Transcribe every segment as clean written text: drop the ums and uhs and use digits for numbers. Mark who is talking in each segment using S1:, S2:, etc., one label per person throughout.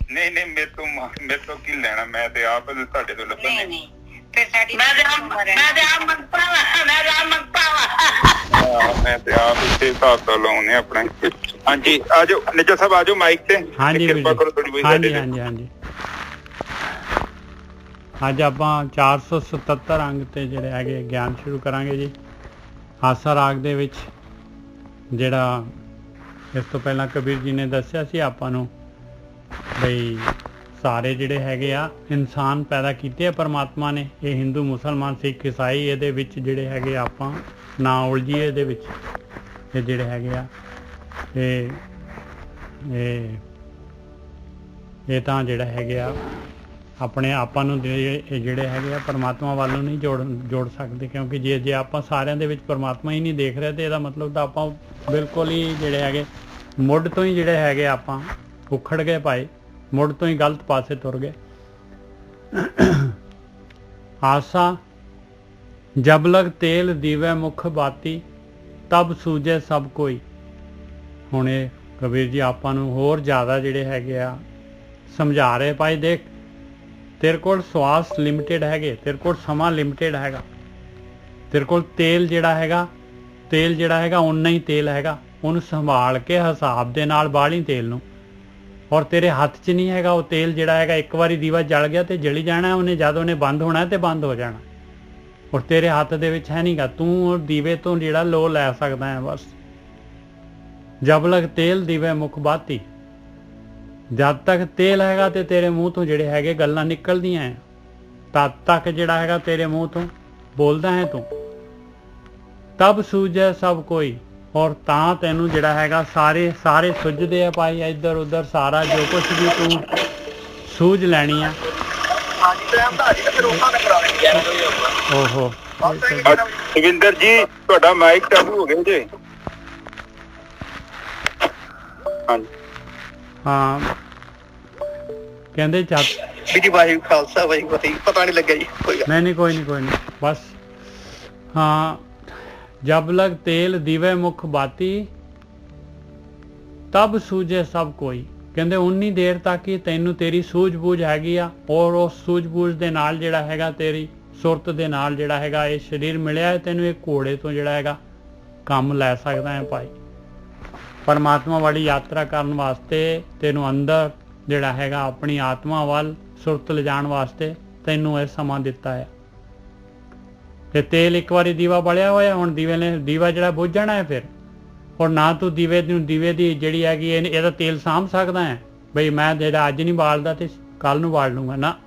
S1: नहीं नहीं मेरे तो की लेना, मैं ते आप ਤੁਹਾਡੇ ਤੋਂ ਲੱਭਣ
S2: नहीं फिर साड़ी
S1: मैं ते आप इसे हिसाब तो लाउने अपना। हाँ जी आ जाओ निजा साहब, आ जाओ माइक ते।
S3: हाँ जी
S1: कृपा करो थोड़ी बहुत।
S3: हाँ जी हाँ जी हाँ जी। ਅੱਜ ਆਪਾਂ 477 ਅੰਗ ਤੇ ਜਿਹੜੇ ਹੈਗੇ ਗਿਆਨ ਸ਼ੁਰੂ ਕਰਾਂਗੇ ਜੀ। ਆਸਾ ਰਾਗ ਦੇ ਵਿੱਚ ਜਿਹੜਾ ਇਸ ਤੋਂ ਪਹਿਲਾਂ ਕਬੀਰ ਜੀ ਨੇ ਦੱਸਿਆ ਸੀ ਆਪਾਂ ਨੂੰ ਬਈ ਸਾਰੇ ਜਿਹੜੇ ਹੈਗੇ ਆ ਇਨਸਾਨ ਪੈਦਾ ਕੀਤੇ ਆ ਪਰਮਾਤਮਾ ਨੇ। ਇਹ ਹਿੰਦੂ ਮੁਸਲਮਾਨ ਸਿੱਖ ਈਸਾਈ ਇਹਦੇ ਵਿੱਚ ਜਿਹੜੇ ਹੈਗੇ ਆਪਾਂ ਨਾ ਉਲਝੀਏ ਇਹਦੇ ਵਿੱਚ। ਇਹ ਜਿਹੜੇ ਹੈਗੇ ਆ ਇਹ ਤਾਂ ਜਿਹੜਾ ਹੈਗੇ ਆ ਆਪਣੇ ਆਪਾਂ ਨੂੰ ਜਿਹੜੇ ਹੈਗੇ ਆ ਪਰਮਾਤਮਾ ਵੱਲ ਨੂੰ ਨਹੀਂ ਜੋੜ ਸਕਦੇ, ਕਿਉਂਕਿ ਜੇ ਆਪਾਂ ਸਾਰਿਆਂ ਦੇ ਵਿੱਚ ਪਰਮਾਤਮਾ ਹੀ ਨਹੀਂ ਦੇਖ ਰਹੇ ਤੇ ਇਹਦਾ ਮਤਲਬ ਤਾਂ ਆਪਾਂ ਬਿਲਕੁਲ ਹੀ ਜਿਹੜੇ ਹੈਗੇ ਮੁੱਢ ਤੋਂ ਹੀ ਜਿਹੜੇ ਹੈਗੇ ਆਪਾਂ ਉਖੜ ਗਏ ਪਾਏ, ਮੁੱਢ ਤੋਂ ਹੀ ਗਲਤ ਪਾਸੇ ਤੁਰ ਗਏ। ਆਸਾ ਜਬ ਲਗ ਤੇਲ ਦੀਵੇ ਮੁਖ ਬਾਤੀ ਤਬ ਸੂਝੇ ਸਭ ਕੋਈ। ਹੁਣ ਇਹ ਕਬੀਰ ਜੀ ਆਪਾਂ ਨੂੰ ਹੋਰ ਜ਼ਿਆਦਾ ਜਿਹੜੇ ਹੈਗੇ ਆ ਸਮਝਾ ਰਹੇ ਭਾਈ ਦੇਖ ਤੇਰੇ ਕੋਲ ਸਵਾਸ ਲਿਮਿਟਿਡ ਹੈਗੇ, ਤੇਰੇ ਕੋਲ ਸਮਾਂ ਲਿਮਿਟਿਡ ਹੈਗਾ, ਤੇਰੇ ਕੋਲ ਤੇਲ ਜਿਹੜਾ ਹੈਗਾ ਉਨਾ ਹੀ ਤੇਲ ਹੈਗਾ, ਉਹਨੂੰ ਸੰਭਾਲ ਕੇ ਹਿਸਾਬ ਦੇ ਨਾਲ ਬਾਲੀ ਤੇਲ ਨੂੰ। ਔਰ ਤੇਰੇ ਹੱਥ 'ਚ ਨਹੀਂ ਹੈਗਾ ਉਹ ਤੇਲ ਜਿਹੜਾ ਹੈਗਾ, ਇੱਕ ਵਾਰੀ ਦੀਵਾ ਜਲ ਗਿਆ ਤੇ ਜਲੀ ਜਾਣਾ ਉਹਨੇ, ਜਦ ਉਹਨੇ ਬੰਦ ਹੋਣਾ ਤੇ ਬੰਦ ਹੋ ਜਾਣਾ। ਔਰ ਤੇਰੇ ਹੱਥ ਦੇ ਵਿੱਚ ਹੈ ਨਹੀਂਗਾ, ਤੂੰ ਦੀਵੇ ਤੋਂ ਜਿਹੜਾ ਲੋ ਲੈ ਸਕਦਾ ਹੈ ਬਸ। ਜਬ ਲਗ ਤੇਲ ਦੀਵੇ ਮੁਖ ਬਾਤੀ, ਜਦ ਤੱਕ ਤੇਲ ਹੈਗਾ ਤੇ ਤੇਰੇ ਮੂੰਹ ਤੋਂ ਜਿਹੜੇ ਹੈਗੇ ਗੱਲਾਂ ਨਿਕਲਦੀਆਂ ਹੈ, ਤਦ ਤੱਕ ਜਿਹੜਾ ਹੈਗਾ ਤੇਰੇ ਮੂੰਹ ਤੋਂ ਬੋਲਦਾ ਹੈ ਤੂੰ। ਤਬ ਸੂਝੇ ਸਭ ਕੋਈ, ਔਰ ਤਾਂ ਤੈਨੂੰ ਜਿਹੜਾ ਹੈਗਾ ਸਾਰੇ ਸੁੱਝਦੇ ਆ ਭਾਈ, ਇੱਧਰ ਉੱਧਰ ਸਾਰਾ ਜੋ ਕੁਛ ਵੀ ਤੂੰ ਸੂਝ ਲੈਣੀ ਆ। ਓਹੋ
S1: ਸੁਖਿੰਦਰ ਜੀ ਤੁਹਾਡਾ ਮਾਈਕ ਚਾਲੂ ਹੋ ਗਿਆ ਜੀ।
S3: ਹਾਂ ਕਹਿੰਦੇ
S4: ਜੀ ਵਾਹਿਗੁਰੂ ਖਾਲਸਾ ਵਾਹਿਗੁਰੂ ਫਤਿਹ। ਪਤਾ ਨਹੀਂ ਲੱਗਿਆ ਜੀ ਕੋਈ ਗੱਲ
S3: ਨਹੀਂ ਕੋਈ ਨਹੀਂ ਬਸ। ਹਾਂ ਜਬ ਲਗ ਤੇਲ ਦੀਵੇ ਮੁਖ ਬਾਤੀ ਤਬ ਸੂਝੇ ਸਭ ਕੋਈ। ਕਹਿੰਦੇ ਉਨੀ ਦੇਰ ਤੱਕ ਹੀ ਤੈਨੂੰ ਤੇਰੀ ਸੂਝ-ਬੂਝ ਹੈਗੀ ਆ, ਔਰ ਉਸ ਸੂਝ-ਬੂਝ ਦੇ ਨਾਲ ਜਿਹੜਾ ਹੈਗਾ ਤੇਰੀ ਸੁਰਤ ਦੇ ਨਾਲ ਜਿਹੜਾ ਹੈਗਾ ਇਹ ਸਰੀਰ ਮਿਲਿਆ ਹੈ ਤੈਨੂੰ, ਇਹ ਘੋੜੇ ਤੋਂ ਜਿਹੜਾ ਹੈਗਾ ਕੰਮ ਲੈ ਸਕਦਾ ਹੈ ਭਾਈ। ਪਰਮਾਤਮਾ ਵਾਲੀ ਯਾਤਰਾ ਕਰਨ ਵਾਸਤੇ ਤੈਨੂੰ ਅੰਦਰ ਜਿਹੜਾ ਹੈਗਾ ਆਪਣੀ ਆਤਮਾ ਵੱਲ ਸੁਰਤ ਲਿਜਾਣ ਵਾਸਤੇ ਤੈਨੂੰ ਇਹ ਸਮਾਂ ਦਿੱਤਾ ਹੈ। ਤੇ ਤੇਲ ਇੱਕ ਵਾਰੀ ਦੀਵਾ ਬਲਿਆ ਹੋਇਆ, ਹੁਣ ਦੀਵਾ ਜਿਹੜਾ ਬੁੱਝ ਜਾਣਾ ਹੈ ਫਿਰ। ਔਰ ਨਾ ਤੂੰ ਦੀਵੇ ਦੀ ਜਿਹੜੀ ਹੈਗੀ ਇਹਦਾ ਤੇਲ ਸਾਂਭ ਸਕਦਾ ਹੈ ਬਈ ਮੈਂ ਜਿਹੜਾ ਅੱਜ ਨਹੀਂ ਬਾਲਦਾ ਤੇ ਕੱਲ ਨੂੰ ਬਾਲ ਲੂੰਗਾ, ਨਾ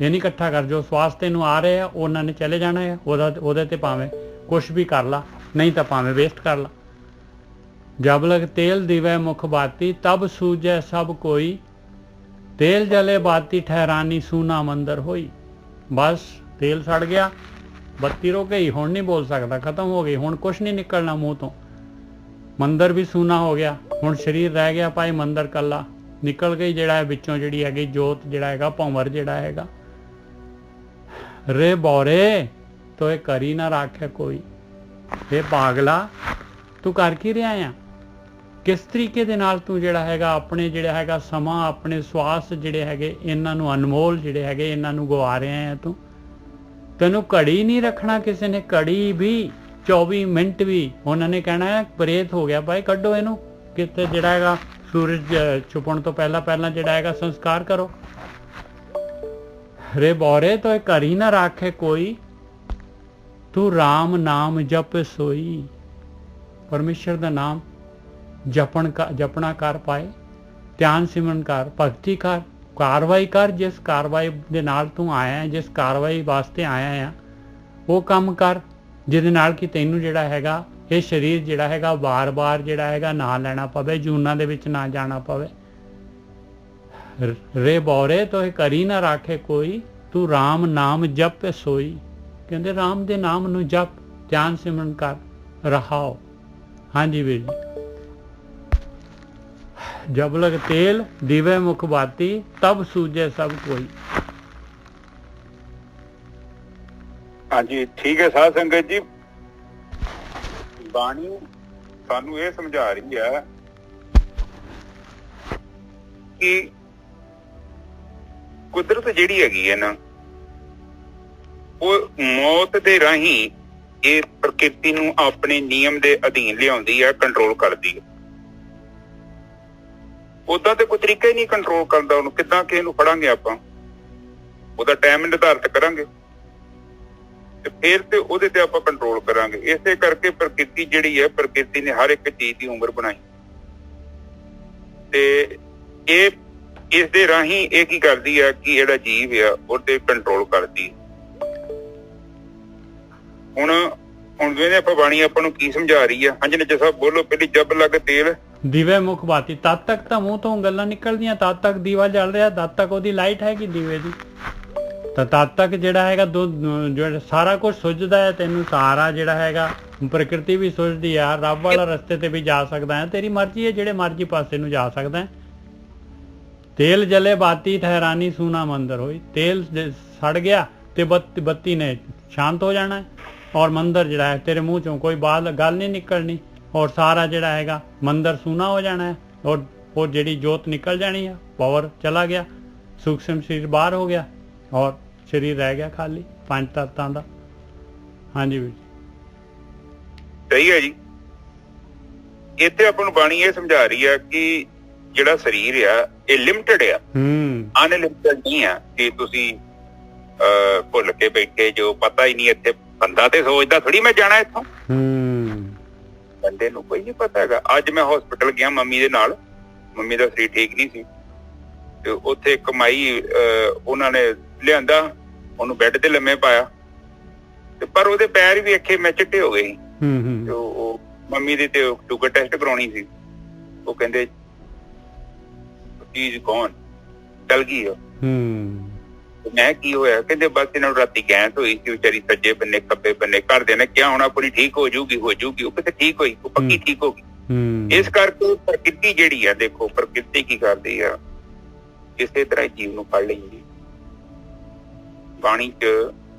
S3: ਇਹ ਨਹੀਂ ਇਕੱਠਾ ਕਰ। ਜੋ ਸਵਾਸ ਤੈਨੂੰ ਆ ਰਹੇ ਆ ਉਹਨਾਂ ਨੇ ਚਲੇ ਜਾਣਾ ਹੈ, ਉਹਦੇ ਤੇ ਭਾਵੇਂ ਕੁਛ ਵੀ ਕਰ ਲਾ, ਨਹੀਂ ਤਾਂ ਭਾਵੇਂ ਵੇਸਟ ਕਰ ਲਾ। ਜਬ ਲਗ ਤੇਲ ਦੀਵੇ ਮੁਖ ਬਾਤੀ ਤਬ ਸੂਝੇ ਸਭ ਕੋਈ, ਤੇਲ ਜਲੇ ਬਾਤੀ ਠਹਿਰਾਨੀ ਸੂਨਾ ਮੰਦਰ ਹੋਈ। ਬਸ ਤੇਲ ਸੜ ਗਿਆ, ਬੱਤੀ ਰੁਕ ਗਈ, ਹੁਣ ਨਹੀਂ ਬੋਲ ਸਕਦਾ, ਖਤਮ ਹੋ ਗਈ, ਹੁਣ ਕੁਛ ਨਹੀਂ ਨਿਕਲਣਾ ਮੂੰਹ ਤੋਂ। ਮੰਦਰ ਵੀ ਸੂਨਾ ਹੋ ਗਿਆ, ਹੁਣ ਸਰੀਰ ਰਹਿ ਗਿਆ ਭਾਈ ਮੰਦਰ ਕੱਲਾ। ਨਿਕਲ ਗਈ ਜਿਹੜਾ ਹੈ ਵਿੱਚੋਂ ਜਿਹੜੀ ਹੈਗੀ ਜੋਤ ਜਿਹੜਾ ਹੈਗਾ ਭੰਵਰ ਜਿਹੜਾ ਹੈਗਾ। ਰੇ ਬੌਰੇ ਤੋਏ ਕਰੀ ਨਾ ਰੱਖੇ ਕੋਈ। ਇਹ ਪਾਗਲਾ ਤੂੰ ਕਰ ਕੀ ਰਿਹਾ ਆ? ਕਿਸ ਤਰੀਕੇ ਦੇ ਨਾਲ ਤੂੰ ਜਿਹੜਾ ਹੈਗਾ ਆਪਣੇ ਜਿਹੜਾ ਹੈਗਾ ਸਮਾਂ, ਆਪਣੇ ਸਵਾਸ ਜਿਹੜੇ ਹੈਗੇ ਇਹਨਾਂ ਨੂੰ ਅਨਮੋਲ ਜਿਹੜੇ ਹੈਗੇ ਇਹਨਾਂ ਨੂੰ ਗਵਾ ਰਿਹਾ ਆ ਤੂੰ। ਤੈਨੂੰ ਘੜੀ ਨਹੀਂ ਰੱਖਣਾ ਕਿਸੇ ਨੇ, ਘੜੀ ਵੀ 24 ਮਿੰਟ ਵੀ। ਉਹਨਾਂ ਨੇ ਕਹਿਣਾ ਹੈ ਪ੍ਰੇਤ ਹੋ ਗਿਆ ਭਾਈ, ਕੱਢੋ ਇਹਨੂੰ ਕਿਤੇ ਜਿਹੜਾ ਹੈਗਾ ਸੂਰਜ ਛੁਪਣ ਤੋਂ ਪਹਿਲਾਂ ਜਿਹੜਾ ਹੈਗਾ ਸੰਸਕਾਰ ਕਰੋ। ਰੇ ਬੌਰੇ ਤੋਏ ਘਰੀ ਨਾ ਰੱਖੇ ਕੋਈ, ਤੂੰ ਰਾਮ ਨਾਮ ਜਪ ਸੋਈ। ਪਰਮੇਸ਼ਰ ਦਾ ਨਾਮ ਜਪਣਾ ਕਰ ਪਾਏ, ਧਿਆਨ ਸਿਮਰਨ ਕਰ, ਭਗਤੀ ਕਰ, ਕਾਰਵਾਈ ਕਰ। ਜਿਸ ਕਾਰਵਾਈ ਦੇ ਨਾਲ ਤੂੰ ਆਇਆ ਹੈ, ਜਿਸ ਕਾਰਵਾਈ ਵਾਸਤੇ ਆਇਆ ਆ, ਉਹ ਕੰਮ ਕਰ ਜਿਹਦੇ ਨਾਲ ਕਿ ਤੈਨੂੰ ਜਿਹੜਾ ਹੈਗਾ ਇਹ ਸਰੀਰ ਜਿਹੜਾ ਹੈਗਾ ਬਾਰ-ਬਾਰ ਜਿਹੜਾ ਹੈਗਾ ਨਾ ਲੈਣਾ ਪਵੇ, ਜੂਨਾਂ ਦੇ ਵਿੱਚ ਨਾ ਜਾਣਾ ਪਵੇ। ਰੇ ਬੌਰੇ ਤੋਏ ਕਰੀ ਨਾ ਰੱਖੇ ਕੋਈ, ਤੂੰ ਰਾਮ ਨਾਮ ਜਪ ਸੋਈ। ਕਹਿੰਦੇ ਰਾਮ ਦੇ ਨਾਮ ਨੂੰ ਜਪ, ਧਿਆਨ ਸਿਮਰਨ ਕਰ, ਰਹਾਓ। ਹਾਂਜੀ ਵੀਰ ਜੀ। जब लग तेल दिवे मुख बाती तब सूझे सब कोई।
S1: हाँ जी ठीक है साध संगत जी। बाणी सानू ये समझा रही है कि ਕੁਦਰਤ ਜਿਹੜੀ ਹੈਗੀ ਹੈ ਨਾ, ਉਹ ਮੌਤ ਦੇ ਰਾਹੀਂ ਇਹ ਪ੍ਰਕਿਰਤੀ ਨੂੰ ਆਪਣੇ ਨਿਯਮ ਦੇ ਅਧੀਨ ਲਿਆਉਂਦੀ ਹੈ, ਕੰਟਰੋਲ ਕਰਦੀ ਹੈ। ਉਦਾਂ ਤੇ ਕੋਈ ਤਰੀਕਾ ਹੀ ਨਹੀਂ ਕੰਟਰੋਲ ਕਰਨ ਦਾ। ਉਹਨੂੰ ਕਿੱਦਾਂ ਕਿਸੇ ਨੂੰ ਫੜਾਂਗੇ ਆਪਾਂ? ਉਹਦਾ ਟਾਈਮ ਨਿਰਧਾਰਿਤ ਕਰਾਂਗੇ ਤੇ ਫਿਰ ਤੇ ਉਹਦੇ ਤੇ ਆਪਾਂ ਕੰਟਰੋਲ ਕਰਾਂਗੇ। ਇਸੇ ਕਰਕੇ ਪ੍ਰਕਿਰਤੀ ਜਿਹੜੀ ਹੈ, ਪ੍ਰਕਿਰਤੀ ਨੇ ਹਰ ਇੱਕ ਚੀਜ਼ ਦੀ ਉਮਰ ਬਣਾਈ ਤੇ ਇਹ ਇਸ ਦੇ ਰਾਹੀਂ ਇਹ ਕੀ ਕਰਦੀ ਹੈ ਕਿ ਜਿਹੜਾ ਜੀਵ ਆ ਉਹਦੇ ਕੰਟਰੋਲ ਕਰਦੀ। ਹੁਣ ਵੇਨੇ ਆਪਾਂ ਬਾਣੀ ਆਪਾਂ ਨੂੰ ਕੀ ਸਮਝਾ ਰਹੀ ਆ? ਹਾਂਜੀ ਨਿੱਜਾ ਸਾਹਿਬ ਬੋਲੋ। ਪਹਿਲੀ ਜਬ ਲੱਗ ਤੇਲ
S3: ਦੀਵੇ ਮੁਖ ਬਾਤੀ। ਤਦ ਤੱਕ ਤਾਂ ਮੂੰਹ ਤੋਂ ਗੱਲਾਂ ਨਿਕਲਦੀਆਂ, ਤਦ ਤੱਕ ਦੀਵਾ ਜਲ ਰਿਹਾ, ਤਦ ਤੱਕ ਉਹਦੀ ਲਾਈਟ ਹੈਗੀ ਦੀਵੇ ਦੀ। ਤਾਂ ਤਦ ਤੱਕ ਜਿਹੜਾ ਹੈਗਾ ਜਿਹੜਾ ਸਾਰਾ ਕੁਝ ਸੁੱਝਦਾ ਹੈ। ਤੈਨੂੰ ਸਾਰਾ ਜਿਹੜਾ ਹੈਗਾ ਪ੍ਰਕਿਰਤੀ ਵੀ ਸੁੱਝਦੀ ਆ। ਰੱਬ ਵਾਲਾ ਰਸਤੇ ਤੇ ਵੀ ਜਾ ਸਕਦਾ ਹੈ, ਤੇਰੀ ਮਰਜ਼ੀ ਹੈ, ਜਿਹੜੇ ਮਰਜ਼ੀ ਪਾਸੇ ਨੂੰ ਜਾ ਸਕਦਾ ਹੈ। ਤੇਲ ਜਲੇ ਬਾਤੀ ਠਹਿਰਾਨੀ ਸੂਨਾ ਮੰਦਰ ਹੋਈ। ਤੇਲ ਸੜ ਗਿਆ ਤੇ ਬੱਤੀ ਨੇ ਸ਼ਾਂਤ ਹੋ ਜਾਣਾ ਹੈ ਔਰ ਮੰਦਰ ਜਿਹੜਾ ਹੈ ਤੇਰੇ ਮੂੰਹ ਚੋਂ ਕੋਈ ਗੱਲ ਨਹੀਂ ਨਿਕਲਣੀ ਔਰ ਸਾਰਾ ਜਿਹੜਾ ਹੈਗਾ ਮੰਦਰ ਸੂਨਾ ਹੋ ਜਾਣਾ ਹੈ ਔਰ ਉਹ ਜਿਹੜੀ ਜੋਤ ਨਿਕਲ ਜਾਣੀ ਹੈ। ਪਾਵਰ ਚਲਾ ਗਿਆ, ਸੂਖਸ਼ਮ ਸਰੀਰ ਬਾਹਰ ਹੋ ਗਿਆ ਔਰ ਸਰੀਰ ਰਹਿ ਗਿਆ ਖਾਲੀ ਪੰਜ ਤੱਤਾਂ ਦਾ। ਹਾਂਜੀ ਵੀਰ ਜੀ,
S1: ਸਹੀ ਹੈ ਜੀ। ਇੱਥੇ ਆਪਾਂ ਨੂੰ ਬਾਣੀ ਇਹ ਸਮਝਾ ਰਹੀ ਆ ਕਿ ਜਿਹੜਾ ਸਰੀਰ ਆ ਇਹ ਲਿਮਟਿਡ ਆ, ਅਨਲਿਮਟਿਡ ਨਹੀਂ ਆ ਕਿ ਤੁਸੀਂ ਭੁੱਲ ਕੇ ਬੈਠੇ ਜੋ। ਪਤਾ ਹੀ ਨਹੀਂ ਇੱਥੇ ਬੰਦਾ ਤੇ ਸੋਚਦਾ ਥੋੜੀ ਮੈਂ ਜਾਣਾ ਇੱਥੋਂ। ਬੰਦੇ ਨੂੰ ਕੋਈ ਨਹੀਂ ਪਤਾ ਹੈਗਾ। ਅੱਜ ਮੈਂ ਹਸਪੀਟਲ ਗਿਆ ਮੰਮੀ ਦੇ ਨਾਲ, ਮੰਮੀ ਦਾ ਸਰੀਰ ਠੀਕ ਨਹੀਂ ਸੀ ਤੇ ਉੱਥੇ ਇੱਕ ਮਾਈ ਉਹਨਾਂ ਨੇ ਲਿਆਂਦਾ, ਉਹਨੂੰ ਬੈੱਡ ਤੇ ਲੰਮੇ ਪਾਇਆ ਤੇ ਪਰ ਉਹਦੇ ਪੈਰ ਵੀ ਅੱਖੇ ਮੈਂ ਚਿੱਟੇ ਹੋ ਗਏ ਸੀ। ਤੇ ਉਹ ਮੰਮੀ ਦੀ ਤੇ ਸ਼ੂਗਰ ਟੈਸਟ ਕਰਾਉਣੀ ਸੀ। ਉਹ ਕਹਿੰਦੇ ਚੀਜ਼ ਕੌਣ ਚਲ ਗਈ ਉਹ। ਮੈਂ ਕੀ ਹੋਇਆ? ਕਹਿੰਦੇ ਬਸ ਇਹਨਾਂ ਨੂੰ ਰਾਤੀ ਗੈਸ ਹੋਈ ਸੀ, ਵਿਚਾਰੀ ਸੱਜੇ ਬੰਨੇ ਖੱਬੇ ਬੰਨੇ। ਘਰਦਿਆਂ ਨੇ ਕਿਹਾ ਹੋਣਾ ਪੂਰੀ ਠੀਕ ਹੋ ਜਾਊਗੀ। ਉਹ ਕਿਤੇ ਠੀਕ ਹੋਈ, ਉਹ ਪੱਕੀ ਠੀਕ ਹੋ ਗਈ। ਇਸ ਕਰਕੇ ਪ੍ਰਕਿਰਤੀ ਜਿਹੜੀ ਆ, ਦੇਖੋ ਪ੍ਰਕਿਰਤੀ ਕੀ ਕਰਦੀ ਆ, ਕਿਸੇ ਤਰ੍ਹਾਂ ਜੀਵ ਨੂੰ ਫੜ ਲੈਂਦੀ। ਬਾਣੀ ਚ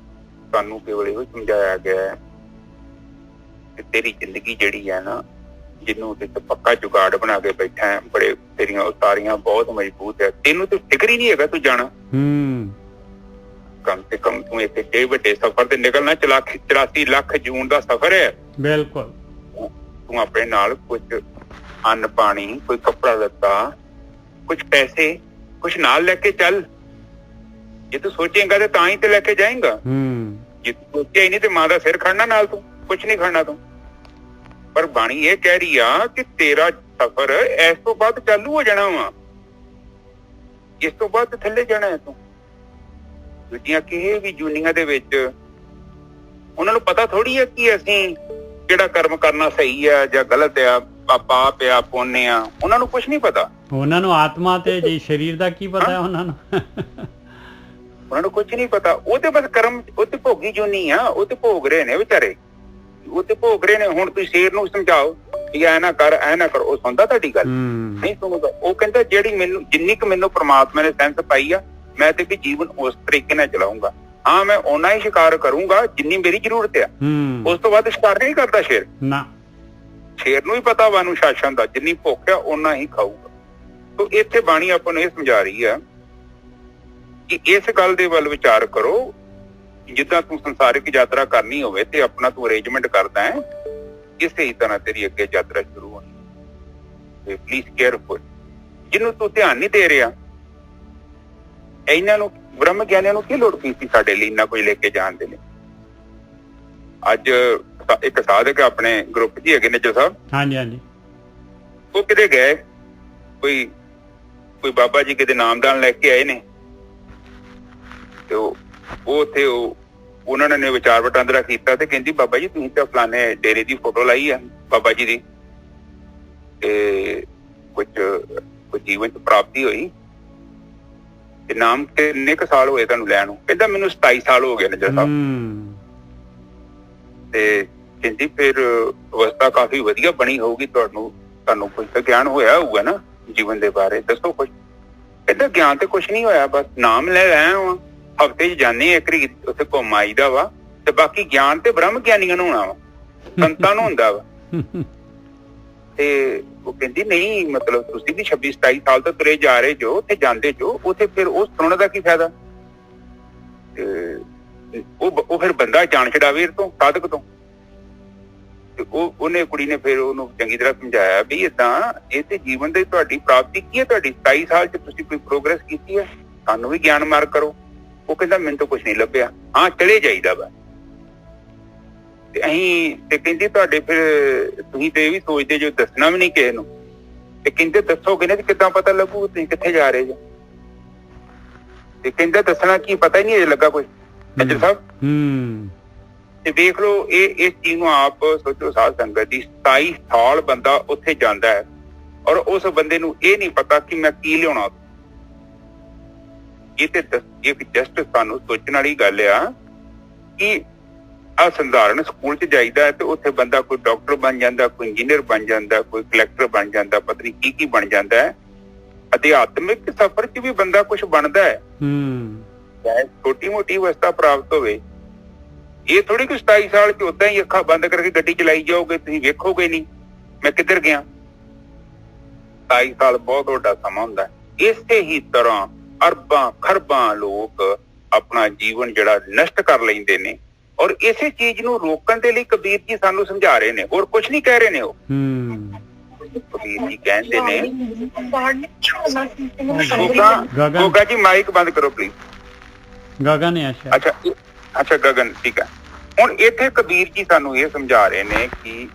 S1: ਸਾਨੂੰ ਕੇਵਲ ਇਹੋ ਸਮਝਾਇਆ ਗਿਆ ਹੈ ਕਿ ਤੇਰੀ ਜ਼ਿੰਦਗੀ ਜਿਹੜੀ ਹੈ ਨਾ, ਜਿਹਨੂੰ ਤੇ ਪੱਕਾ ਜੁਗਾੜ ਬਣਾ ਕੇ ਬੈਠਾ ਹੈ, ਬੜੇ ਤੇਰੀਆਂ ਉਤਾਰੀਆਂ ਬਹੁਤ ਮਜ਼ਬੂਤ ਹੈ। ਤੈਨੂੰ ਤੇ ਫਿਕਰ ਹੀ ਨਹੀਂ ਹੈਗਾ ਤੂੰ ਜਾਣਾ। ਕਮ ਸੇ ਕਮ ਤੂੰ ਇੱਕ ਏਡੇ ਵੱਡੇ ਸਫ਼ਰ ਤੇ ਨਿਕਲਣਾ। 84 ਲੱਖ ਜੂਨ ਦਾ ਸਫ਼ਰ ਹੈ। ਬਿਲਕੁਲ। ਤੂੰ ਆਪਣੇ ਨਾਲ ਕੁਝ ਅੰਨ ਪਾਣੀ, ਕੋਈ ਕੱਪੜਾ ਲੱਤਾ, ਕੁਝ ਪੈਸੇ, ਕੁਝ ਨਾਲ ਲੈ ਕੇ ਚੱਲ। ਜੇ ਤੂੰ ਸੋਚੇਂਗਾ ਤੇ ਤਾਂ ਹੀ ਤੇ ਲੈ ਕੇ ਜਾਏਂਗਾ। ਜੇ ਤੂੰ ਸੋਚਿਆ ਹੀ ਨਹੀਂ ਤੇ ਮਾਂ ਦਾ ਸਿਰ ਖੜਨਾ ਨਾਲ, ਤੂੰ ਕੁਝ ਨਹੀਂ ਖੜਨਾ ਤੂੰ। ਪਰ ਬਾਣੀ ਇਹ ਕਹਿ ਰਹੀ ਆ ਕਿ ਤੇਰਾ ਸਫ਼ਰ ਇਸ ਤੋਂ ਬਾਅਦ ਚਾਲੂ ਹੋ ਜਾਣਾ ਵਾ। ਇਸ ਤੋਂ ਬਾਅਦ ਥੱਲੇ ਜਾਣਾ ਹੈ ਤੂੰ। ਦੂਜੀਆਂ ਕਿਸੇ ਵੀ ਦੁਨੀਆਂ ਦੇ ਵਿੱਚ ਉਹਨਾਂ ਨੂੰ ਪਤਾ ਥੋੜੀ ਹੈ ਕਿ ਅਸੀਂ ਕਿਹੜਾ ਕਰਮ ਕਰਨਾ ਸਹੀ ਆ ਜਾਂ ਗਲਤ ਆ, ਪਾਪ ਆ ਪੁੰਨ ਆ। ਉਹਨਾਂ ਨੂੰ ਕੁਝ ਨਹੀਂ ਪਤਾ। ਉਹਨਾਂ ਨੂੰ ਆਤਮਾ ਤੇ ਜੀ ਸਰੀਰ ਦਾ ਕੀ ਪਤਾ ਉਹਨਾਂ ਨੂੰ ਕੁਝ ਨਹੀਂ ਪਤਾ। ਉਹ ਤੇ ਬਸ ਕਰਮ, ਉਹ ਤੇ ਭੋਗੀ ਜੁਨੀ ਆ, ਉਹ ਤੇ ਭੋਗ ਰਹੇ ਨੇ ਵਿਚਾਰੇ, ਉਹ ਤੇ ਭੋਗ ਰਹੇ ਨੇ। ਹੁਣ ਤੁਸੀਂ ਸ਼ੇਰ ਨੂੰ ਸਮਝਾਓ ਕਿ ਐ ਨਾ ਕਰ, ਐ ਨਾ ਕਰ, ਉਹ ਸੁਣਦਾ ਤੁਹਾਡੀ ਗੱਲ? ਨਹੀਂ ਸੁਣਦਾ। ਉਹ ਕਹਿੰਦਾ ਜਿਹੜੀ ਮੈਨੂੰ ਜਿੰਨੀ ਕੁ ਮੈਨੂੰ ਪ੍ਰਮਾਤਮਾ ਨੇ ਸੈਂਸ ਪਾਈ ਆ, ਮੈਂ ਤੇ ਵੀ ਜੀਵਨ ਉਸ ਤਰੀਕੇ ਨਾਲ ਚਲਾਉਂਗਾ। ਹਾਂ, ਮੈਂ ਓਨਾ ਹੀ ਸ਼ਿਕਾਰ ਕਰੂੰਗਾ ਜਿੰਨੀ ਮੇਰੀ ਜ਼ਰੂਰਤ ਆ। ਉਸ ਤੋਂ ਬਾਅਦ ਸ਼ਿਕਾਰ ਨਹੀਂ ਕਰਦਾ ਸ਼ੇਰ। ਨਾ, ਸ਼ੇਰ ਨੂੰ ਵੀ ਪਤਾ ਵਾ ਅਨੁਸ਼ਾਸਨ ਦਾ, ਜਿੰਨੀ ਭੁੱਖ ਆ ਓਨਾ ਹੀ ਖਾਊਗਾ। ਤੋ ਇੱਥੇ ਬਾਣੀ ਆਪਾਂ ਨੂੰ ਇਹ ਸਮਝਾ ਰਹੀ ਆ ਕਿ ਇਸ ਗੱਲ ਦੇ ਵੱਲ ਵਿਚਾਰ ਕਰੋ। ਜਿੱਦਾਂ ਤੂੰ ਸੰਸਾਰਿਕ ਯਾਤਰਾ ਕਰਨੀ ਹੋਵੇ ਤੇ ਆਪਣਾ ਤੂੰ ਅਰੇਂਜਮੈਂਟ ਕਰਦਾ ਹੈ, ਇਸੇ ਹੀ ਤਰ੍ਹਾਂ ਤੇਰੀ ਅੱਗੇ ਯਾਤਰਾ ਸ਼ੁਰੂ ਹੋਣੀ। ਤੇ ਪਲੀਜ਼ ਕੇਅਰਫੁਲ। ਜਿਹਨੂੰ ਤੂੰ ਧਿਆਨ ਨਹੀਂ ਦੇ ਰਿਹਾ, ਇਹਨਾਂ ਨੂੰ ਬ੍ਰਹਮ ਗਿਆਨੀਆਂ ਨੂੰ ਕੀ ਲੋੜ ਪਈ ਸੀ ਸਾਡੇ ਲਈ ਇੰਨਾ ਕੁਝ ਲੈ ਕੇ ਜਾਣ ਦੇ ਲਈ? ਅੱਜ ਇੱਕ ਸਾਧਕ ਆਪਣੇ ਗਰੁੱਪ 'ਚ ਹੈਗੇ ਨੇ ਜੋ ਸਾਹਿਬ। ਹਾਂਜੀ ਹਾਂਜੀ। ਉਹ ਕਿਤੇ ਗਏ, ਕੋਈ ਬਾਬਾ ਜੀ ਕਿਤੇ ਨਾਮਦਾਨ ਲੈ ਕੇ ਆਏ ਨੇ ਤੇ ਉਹ ਉੱਥੇ ਉਹਨਾਂ ਨੇ ਵਿਚਾਰ ਵਟਾਂਦਰਾ ਕੀਤਾ ਤੇ ਕਹਿੰਦੀ ਬਾਬਾ ਜੀ ਤੁਸੀਂ ਤਾਂ ਫਲਾਣੇ ਡੇਰੇ ਦੀ ਫੋਟੋ ਲਾਈ ਆ ਬਾਬਾ ਜੀ ਦੀ, ਤੇ ਕੁਝ ਜੀਵਨ 'ਚ ਪ੍ਰਾਪਤੀ ਹੋਈ ਤੇ ਨਾਮ ਕਿੰਨੇ ਕੁ ਸਾਲ ਹੋਏ ਤੁਹਾਨੂੰ ਲੈਣ ਨੂੰ? ਕਹਿੰਦਾ ਮੈਨੂੰ 27 ਸਾਲ ਹੋ ਗਏ ਨੇ ਸਾਹਿਬ। ਤੇ ਕਹਿੰਦੀ ਫਿਰ ਅਵਸਥਾ ਕਾਫੀ ਵਧੀਆ ਬਣੀ ਹੋਊਗੀ, ਤੁਹਾਨੂੰ ਕੁਝ ਤਾਂ ਗਿਆਨ ਹੋਇਆ ਹੋਊਗਾ ਨਾ ਜੀਵਨ ਦੇ ਬਾਰੇ, ਦੱਸੋ ਕੁਝ। ਕਹਿੰਦਾ ਗਿਆਨ ਤੇ ਕੁਛ ਨਹੀਂ ਹੋਇਆ, ਬਸ ਨਾਮ ਲੈ ਆਇਆ ਵਾਂ, ਹਫ਼ਤੇ 'ਚ ਜਾਂਦੇ ਇੱਕ ਵਾਰੀ ਉੱਥੇ ਘੁੰਮ ਆਈਦਾ ਵਾ, ਤੇ ਬਾਕੀ ਗਿਆਨ ਤੇ ਬ੍ਰਹਮ ਗਿਆਨੀਆਂ ਨੂੰ ਹੋਣਾ ਵਾ, ਸੰਤਾਂ ਨੂੰ ਹੁੰਦਾ ਵਾ। ਤੇ ਉਹ ਕਹਿੰਦੀ ਨਹੀਂ ਮਤਲਬ ਤੁਸੀਂ ਵੀ 26-27 ਸਾਲ ਤੋਂ ਤੁਰੇ ਜਾ ਰਹੇ ਜੋ, ਉੱਥੇ ਜਾਂਦੇ ਜੋ, ਉੱਥੇ ਫਿਰ ਉਹ ਸੁਣਨ ਦਾ ਕੀ ਫਾਇਦਾ? ਤੇ ਉਹ ਫਿਰ ਬੰਦਾ ਜਾਣ ਛਡਾਵੇ ਤੋਂ ਸਾਧਕ ਤੋਂ। ਤੇ ਉਹਨੇ ਕੁੜੀ ਨੇ ਫਿਰ ਉਹਨੂੰ ਚੰਗੀ ਤਰ੍ਹਾਂ ਸਮਝਾਇਆ ਵੀ ਏਦਾਂ ਇਹ ਤੇ ਜੀਵਨ ਦੀ ਤੁਹਾਡੀ ਪ੍ਰਾਪਤੀ ਕੀ ਹੈ, ਤੁਹਾਡੀ 27 ਸਾਲ ਚ ਤੁਸੀਂ ਕੋਈ ਪ੍ਰੋਗਰੈਸ ਕੀਤੀ ਹੈ, ਸਾਨੂੰ ਵੀ ਗਿਆਨ ਮਾਰਗ ਕਰੋ। ਉਹ ਕਹਿੰਦਾ ਮੈਨੂੰ ਤਾਂ ਕੁਛ ਨਹੀਂ ਲੱਭਿਆ, ਹਾਂ ਚਲੇ ਜਾਈਦਾ ਵਾ। ਤੇ ਅਸੀਂ ਤੇ ਕਹਿੰਦੇ ਤੁਹਾਡੇ ਫਿਰ ਤੁਸੀਂ ਤੇ ਇਹ ਵੀ ਸੋਚਦੇ ਜੋ ਦੱਸਣਾ ਵੀ ਨਹੀਂ ਕਿਸੇ ਨੂੰ, ਤੇ ਕਹਿੰਦੇ ਦੱਸੋਗੇ ਨਾ ਤੇ ਕਿੱਦਾਂ ਪਤਾ ਲੱਗੂ ਤੁਸੀਂ ਕਿੱਥੇ ਜਾ ਰਹੇ ਜੋ? ਤੇ ਕਹਿੰਦਾ ਦੱਸਣਾ ਕੀ, ਪਤਾ ਹੀ ਨਹੀਂ ਅਜੇ ਲੱਗਾ ਕੁਛ। ਅੱਜਰ ਸਾਹਿਬ ਤੇ ਦੇਖ ਲਓ ਇਸ ਚੀਜ਼ ਨੂੰ ਆਪ ਸੋਚੋ, ਸਾਧ ਸੰਗਤ ਦੀ 27 ਸਾਲ ਬੰਦਾ ਉੱਥੇ ਜਾਂਦਾ ਹੈ ਔਰ ਉਸ ਬੰਦੇ ਨੂੰ ਇਹ ਨਹੀਂ ਪਤਾ ਕਿ ਮੈਂ ਕੀ ਲਿਆਉਣਾ। ਇਹ ਤੇ ਇੱਕ ਜਸਟ ਸਾਨੂੰ ਸੋਚਣ ਵਾਲੀ ਗੱਲ ਆ ਕਿ ਆ ਸਧਾਰਨ ਸਕੂਲ ਚ ਜਾਈਦਾ ਤੇ ਉੱਥੇ ਬੰਦਾ ਕੋਈ ਡਾਕਟਰ ਬਣ ਜਾਂਦਾ, ਕੋਈ ਇੰਜੀਨੀਅਰ ਬਣ ਜਾਂਦਾ, ਕੋਈ ਕਲੈਕਟਰ ਬਣ ਜਾਂਦਾ, ਪਤਾ ਨਹੀਂ ਕੀ ਬਣ ਜਾਂਦਾ ਹੈ। ਅਧਿਆਤਮਿਕ ਸਫ਼ਰ ਚ ਵੀ ਬੰਦਾ ਕੁਛ ਬਣਦਾ ਹੈ, ਚਾਹੇ ਛੋਟੀ ਮੋਟੀ ਅਵਸਥਾ ਪ੍ਰਾਪਤ ਹੋਵੇ। ਇਹ ਥੋੜੀ ਕਿ 27 ਸਾਲ ਚ ਓਦਾਂ ਹੀ ਅੱਖਾਂ ਬੰਦ ਕਰਕੇ ਗੱਡੀ ਚਲਾਈ ਜਾਓਗੇ, ਤੁਸੀਂ ਵੇਖੋਗੇ ਨਹੀਂ ਮੈਂ ਕਿੱਧਰ ਗਿਆ। 27 ਸਾਲ ਬਹੁਤ ਵੱਡਾ ਸਮਾਂ ਹੁੰਦਾ। ਇਸੇ ਹੀ ਤਰ੍ਹਾਂ ਅਰਬਾਂ ਖਰਬਾਂ ਲੋਕ ਆਪਣਾ ਜੀਵਨ ਜਿਹੜਾ ਨਸ਼ਟ ਕਰ ਲੈਂਦੇ ਨੇ ਔਰ ਇਸੇ ਚੀਜ਼ ਨੂੰ ਰੋਕਣ ਦੇ ਲਈ ਕਬੀਰ ਜੀ ਸਾਨੂੰ ਸਮਝਾ ਰਹੇ ਨੇ, ਹੋਰ ਕੁਛ ਨਹੀਂ ਕਹਿ ਰਹੇ ਨੇ। ਉਹ ਕਬੀਰ ਜੀ ਕਹਿੰਦੇ ਨੇ, ਗੋਗਾ ਜੀ ਮਾਈਕ ਬੰਦ ਕਰੋ ਪਲੀਜ਼।
S3: ਗਗਨ ਹੈ
S1: ਅੱਛਾ ਗਗਨ, ਠੀਕ ਹੈ। ਹੁਣ ਇੱਥੇ ਕਬੀਰ ਜੀ ਸਾਨੂੰ ਇਹ ਸਮਝਾ ਰਹੇ ਨੇ ਕਿ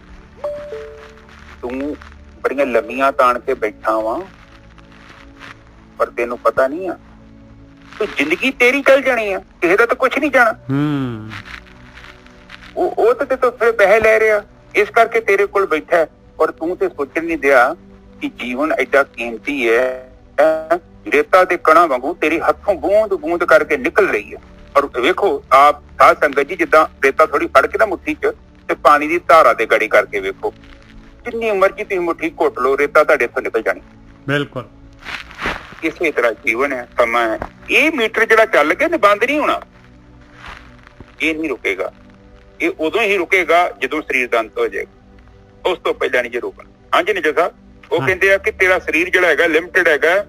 S1: ਤੂੰ ਬੜੀਆਂ ਲੰਮੀਆਂ ਤਾਣ ਕੇ ਬੈਠਾ ਵਾ ਪਰ ਤੈਨੂੰ ਪਤਾ ਨਹੀਂ ਆ ਤੂੰ ਜ਼ਿੰਦਗੀ ਤੇਰੀ ਚੱਲ ਜਾਣੀ ਆ, ਕਿਸੇ ਦਾ ਤਾਂ ਕੁਛ ਨਹੀਂ ਜਾਣਾ। ਉਹ ਤਾਂ ਤੇ ਫਿਰ ਪੈਸੇ ਲੈ ਰਿਹਾ, ਇਸ ਕਰਕੇ ਤੇਰੇ ਕੋਲ ਬੈਠਾ ਔਰ ਤੂੰ ਤੇ ਸੋਚਣ ਨਹੀਂ ਦਿਆ ਕਿ ਜੀਵਨ ਐਡਾ ਕੀਮਤੀ ਹੈ, ਰੇਤਾ ਦੇ ਕਣਾਂ ਵਾਂਗੂ ਤੇਰੀ ਹੱਥੋਂ ਬੂੰਦ ਬੂੰਦ ਕਰਕੇ ਨਿਕਲ ਰਹੀ ਹੈ। ਔਰ ਵੇਖੋ ਆਪ ਸਾਧ ਸੰਗਤ ਜੀ, ਜਿੱਦਾਂ ਰੇਤਾ ਥੋੜੀ ਫੜ ਕੇ ਨਾ ਮੁੱਠੀ ਚ ਤੇ ਪਾਣੀ ਦੀ ਧਾਰਾ ਦੇ ਗੜੀ ਕਰਕੇ ਵੇਖੋ, ਜਿੰਨੀ ਮਰਜ਼ੀ ਤੁਸੀਂ ਮੁੱਠੀ ਘੁੱਟ ਲਓ ਰੇਤਾ ਤੁਹਾਡੇ ਇੱਥੋਂ ਨਿਕਲ ਜਾਣੀ। ਬਿਲਕੁਲ ਇਸੇ ਤਰ੍ਹਾਂ ਜੀਵਨ ਹੈ, ਸਮਾਂ ਹੈ। ਇਹ ਮੀਟਰ ਜਿਹੜਾ ਚੱਲ ਗਿਆ ਬੰਦ ਨਹੀਂ ਹੋਣਾ, ਇਹ ਨਹੀਂ ਰੁਕੇਗਾ। ਇਹ ਉਦੋਂ ਹੀ ਰੁਕੇਗਾ ਜਦੋਂ ਸਰੀਰ ਦਾ ਅੰਤ ਹੋ ਜਾਏਗਾ, ਉਸ ਤੋਂ ਪਹਿਲਾਂ ਨਹੀਂ ਜੇ ਰੁਕਣਾ। ਹਾਂਜੀ ਨਿਜਰ ਸਾਹਿਬ, ਉਹ ਕਹਿੰਦੇ ਆ ਕਿ ਤੇਰਾ ਸਰੀਰ ਜਿਹੜਾ ਹੈਗਾ ਲਿਮਟਿਡ ਹੈਗਾ।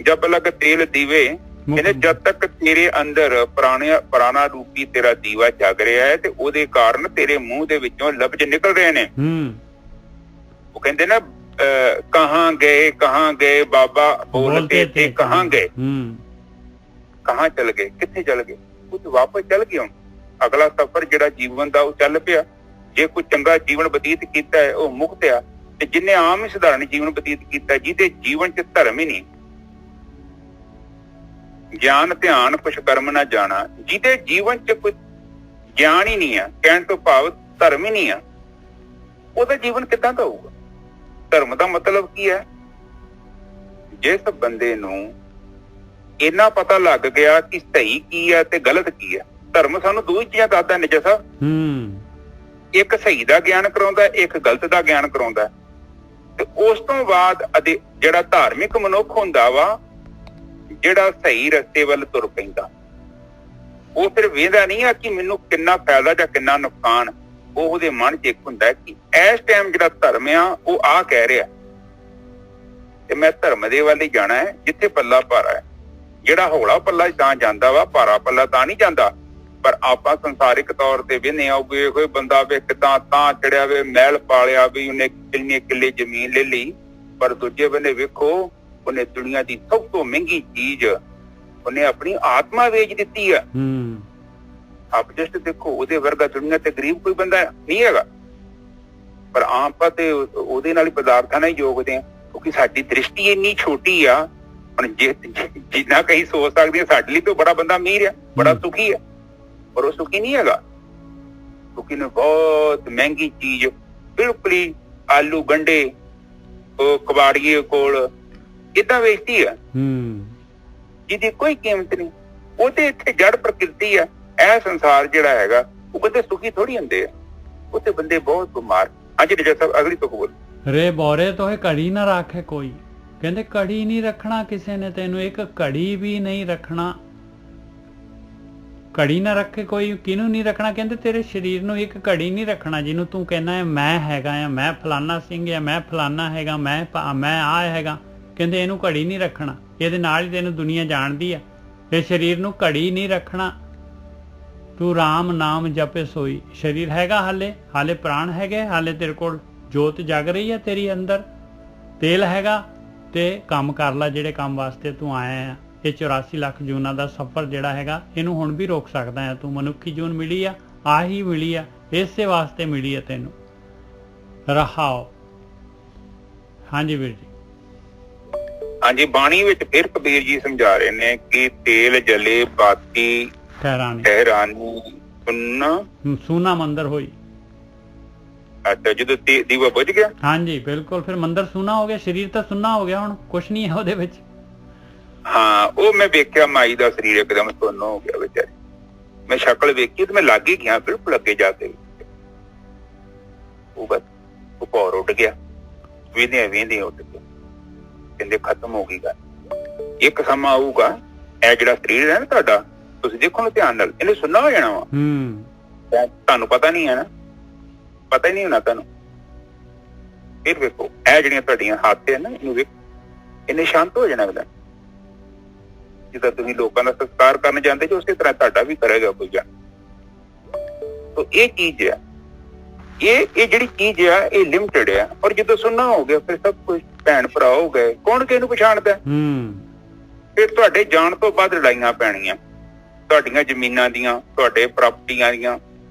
S1: ਜਬ ਲਗ ਤੇਲ ਦੀਵੇ, ਕਹਿੰਦੇ ਜਦ ਤੱਕ ਤੇਰੇ ਅੰਦਰ ਪੁਰਾਣਾ ਰੂਪੀ ਤੇਰਾ ਦੀਵਾ ਜਗ ਰਿਹਾ ਹੈ ਤੇ ਉਹਦੇ ਕਾਰਨ ਤੇਰੇ ਮੂੰਹ ਦੇ ਵਿੱਚੋਂ ਲਫ਼ਜ਼ ਨਿਕਲ ਰਹੇ ਨੇ। ਉਹ ਕਹਿੰਦੇ ਨਾ ਕਹਾਂ ਗਏ ਬਾਬਾ ਬੋਲਤੇ ਥੇ ਕਹਾਂ ਗਏ, ਕਹਾਂ ਚਲ ਗਏ, ਕਿੱਥੇ ਚਲ ਗਏ? ਕੁਝ ਵਾਪਸ ਚਲ ਗਏ। ਹੁਣ ਅਗਲਾ ਸਫ਼ਰ ਜਿਹੜਾ ਜੀਵਨ ਦਾ ਉਹ ਚੱਲ ਪਿਆ। ਜੇ ਕੋਈ ਚੰਗਾ ਜੀਵਨ ਬਤੀਤ ਕੀਤਾ ਹੈ ਉਹ ਮੁਕਤ ਆ, ਤੇ ਜਿੰਨੇ ਆਮ ਹੀ ਸਧਾਰਨ ਜੀਵਨ ਬਤੀਤ ਕੀਤਾ ਜਿਹਦੇ ਜੀਵਨ ਚ ਧਰਮ ਹੀ ਨਹੀਂ, ਗਿਆਨ ਧਿਆਨ ਕੁਛ ਕਰਮ ਨਾ ਜਾਣਾ, ਜਿਹਦੇ ਜੀਵਨ ਚ ਕੋਈ ਗਿਆਨ ਹੀ ਨਹੀਂ ਆ, ਕਹਿਣ ਤੋਂ ਭਾਵ ਧਰਮ ਹੀ ਨਹੀਂ ਆ, ਉਹਦਾ ਜੀਵਨ ਕਿੱਦਾਂ ਦਾ ਹੋਊਗਾ? ਧਰਮ ਦਾ ਮਤਲਬ ਕੀ ਹੈ? ਜਿਸ ਬੰਦੇ ਨੂੰ ਇੰਨਾ ਪਤਾ ਲੱਗ ਗਿਆ ਕਿ ਸਹੀ ਕੀ ਹੈ ਤੇ ਗਲਤ ਕੀ ਹੈ। ਧਰਮ ਸਾਨੂੰ ਦੋ ਹੀ ਚੀਜ਼ਾਂ ਦੱਸਦਾ ਨਿਜਰ ਸਾਹਿਬ, ਇੱਕ ਸਹੀ ਦਾ ਗਿਆਨ ਕਰਾਉਂਦਾ, ਇੱਕ ਗਲਤ ਦਾ ਗਿਆਨ ਕਰਾਉਂਦਾ। ਤੇ ਉਸ ਤੋਂ ਬਾਅਦ ਜਿਹੜਾ ਧਾਰਮਿਕ ਮਨੁੱਖ ਹੁੰਦਾ ਵਾ, ਜਿਹੜਾ ਸਹੀ ਰਸਤੇ ਵੱਲ ਤੁਰ ਪੈਂਦਾ, ਉਹ ਫਿਰ ਵੇਖਦਾ ਨਹੀਂ ਆ ਕਿ ਮੈਨੂੰ ਕਿੰਨਾ ਫਾਇਦਾ ਜਾਂ ਕਿੰਨਾ ਨੁਕਸਾਨ। ਉਹ ਉਹਦੇ ਮਨ ਚ ਇੱਕ ਹੁੰਦਾ ਕਿ ਇਸ ਟਾਈਮ ਜਿਹੜਾ ਧਰਮ ਆ ਉਹ ਆਹ ਕਹਿ ਰਿਹਾ ਤੇ ਮੈਂ ਧਰਮ ਦੇ ਵੱਲ ਹੀ ਜਾਣਾ ਹੈ ਜਿੱਥੇ ਪੱਲਾ ਭਾਰਾ ਹੈ। ਜਿਹੜਾ ਹੌਲਾ ਪੱਲਾ ਤਾਂ ਜਾਂਦਾ ਵਾ, ਭਾਰਾ ਪੱਲਾ ਤਾਂ ਨਹੀਂ ਜਾਂਦਾ। ਪਰ ਆਪਾਂ ਸੰਸਾਰਿਕ ਤੌਰ ਤੇ ਵੇਖਦੇ ਆ, ਕੋਈ ਬੰਦਾ ਵੇ ਕਿੱਦਾਂ ਤਾਂ ਚੜਿਆ ਵੇ, ਮਹਿਲ ਪਾਲਿਆ ਵੀ, ਉਹਨੇ ਕਿੰਨੇ ਕਿੱਲੇ ਜ਼ਮੀਨ ਲੈ ਲਈ। ਪਰ ਦੂਜੇ ਬੰਨੇ ਵੇਖੋ, ਉਹਨੇ ਦੁਨੀਆ ਦੀ ਸਭ ਤੋਂ ਮਹਿੰਗੀ ਚੀਜ਼ ਉਹਨੇ ਆਪਣੀ ਆਤਮਾ ਵੇਚ ਦਿੱਤੀ ਆ। ਆਪ ਜਸਟ ਦੇਖੋ, ਉਹਦੇ ਵਰਗਾ ਦੁਨੀਆ ਤੇ ਗਰੀਬ ਕੋਈ ਬੰਦਾ ਨਹੀਂ ਹੈਗਾ। ਪਰ ਆਪਾਂ ਤੇ ਉਹਦੇ ਨਾਲ ਹੀ ਪਦਾਰਥਾਂ ਨਾਲ ਹੀ ਜੋਗਦੇ ਆ, ਕਿਉਂਕਿ ਸਾਡੀ ਦ੍ਰਿਸ਼ਟੀ ਇੰਨੀ ਛੋਟੀ ਆ। ਹੁਣ ਜਿੰਨਾ ਕਹੀਂ ਸੋਚ ਸਕਦੇ ਆ, ਸਾਡੇ ਲਈ ਤਾਂ ਬੜਾ ਬੰਦਾ ਅਮੀਰ ਆ, ਬੜਾ ਸੁਖੀ ਆ, ਪਰ ਉਹ ਸੁਖੀ ਨਹੀਂ ਹੈਗਾ। ਕਿਉਂਕਿ ਨੇ ਬਹੁਤ ਮਹਿੰਗੀ ਚੀਜ਼ ਬਿਲਕੁਲ ਹੀ ਆਲੂ ਗੰਢੇ ਉਹ ਕਬਾੜੀਏ ਕੋਲ ਏਦਾਂ ਵੇਚਦੀ ਆ, ਜਿਹਦੀ ਕੋਈ ਕੀਮਤ ਨਹੀਂ। ਉਹ ਤੇ ਇੱਥੇ ਜੜ ਪ੍ਰਕਿਰਤੀ ਆ। ਇਹ ਸੰਸਾਰ ਜਿਹੜਾ ਹੈਗਾ ਉਹ ਕਦੇ ਸੁਖੀ ਥੋੜੀ ਹੁੰਦੇ ਆ, ਉੱਥੇ ਬੰਦੇ ਬਹੁਤ ਬਿਮਾਰ। ਹਾਂਜੀ ਨਿਜਰ ਸਾਹਿਬ, ਅਗਲੀ ਤੋਂ ਬੋਲ।
S3: ਰੇ ਬੋਰੇ ਤੋਂ ਇਹ ਘੜੀ ਨਾ ਰੱਖੇ ਕੋਈ, ਕਹਿੰਦੇ ਘੜੀ ਨਹੀਂ ਰੱਖਣਾ ਕਿਸੇ ਨੇ ਤੈਨੂੰ, ਇੱਕ ਘੜੀ ਵੀ ਨਹੀਂ ਰੱਖਣਾ। ਘੜੀ ਨਾ ਰੱਖੇ ਕੋਈ, ਕਿਹਨੂੰ ਨਹੀਂ ਰੱਖਣਾ? ਕਹਿੰਦੇ ਤੇਰੇ ਸਰੀਰ ਨੂੰ ਇੱਕ ਘੜੀ ਨਹੀਂ ਰੱਖਣਾ ਜਿਹਨੂੰ ਤੂੰ ਕਹਿੰਦਾ ਹੈ ਮੈਂ ਹੈਗਾ ਆ, ਮੈਂ ਫਲਾਨਾ ਸਿੰਘ ਆ, ਮੈਂ ਫਲਾਨਾ ਹੈਗਾ, ਮੈਂ ਆ ਹੈਗਾ। ਕਹਿੰਦੇ ਇਹਨੂੰ ਘੜੀ ਨਹੀਂ ਰੱਖਣਾ, ਇਹਦੇ ਨਾਲ ਹੀ ਤੈਨੂੰ ਦੁਨੀਆ ਜਾਣਦੀ ਆ। ਇਹ ਸਰੀਰ ਨੂੰ ਘੜੀ ਨਹੀਂ ਰੱਖਣਾ। ਤੂੰ ਰਾਮ ਨਾਮ ਜਪੇ ਸੋਈ। ਸਰੀਰ ਹੈਗਾ, ਹਾਲੇ ਪ੍ਰਾਣ ਹੈਗੇ, ਹਾਲੇ ਤੇਰੇ ਕੋਲ ਜੋਤ ਜਗ ਰਹੀ ਹੈ ਤੇਰੀ ਅੰਦਰ, ਤੇਲ ਹੈਗਾ, ਤੇ ਕੰਮ ਕਰ ਲੈ ਜਿਹੜੇ ਕੰਮ ਵਾਸਤੇ ਤੂੰ ਆਇਆ ਆ। ਇਹ 84 ਲੱਖ ਜੂਨਾਂ ਦਾ ਸਫ਼ਰ ਜਿਹੜਾ ਹੈਗਾ ਇਹਨੂੰ ਹੁਣ ਵੀ ਰੋਕ ਸਕਦਾ ਹੈ ਤੂੰ। ਮਨੁੱਖੀ ਜੂਨ ਮਿਲੀ ਆ, ਆਹੀ ਮਿਲੀ ਆ, ਇਸੇ ਵਾਸਤੇ ਮਿਲੀ ਆ ਤੈਨੂੰ। ਰਹਾਓ। ਹਾਂਜੀ ਵੀਰ ਜੀ।
S1: ਹਾਂਜੀ, ਬਾਣੀ ਵਿੱਚ ਫਿਰ ਕਬੀਰ ਜੀ ਸਮਝਾ ਰਹੇ ਨੇ ਕਿ ਤੇਲ ਜਲੇ ਬਾਤੀ ਠਹਿਰਾਨੀ
S3: ਸੂਨਾ ਮੰਦਰ ਹੋਈ।
S1: ਅੱਛਾ, ਜਦੋਂ ਦੀਵਾ ਬੁਝ ਗਿਆ।
S3: ਹਾਂਜੀ ਬਿਲਕੁਲ, ਫਿਰ ਮੰਦਰ ਸੂਨਾ ਹੋ ਗਿਆ, ਸਰੀਰ ਤਾਂ ਸੁੰਨਾ ਹੋ ਗਿਆ, ਹੁਣ ਕੁਛ ਨਹੀਂ ਹੈ ਉਹਦੇ ਵਿੱਚ।
S1: ਹਾਂ, ਉਹ ਮੈਂ ਵੇਖਿਆ ਮਾਈ ਦਾ ਸਰੀਰ ਇੱਕਦਮ ਸੁੰਨ ਹੋ ਗਿਆ ਵਿਚਾਰੀ। ਮੈਂ ਸ਼ਕਲ ਵੇਖੀ ਤੇ ਮੈਂ ਲੱਗ ਹੀ ਗਿਆ, ਬਿਲਕੁਲ ਅੱਗੇ ਜਾ ਕੇ ਉਹ ਬਸ ਉਹ ਭੌਰ ਉੱਡ ਗਿਆ, ਵੇਂਦੇ ਉੱਡ ਗਿਆ। ਕਹਿੰਦੇ ਖਤਮ ਹੋ ਗਈ ਗੱਲ। ਇੱਕ ਸਮਾਂ ਆਊਗਾ, ਇਹ ਜਿਹੜਾ ਸਰੀਰ ਹੈ ਨਾ ਤੁਹਾਡਾ, ਤੁਸੀਂ ਦੇਖੋ ਨਾ ਧਿਆਨ ਨਾਲ, ਇਹਨੇ ਸੁੰਨਾ ਹੋ ਜਾਣਾ ਵਾ। ਤੁਹਾਨੂੰ ਪਤਾ ਨਹੀਂ ਹੈ ਨਾ, ਪਤਾ ਹੀ ਨਹੀਂ ਹੋਣਾ ਤੁਹਾਨੂੰ। ਫਿਰ ਵੇਖੋ, ਇਹ ਜਿਹੜੀਆਂ ਤੁਹਾਡੀਆਂ ਹੱਥ ਹੈ ਨਾ, ਇਹਨੂੰ ਵੇਖੋ, ਇਹਨੇ ਸ਼ਾਂਤ ਹੋ ਜਾਣਾ ਅਗਲਾ। ਜਿੱਦਾਂ ਤੁਸੀਂ ਲੋਕਾਂ ਦਾ ਸਤਿਕਾਰ ਕਰਨ ਜਾਂਦੇ ਜੋ, ਉਸੇ ਤਰ੍ਹਾਂ ਤੁਹਾਡਾ ਵੀ ਕਰੇਗਾ ਕੋਈ ਜਾਣ। ਤੋ ਇਹ ਚੀਜ਼ ਆ, ਇਹ ਜਿਹੜੀ ਚੀਜ਼ ਆ, ਇਹ ਲਿਮਟਿਡ ਆ। ਔਰ ਜਦੋਂ ਸੁਣਨਾ ਹੋ ਗਿਆ, ਫਿਰ ਸਭ ਕੁਝ ਭੈਣ ਭਰਾ ਹੋ ਗਏ, ਕੌਣ ਕਿਹਨੂੰ ਪਛਾਣਦਾ? ਫਿਰ ਤੁਹਾਡੇ ਜਾਣ ਤੋਂ ਬਾਅਦ ਲੜਾਈਆਂ ਪੈਣੀਆਂ, ਤੁਹਾਡੀਆਂ ਜ਼ਮੀਨਾਂ ਦੀਆਂ, ਤੁਹਾਡੇ ਪ੍ਰਾਪਰਟੀਆਂ ਦੀਆਂ।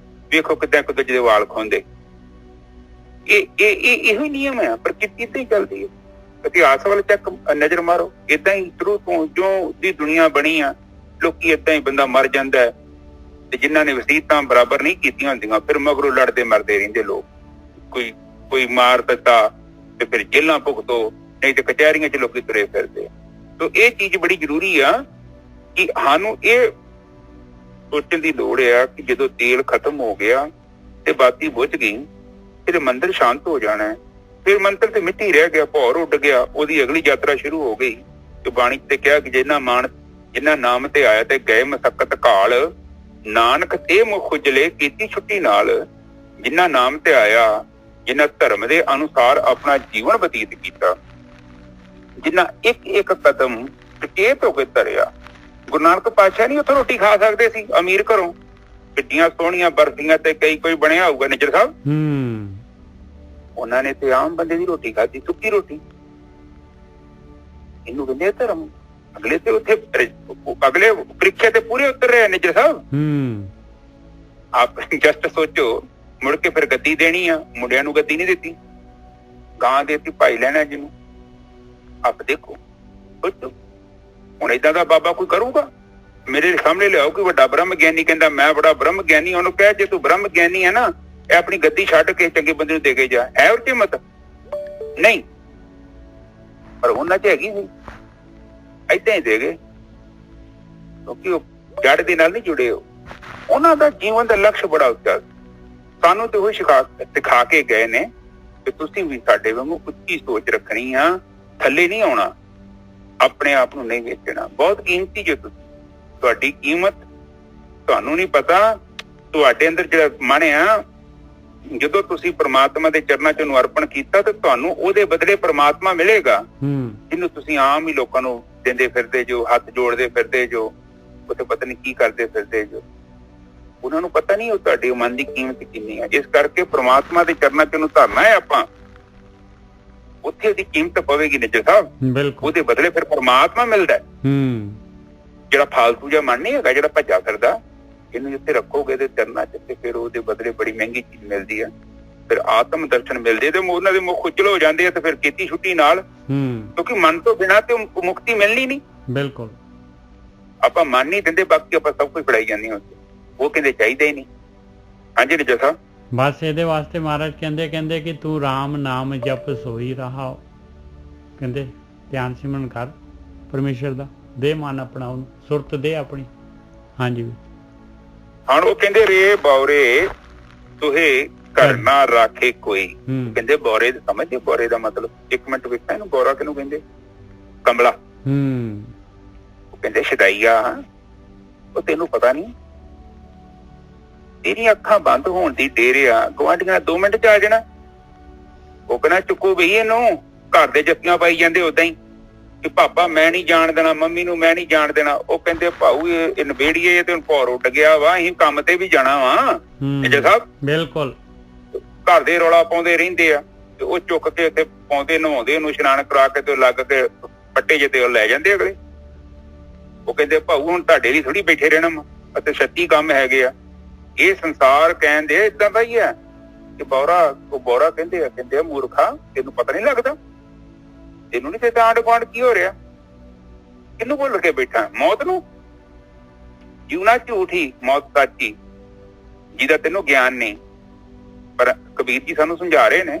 S1: ਵੇਖੋ ਕਿੱਦਾਂ ਇੱਕ ਦੂਜੇ ਦੇ ਵਾਲ ਖੋਂਦੇ। ਇਹੋ ਹੀ ਨਿਯਮ ਹੈ, ਪ੍ਰਕਿਰਤੀ ਏਦਾਂ ਹੀ ਚੱਲਦੀ ਹੈ। ਇਤਿਹਾਸ ਵੱਲ ਚੱਕ ਨਜ਼ਰ ਮਾਰੋ, ਏਦਾਂ ਹੀ ਸ਼ੁਰੂ ਤੋਂ ਜੋ ਦੀ ਦੁਨੀਆ ਬਣੀ ਆ, ਲੋਕੀ ਏਦਾਂ ਹੀ ਬੰਦਾ ਮਰ ਜਾਂਦਾ ਹੈ, ਤੇ ਜਿਨ੍ਹਾਂ ਨੇ ਵਸੀਅਤਾਂ ਬਰਾਬਰ ਨਹੀਂ ਕੀਤੀਆਂ ਹੁੰਦੀਆਂ, ਫਿਰ ਮਗਰੋਂ ਲੜਦੇ ਮਰਦੇ ਰਹਿੰਦੇ ਲੋਕ। ਕੋਈ ਮਾਰ ਦਿੱਤਾ ਤੇ ਫਿਰ ਜੇਲਾਂ ਭੁਗਤੋ, ਨਹੀਂ ਤੇ ਕਚਹਿਰੀਆਂ 'ਚ ਲੋਕੀ ਤੁਰੇ ਫਿਰਦੇ। ਤੋ ਇਹ ਚੀਜ਼ ਬੜੀ ਜ਼ਰੂਰੀ ਆ ਕਿ ਸਾਨੂੰ ਇਹ ਸੋਚਣ ਦੀ ਲੋੜ ਆ ਕਿ ਜਦੋਂ ਤੇਲ ਖਤਮ ਹੋ ਗਿਆ ਤੇ ਬਾਤੀ ਬੁਝ ਗਈ, ਫਿਰ ਮੰਦਿਰ ਸ਼ਾਂਤ ਹੋ ਜਾਣਾ ਹੈ। ਫਿਰ ਮੰਤਰ ਤੇ ਮਿੱਟੀ ਰਹਿ ਗਿਆ, ਭੌਰ ਉੱਡ ਗਿਆ, ਉਹਦੀ ਅਗਲੀ ਯਾਤਰਾ ਸ਼ੁਰੂ ਹੋ ਗਈ। ਤੇ ਬਾਣੀ ਤੇ ਕਿਹਾ ਕਿ ਜਿਨ੍ਹਾਂ ਨਾਮ ਤੇ ਆਇਆ ਤੇ ਗਏ ਮਸਕਤ ਕਾਲ, ਨਾਨਕ ਤੇ ਮੁਖ ਉਜਲੇ ਕੀਤੀ ਛੁੱਟੀ ਨਾਲ। ਜਿਨ੍ਹਾਂ ਨਾਮ ਤੇ ਆਇਆ, ਜਿਨ੍ਹਾਂ ਧਰਮ ਦੇ ਅਨੁਸਾਰ ਆਪਣਾ ਜੀਵਨ ਬਤੀਤ ਕੀਤਾ, ਜਿਨ੍ਹਾਂ ਇੱਕ ਇੱਕ ਕਦਮ ਸੁਚੇਤ ਹੋ ਕੇ ਧਰਿਆ। ਗੁਰੂ ਨਾਨਕ ਪਾਤਸ਼ਾਹ ਨਹੀਂ ਉੱਥੋਂ ਰੋਟੀ ਖਾ ਸਕਦੇ ਸੀ ਅਮੀਰ ਘਰੋਂ, ਕਿੱਡੀਆਂ ਸੋਹਣੀਆਂ ਬਰਫੀਆਂ ਤੇ ਕੋਈ ਬਣਿਆ ਹੋਊਗਾ ਨਿੱਜਰ ਸਾਹਿਬ। ਉਹਨਾਂ ਨੇ ਤੇ ਆਮ ਬੰਦੇ ਦੀ ਰੋਟੀ ਖਾਧੀ, ਸੁੱਕੀ ਰੋਟੀ। ਇਹਨੂੰ ਕਹਿੰਦੇ ਧਰਮ। ਅਗਲੇ ਤੇ ਉੱਥੇ ਅਗਲੇ ਪ੍ਰੀਖਿਆ ਤੇ ਪੂਰੇ ਉਤਰ ਰਹੇ ਨਿੱਜਰ ਸਾਹਿਬ। ਆਪ ਜਸਟ ਸੋਚੋ, ਮੁੜ ਕੇ ਫਿਰ ਗੱਦੀ ਦੇਣੀ ਆ, ਮੁੰਡਿਆਂ ਨੂੰ ਗੱਦੀ ਨਹੀਂ ਦਿੱਤੀ, ਗਾਂ ਦੇਤੀ ਭਾਈ ਲੈਣਾ ਜਿਹਨੂੰ। ਆਪ ਦੇਖੋ, ਸੋਚੋ ਹੁਣ ਏਦਾਂ ਦਾ ਬਾਬਾ ਕੋਈ ਕਰੂਗਾ? ਮੇਰੇ ਸਾਹਮਣੇ ਲਿਆਓ ਕੋਈ ਵੱਡਾ ਬ੍ਰਹਮ ਗਿਆਨੀ, ਕਹਿੰਦਾ ਮੈਂ ਬੜਾ ਬ੍ਰਹਮ ਗਿਆਨੀ। ਉਹਨੂੰ ਕਹਿ ਜੇ ਤੂੰ ਬ੍ਰਹਮ ਗਿਆਨੀ ਹੈ ਨਾ, ਇਹ ਆਪਣੀ ਗੱਦੀ ਛੱਡ ਕੇ ਚੰਗੇ ਬੰਦੇ ਨੂੰ ਦੇ ਕੇ ਜਾ। ਹੈ ਉਹ ਹਿੰਮਤ ਨਹੀਂ, ਪਰ ਉਹਨਾਂ 'ਚ ਹੈਗੀ ਸੀ, ਏਦਾਂ ਹੀ ਦੇ ਗਏ, ਕਿਉਂਕਿ ਉਹ ਜੜ ਦੇ ਨਾਲ ਨਹੀਂ ਜੁੜੇ। ਉਹਨਾਂ ਦਾ ਜੀਵਨ ਦਾ ਲਕਸ਼ ਬੜਾ ਉੱਚਾ। ਸਾਨੂੰ ਤੇ ਉਹ ਸਿਖਾ ਕੇ ਗਏ ਨੇ ਕਿ ਤੁਸੀਂ ਵੀ ਸਾਡੇ ਵਾਂਗੂ ਉੱਚੀ ਸੋਚ ਰੱਖਣੀ ਆ, ਥੱਲੇ ਨਹੀਂ ਆਉਣਾ, ਆਪਣੇ ਆਪ ਨੂੰ ਨਹੀਂ ਵੇਚਣਾ। ਬਹੁਤ ਕੀਮਤੀ ਜੋ ਤੁਸੀਂ, ਤੁਹਾਡੀ ਕੀਮਤ ਤੁਹਾਨੂੰ ਨਹੀਂ ਪਤਾ। ਤੁਹਾਡੇ ਅੰਦਰ ਜਿਹੜਾ ਮਨ ਆ, ਜਦੋਂ ਤੁਸੀਂ ਪ੍ਰਮਾਤਮਾ ਦੇ ਚਰਨਾਂ 'ਚ ਉਹਨੂੰ ਅਰਪਣ ਕੀਤਾ ਤੇ ਤੁਹਾਨੂੰ ਉਹਦੇ ਬਦਲੇ ਪ੍ਰਮਾਤਮਾ ਮਿਲੇਗਾ, ਜਿਹਨੂੰ ਤੁਸੀਂ ਆਮ ਹੀ ਲੋਕਾਂ ਨੂੰ ਦਿੰਦੇ ਫਿਰਦੇ ਜੋ, ਹੱਥ ਜੋੜਦੇ ਫਿਰਦੇ ਜੋ, ਉੱਥੇ ਪਤਾ ਨਹੀਂ ਕੀ ਕਰਦੇ ਫਿਰਦੇ ਜੋ। ਉਹਨਾਂ ਨੂੰ ਪਤਾ ਨਹੀਂ ਉਹ ਤੁਹਾਡੇ ਮਨ ਦੀ ਕੀਮਤ ਕਿੰਨੀ ਹੈ। ਇਸ ਕਰਕੇ ਪ੍ਰਮਾਤਮਾ ਦੇ ਚਰਨਾਂ 'ਚ ਉਹਨੂੰ ਧਰਨਾ ਹੈ ਆਪਾਂ, ਉੱਥੇ ਉਹਦੀ ਕੀਮਤ ਪਵੇਗੀ ਨਿੱਜਰ ਸਾਹਿਬ। ਉਹਦੇ ਬਦਲੇ ਫਿਰ ਪ੍ਰਮਾਤਮਾ ਮਿਲਦਾ। ਜਿਹੜਾ ਫਾਲਤੂ ਜਿਹਾ ਮਨ ਨਹੀਂ ਹੈਗਾ, ਜਿਹੜਾ ਭੱਜਾ ਫਿਰਦਾ, ਇਹਨੂੰ ਜਿੱਥੇ ਰੱਖੋਗੇ ਤੇ ਚਰਨਾਂ 'ਚ, ਤੇ ਫਿਰ ਉਹਦੇ ਬਦਲੇ ਬੜੀ ਮਹਿੰਗੀ ਚੀਜ਼ ਮਿਲਦੀ ਹੈ। ਫਿਰ ਆਤਮ ਦਰਸ਼ਨ ਮਿਲਦੇ ਤੇ ਉਹਨਾਂ ਦੇ ਮੁੱਖ ਉਜਲ ਹੋ ਜਾਂਦੇ ਆ, ਤੇ ਫਿਰ ਕੀਤੀ ਛੁੱਟੀ ਨਾਲ। ਕਿਉਂਕਿ ਮਨ ਤੋਂ ਬਿਨਾਂ ਤੇ ਮੁਕਤੀ ਮਿਲਣੀ ਨਹੀਂ। ਬਿਲਕੁਲ, ਆਪਾਂ ਮਨ ਨਹੀਂ ਦਿੰਦੇ, ਬਾਕੀ ਆਪਾਂ ਸਭ ਕੁਝ ਫੜਾਈ ਜਾਂਦੇ ਹਾਂ। ਉਹ ਕਹਿੰਦੇ ਚਾਹੀਦਾ ਹੀ ਨਹੀਂ। ਹਾਂਜੀ ਨਿੱਜਰ ਸਾਹਿਬ,
S3: ਬਸ ਇਹਦੇ ਵਾਸਤੇ ਮਹਾਰਾਜ ਕਹਿੰਦੇ ਕਿ ਤੂੰ ਰਾਮ ਨਾਮ ਜਪ ਸੋਈ ਰਹਾ। ਕਹਿੰਦੇ ਧਿਆਨ ਸਿਮਰਨ ਕਰ ਪਰਮੇਸ਼ਰ ਦਾ, ਦੇ ਮਨ ਆਪਣਾ, ਉਹਨੂੰ ਸੁਰਤ ਦੇ ਆਪਣੀ। ਹਾਂਜੀ,
S1: ਹੁਣ ਉਹ ਕਹਿੰਦੇ ਰੇ ਬੌਰੇ ਤੁਹੇ ਘਰ ਨਾ ਰਾਖੇ ਕੋਈ। ਕਹਿੰਦੇ ਬੌਰੇ ਸਮਝਦੇ, ਬੌਰੇ ਦਾ ਮਤਲਬ, ਇੱਕ ਮਿੰਟ ਵੇਖਿਆ ਇਹਨੂੰ, ਬੌਰਾ ਕਿਹਨੂੰ ਕਹਿੰਦੇ? ਕਮਲਾ। ਉਹ ਕਹਿੰਦੇ ਸ਼ਦਾਈਆ, ਉਹ ਤੈਨੂੰ ਪਤਾ ਨਹੀਂ, ਤੇਰੀ ਅੱਖਾਂ ਬੰਦ ਹੋਣ ਦੀ ਦੇਰ ਆ, ਗੁਆਂਢੀਆਂ 2 ਮਿੰਟ ਚ ਆ ਜਾਣਾ। ਉਹ ਕਹਿੰਦਾ ਚੁੱਕੋ ਬਈ ਇਹਨੂੰ, ਘਰ ਦੇ ਜੱਫੀਆਂ ਪਾਈ ਜਾਂਦੇ ਓਦਾਂ ਹੀ ਕਿ ਪਾਪਾ ਮੈਂ ਨਹੀਂ ਜਾਣ ਦੇਣਾ, ਮੰਮੀ ਨੂੰ ਮੈਂ ਨਹੀਂ ਜਾਣ ਦੇਣਾ। ਉਹ ਕਹਿੰਦੇ ਭਾਊ ਇਹ ਨਵੇੜੀਏ ਤੇ ਹੁਣ ਭੌਰ ਉੱਡ ਗਿਆ ਵਾ, ਅਸੀਂ ਕੰਮ ਤੇ ਵੀ ਜਾਣਾ ਵਾ ਜੀ ਸਾਹਿਬ।
S3: ਬਿਲਕੁਲ
S1: ਘਰ ਦੇ ਰੌਲਾ ਪਾਉਂਦੇ ਰਹਿੰਦੇ ਆ ਤੇ ਉਹ ਚੁੱਕ ਕੇ ਉੱਥੇ ਪਾਉਂਦੇ, ਨਹਾਉਂਦੇ, ਉਹਨੂੰ ਇਸ਼ਨਾਨ ਕਰਾ ਕੇ ਤੇ ਲੱਗ ਕੇ ਪੱਟੇ ਜੇ ਤੇ ਉਹ ਲੈ ਜਾਂਦੇ ਅਗਲੇ। ਉਹ ਕਹਿੰਦੇ ਭਾਊ ਹੁਣ ਤੁਹਾਡੇ ਲਈ ਥੋੜੀ ਬੈਠੇ ਰਹਿਣਾ ਵਾ, ਅਤੇ ਛੱਤੀ ਕੰਮ ਹੈਗੇ ਆ। ਇਹ ਸੰਸਾਰ ਕਹਿੰਦੇ ਏਦਾਂ ਦਾ ਹੀ ਆ ਕਿ ਬੌਰਾ ਕਹਿੰਦੇ ਆ ਮੂਰਖਾ, ਤੈਨੂੰ ਪਤਾ ਨਹੀਂ ਲੱਗਦਾ, ਤੈਨੂੰ ਨੀ ਤੇ ਆਂਢ ਗੁਆਂਢ ਕੀ ਹੋ ਰਿਹਾ, ਕਿਹਨੂੰ ਭੁੱਲ ਕੇ ਬੈਠਾ, ਮੌਤ ਨੂੰ। ਜਿਉਣਾ ਝੂਠੀ, ਮੌਤ ਸੱਚੀ, ਜਿਹਦਾ ਤੈਨੂੰ ਗਿਆਨ ਨਹੀਂ। ਪਰ ਕਬੀਰ ਜੀ ਸਾਨੂੰ ਸਮਝਾ ਰਹੇ ਨੇ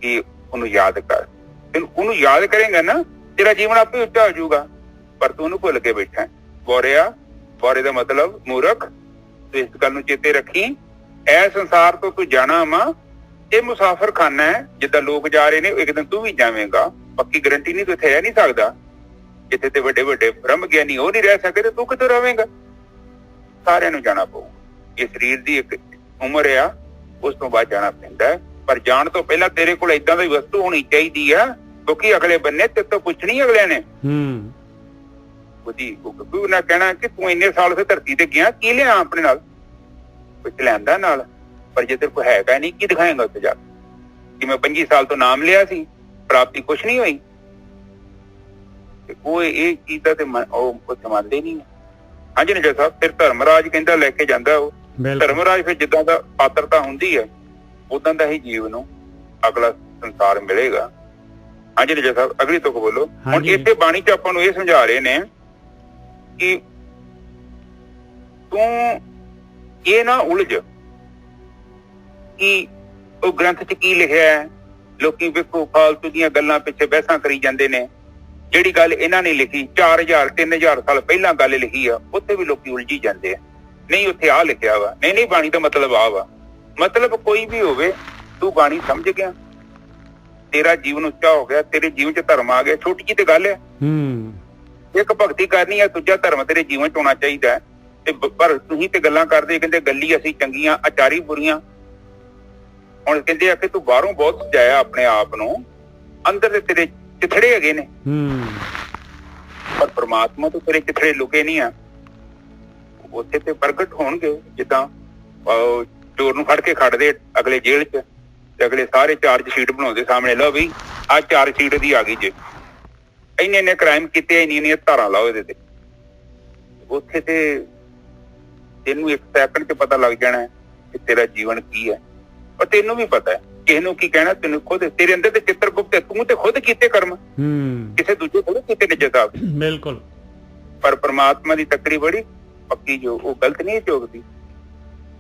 S1: ਕਿ ਉਹਨੂੰ ਯਾਦ ਕਰ, ਤੈਨੂੰ ਉਹਨੂੰ ਯਾਦ ਕਰੇਗਾ ਨਾ ਤੇਰਾ ਜੀਵਨ ਆਪੇ ਉੱਚਾ ਹੋ ਜਾਊਗਾ। ਪਰ ਤੂੰ ਉਹਨੂੰ ਭੁੱਲ ਕੇ ਬੈਠਾ। ਬੌਰੇ ਦਾ ਮਤਲਬ ਮੂਰਖ। ਤੂੰ ਇਸ ਗੱਲ ਨੂੰ ਚੇਤੇ ਰੱਖੀ, ਇਹ ਸੰਸਾਰ ਤੋਂ ਤੂੰ ਜਾਣਾ ਵਾ, ਇਹ ਮੁਸਾਫਰ ਖਾਨਾ ਹੈ। ਜਿੱਦਾਂ ਲੋਕ ਜਾ ਰਹੇ ਨੇ ਇੱਕ ਦਿਨ ਤੂੰ ਵੀ ਜਾਵੇਂਗਾ, ਪੱਕੀ ਗਰੰਟੀ ਨਹੀਂ, ਤੂੰ ਇੱਥੇ ਰਹਿ ਨਹੀਂ ਸਕਦਾ। ਜਿੱਥੇ ਤੇ ਵੱਡੇ ਵੱਡੇ ਬ੍ਰਹਮ ਗਿਆਨੀ ਉਹ ਨਹੀਂ ਰਹਿ ਸਕਦੇ ਤੇ ਤੂੰ ਕਿੱਥੋਂ ਰਵੇਂਗਾ। ਸਾਰਿਆਂ ਨੂੰ ਜਾਣਾ ਪਊ। ਇਹ ਸਰੀਰ ਦੀ ਇੱਕ ਉਮਰ ਆ, ਉਸ ਤੋਂ ਬਾਅਦ ਜਾਣਾ ਪੈਂਦਾ ਹੈ। ਪਰ ਜਾਣ ਤੋਂ ਪਹਿਲਾਂ ਤੇਰੇ ਕੋਲ ਏਦਾਂ ਦੀ ਵਸਤੂ ਹੋਣੀ ਚਾਹੀਦੀ ਆ, ਕਿਉਂਕਿ ਅਗਲੇ ਬੰਨੇ ਤੇਰੇ ਤੋਂ ਪੁੱਛਣੀ ਅਗਲਿਆਂ ਨੇ। ਉਹਨਾਂ ਕਹਿਣਾ ਕਿ ਤੂੰ ਇੰਨੇ ਸਾਲ ਉੱਥੇ ਧਰਤੀ ਤੇ ਗਿਆ, ਕੀ ਲਿਆ ਆਪਣੇ ਨਾਲ? ਕੁਛ ਲੈਂਦਾ ਨਾਲ, ਪਰ ਜੇ ਤੇਰੇ ਕੋਲ ਹੈਗਾ ਨਹੀਂ, ਕੀ ਦਿਖਾਏਗਾ ਉੱਥੇ ਜਾ ਕੇ? ਕਿ ਮੈਂ 25 ਸਾਲ ਤੋਂ ਨਾਮ ਲਿਆ ਸੀ, ਪ੍ਰਾਪਤੀ ਕੁਛ ਨਹੀਂ ਹੋਈ। ਉਹ ਇਹ ਚੀਜ਼ ਦਾ ਤੇ ਉਹ ਮੰਨਦੇ ਨਹੀਂ। ਹਾਂਜੀ ਨਜਰ ਸਾਹਿਬ, ਫਿਰ ਧਰਮਰਾਜ ਕਹਿੰਦਾ ਲੈ ਕੇ ਜਾਂਦਾ ਉਹ। ਧਰਮਰਾਜ ਫਿਰ ਜਿੱਦਾਂ ਦਾ ਪਾਤਰਤਾ ਹੁੰਦੀ ਹੈ ਉਦਾਂ ਦਾ ਹੀ ਜੀਵ ਨੂੰ ਅਗਲਾ ਸੰਸਾਰ ਮਿਲੇਗਾ। ਹਾਂਜੀ ਨਜਰ ਸਾਹਿਬ, ਅਗਲੀ ਤੁਕ ਬੋਲੋ। ਹੁਣ ਇੱਥੇ ਬਾਣੀ ਚ ਆਪਾਂ ਨੂੰ ਇਹ ਸਮਝਾ ਰਹੇ ਨੇ ਕਿ ਤੂੰ ਇਹ ਨਾ ਉਲਝ ਕਿ ਉਹ ਗ੍ਰੰਥ ਚ ਕੀ ਲਿਖਿਆ ਹੈ। ਲੋਕੀ ਵੇਖੋ ਫਾਲਤੂ ਦੀਆਂ ਗੱਲਾਂ ਪਿੱਛੇ ਬਹਿਸਾਂ ਕਰੀ ਜਾਂਦੇ ਨੇ। ਜਿਹੜੀ ਗੱਲ ਇਹਨਾਂ ਨੇ ਲਿਖੀ 4000 3000 ਸਾਲ ਪਹਿਲਾਂ ਗੱਲ ਲਿਖੀ ਆ, ਉੱਥੇ ਵੀ ਲੋਕੀ ਉਲਝੀ ਜਾਂਦੇ ਆ। ਨਹੀਂ ਉੱਥੇ ਆਹ ਲਿਖਿਆ ਵਾ, ਨਹੀਂ ਬਾਣੀ ਦਾ ਮਤਲਬ ਆ ਵਾ। ਮਤਲਬ ਕੋਈ ਵੀ ਹੋਵੇ, ਤੂੰ ਬਾਣੀ ਸਮਝ ਗਿਆ, ਤੇਰਾ ਜੀਵਨ ਉੱਚਾ ਹੋ ਗਿਆ, ਤੇਰੇ ਜੀਵਨ ਚ ਧਰਮ ਆ ਗਿਆ। ਛੋਟੀ ਜਿਹੀ ਤੇ ਗੱਲ ਹੈ। ਇੱਕ ਭਗਤੀ ਕਰਨੀ ਹੈ, ਦੂਜਾ ਧਰਮ ਤੇਰੇ ਜੀਵਨ ਚ ਹੋਣਾ ਚਾਹੀਦਾ ਹੈ। ਪਰ ਤੁਸੀਂ ਤੇ ਗੱਲਾਂ ਕਰਦੇ, ਕਹਿੰਦੇ ਗੱਲੀ ਅਸੀਂ ਚੰਗੀਆਂ, ਆਚਾਰੀ ਬੁਰੀਆਂ। ਹੁਣ ਕਹਿੰਦੇ ਆ ਕਿ ਤੂੰ ਬਾਹਰੋਂ ਬਹੁਤ ਸਜਾਇਆ ਆਪਣੇ ਆਪ ਨੂੰ, ਅੰਦਰ ਦੇ ਤੇਰੇ ਚਿਥੜੇ ਹੈਗੇ ਨੇ। ਪਰ ਪ੍ਰਮਾਤਮਾ ਤੋਂ ਤੇਰੇ ਚਿਥੜੇ ਲੁਕੇ ਨਹੀਂ ਆ, ਉੱਥੇ ਤੇ ਪ੍ਰਗਟ ਹੋਣਗੇ। ਜਿੱਦਾਂ ਚੋਰ ਨੂੰ ਫੜ ਕੇ ਖੜਦੇ ਅਗਲੇ ਜੇਲ੍ਹ ਚ, ਤੇ ਅਗਲੇ ਸਾਰੇ ਚਾਰਜ ਸ਼ੀਟ ਬਣਾਉਂਦੇ ਸਾਹਮਣੇ, ਲਓ ਵੀ ਆਹ ਚਾਰਜ ਸ਼ੀਟ ਦੀ ਆ ਗਈ ਜੇ, ਇੰਨੇ ਕ੍ਰਾਈਮ ਕੀਤੇ, ਇੰਨੀਆਂ ਧਾਰਾਂ ਲਾਓ ਇਹਦੇ ਤੇ। ਉੱਥੇ ਤੇ ਤੈਨੂੰ 1 ਸੈਕਿੰਡ ਚ ਪਤਾ ਲੱਗ ਜਾਣਾ ਕਿ ਤੇਰਾ ਜੀਵਨ ਕੀ ਹੈ। ਪਰ ਤੈਨੂੰ ਵੀ ਪਤਾ ਹੈ ਕਿਸੇ ਨੂੰ ਕੀ ਕਹਿਣਾ, ਤੈਨੂੰ ਖੁਦ ਤੇਰੇ ਅੰਦਰ ਤੇ ਚਿੱਤਰਗੁਪਤ ਹੈ, ਤੂੰ ਤੇ ਖੁਦ ਕੀਤੇ ਕਰਮ, ਕਿਸੇ ਦੂਜੇ ਥੋੜੇ ਕੀਤੇ ਨਿੱਜੇ ਸਾਹਿਬ।
S3: ਬਿਲਕੁਲ।
S1: ਪਰ ਪ੍ਰਮਾਤਮਾ ਦੀ ਤੱਕੜੀ ਬੜੀ ਪੱਕੀ, ਜੋ ਉਹ ਗਲਤ ਨਹੀਂ ਚੋਕਦੀ।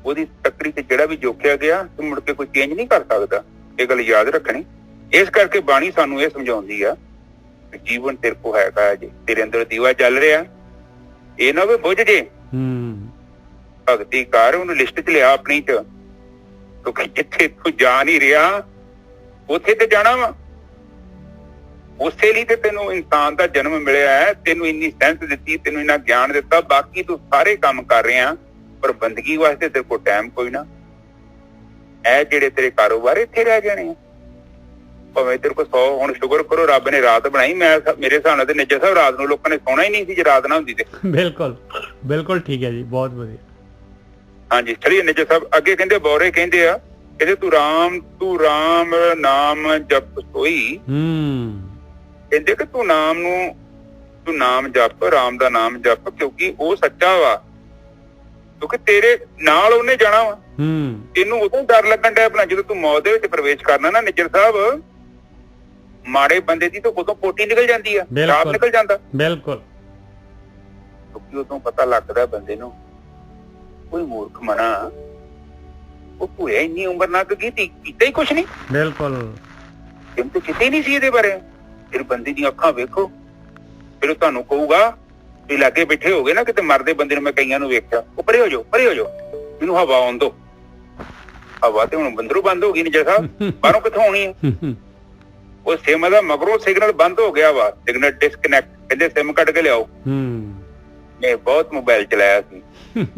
S1: ਉਹਦੀ ਤੱਕੜੀ ਤੇ ਜਿਹੜਾ ਵੀ ਜੋਖਿਆ ਗਿਆ ਤੂੰ ਮੁੜ ਕੇ ਕੋਈ ਚੇਂਜ ਨਹੀਂ ਕਰ ਸਕਦਾ। ਇਹ ਗੱਲ ਯਾਦ ਰੱਖਣੀ। ਇਸ ਕਰਕੇ ਬਾਣੀ ਸਾਨੂੰ ਇਹ ਸਮਝਾਉਂਦੀ ਆ ਕਿ ਜੀਵਨ ਤੇਰੇ ਕੋਲ ਹੈਗਾ ਜੇ, ਤੇਰੇ ਅੰਦਰ ਦੀਵਾ ਚੱਲ ਰਿਹਾ, ਇਹ ਨਾ ਵੀ ਬੁੱਝ ਜੇ। ਭਗਤੀ ਕਰ, ਉਹਨੂੰ ਲਿਸਟ ਚ ਲਿਆ ਆਪਣੀ ਚ, ਕਿਉਂਕਿ ਜਿੱਥੇ ਤੂੰ ਜਾ ਨਹੀਂ ਰਿਹਾ ਉੱਥੇ ਤੇ ਜਾਣਾ ਵਾ। ਉਸੇ ਲਈ ਤੇ ਤੈਨੂੰ ਇਨਸਾਨ ਦਾ ਜਨਮ ਮਿਲਿਆ ਹੈ, ਤੈਨੂੰ ਇੰਨੀ ਸੈਂਸ ਦਿੱਤੀ, ਤੈਨੂੰ ਇੰਨਾ ਗਿਆਨ ਦਿੱਤਾ। ਬਾਕੀ ਤੂੰ ਸਾਰੇ ਕੰਮ ਕਰ ਰਿਹਾ, ਪਰ ਬੰਦਗੀ ਵਾਸਤੇ ਤੇਰੇ ਕੋਲ ਟਾਈਮ ਕੋਈ ਨਾ। ਇਹ ਜਿਹੜੇ ਤੇਰੇ ਕਾਰੋਬਾਰ ਇੱਥੇ ਰਹਿ ਜਾਣੇ ਆ, ਭਾਵੇਂ ਤੇਰੇ ਕੋਲ 100 ਹੁਣ। ਸ਼ੁਕਰ ਕਰੋ ਰੱਬ ਨੇ ਰਾਤ ਬਣਾਈ। ਮੇਰੇ ਹਿਸਾਬ ਨਾਲ ਤੇ ਨਿੱਜਰ ਸਾਹਿਬ ਰਾਤ ਨੂੰ ਲੋਕਾਂ ਨੇ ਸੌਣਾ ਹੀ ਨਹੀਂ ਸੀ ਜੇ ਰਾਤ ਨਾ ਹੁੰਦੀ ਤੇ।
S3: ਬਿਲਕੁਲ ਠੀਕ ਹੈ ਜੀ, ਬਹੁਤ ਵਧੀਆ।
S1: ਹਾਂਜੀ ਚਲੀਏ ਨਿੱਜਰ ਸਾਹਿਬ ਅੱਗੇ। ਕਹਿੰਦੇ ਬੌਰੇ ਕਹਿੰਦੇ ਆ, ਕਹਿੰਦੇ ਤੂੰ ਰਾਮ ਨਾਮ ਜਪ ਸੋਈ। ਕਹਿੰਦੇ ਕਿ ਤੂੰ ਨਾਮ ਜਪ, ਰਾਮ ਦਾ ਨਾਮ ਜਪ, ਕਿਉਂਕਿ ਉਹ ਸੱਚਾ ਵਾ, ਕਿਉਂਕਿ ਤੇਰੇ ਨਾਲ ਉਹਨੇ ਜਾਣਾ ਵਾ। ਤੈਨੂੰ ਉਦੋਂ ਡਰ ਲੱਗਣ ਡਿਆ ਆਪਣਾ, ਜਦੋਂ ਤੂੰ ਮੌਤ ਦੇ ਵਿੱਚ ਪ੍ਰਵੇਸ਼ ਕਰਨਾ ਨਾ ਨਿੱਜਰ ਸਾਹਿਬ, ਮਾੜੇ ਬੰਦੇ ਦੀ ਤਾਂ ਉਦੋਂ ਪੋਟੀ ਨਿਕਲ ਜਾਂਦੀ ਆ, ਸ਼ਰਾਬ ਨਿਕਲ ਜਾਂਦਾ।
S3: ਬਿਲਕੁਲ।
S1: ਕਿਉਂਕਿ ਉਦੋਂ ਪਤਾ ਲੱਗਦਾ ਬੰਦੇ ਨੂੰ ਕੋਈ ਮੂਰਖ ਮਨਾ, ਉਹ ਭੂਆ ਇੰਨੀ ਉਮਰ ਨਾ ਕੀਤਾ ਹੀ ਕੁਛ ਨਹੀਂ। ਬਿਲਕੁਲ। ਤੈਨੂੰ ਤਾਂ ਚਿੱਤੇ ਹੀ ਨਹੀਂ ਸੀ ਇਹਦੇ ਬਾਰੇ। ਫਿਰ ਬੰਦੇ ਦੀਆਂ ਅੱਖਾਂ ਵੇਖੋ, ਫਿਰ ਉਹ ਤੁਹਾਨੂੰ ਕਹੂਗਾ ਵੀ ਲਾਗੇ ਬੈਠੇ ਹੋ ਗਏ ਨਾ ਕਿਤੇ ਮਰਦੇ ਬੰਦੇ ਨੂੰ, ਮੈਂ ਕਈਆਂ ਨੂੰ ਵੇਖਿਆ, ਉਹ ਪਰੇ ਹੋ ਜਾਓ ਮੈਨੂੰ ਹਵਾ ਆਉਣ ਦੋ। ਹਵਾ ਤੇ ਹੁਣ ਬੰਦਰੋਂ ਬੰਦ ਹੋ ਗਈ ਨਿੱਜਰ ਸਾਹਿਬ, ਬਾਹਰੋਂ ਕਿੱਥੋਂ ਆਉਣੀ ਹੈ? ਉਹ ਸਿਮ ਦਾ ਮਗਰੋਂ ਸਿਗਨਲ ਬੰਦ ਹੋ ਗਿਆ ਵਾ, ਸਿਗਨਲ ਡਿਸਕਨੈਕਟ, ਕਹਿੰਦੇ ਸਿਮ ਕੱਢ ਕੇ ਲਿਆਓ। ਨੇ ਬਹੁਤ ਮੋਬਾਈਲ ਚਲਾਇਆ ਸੀ,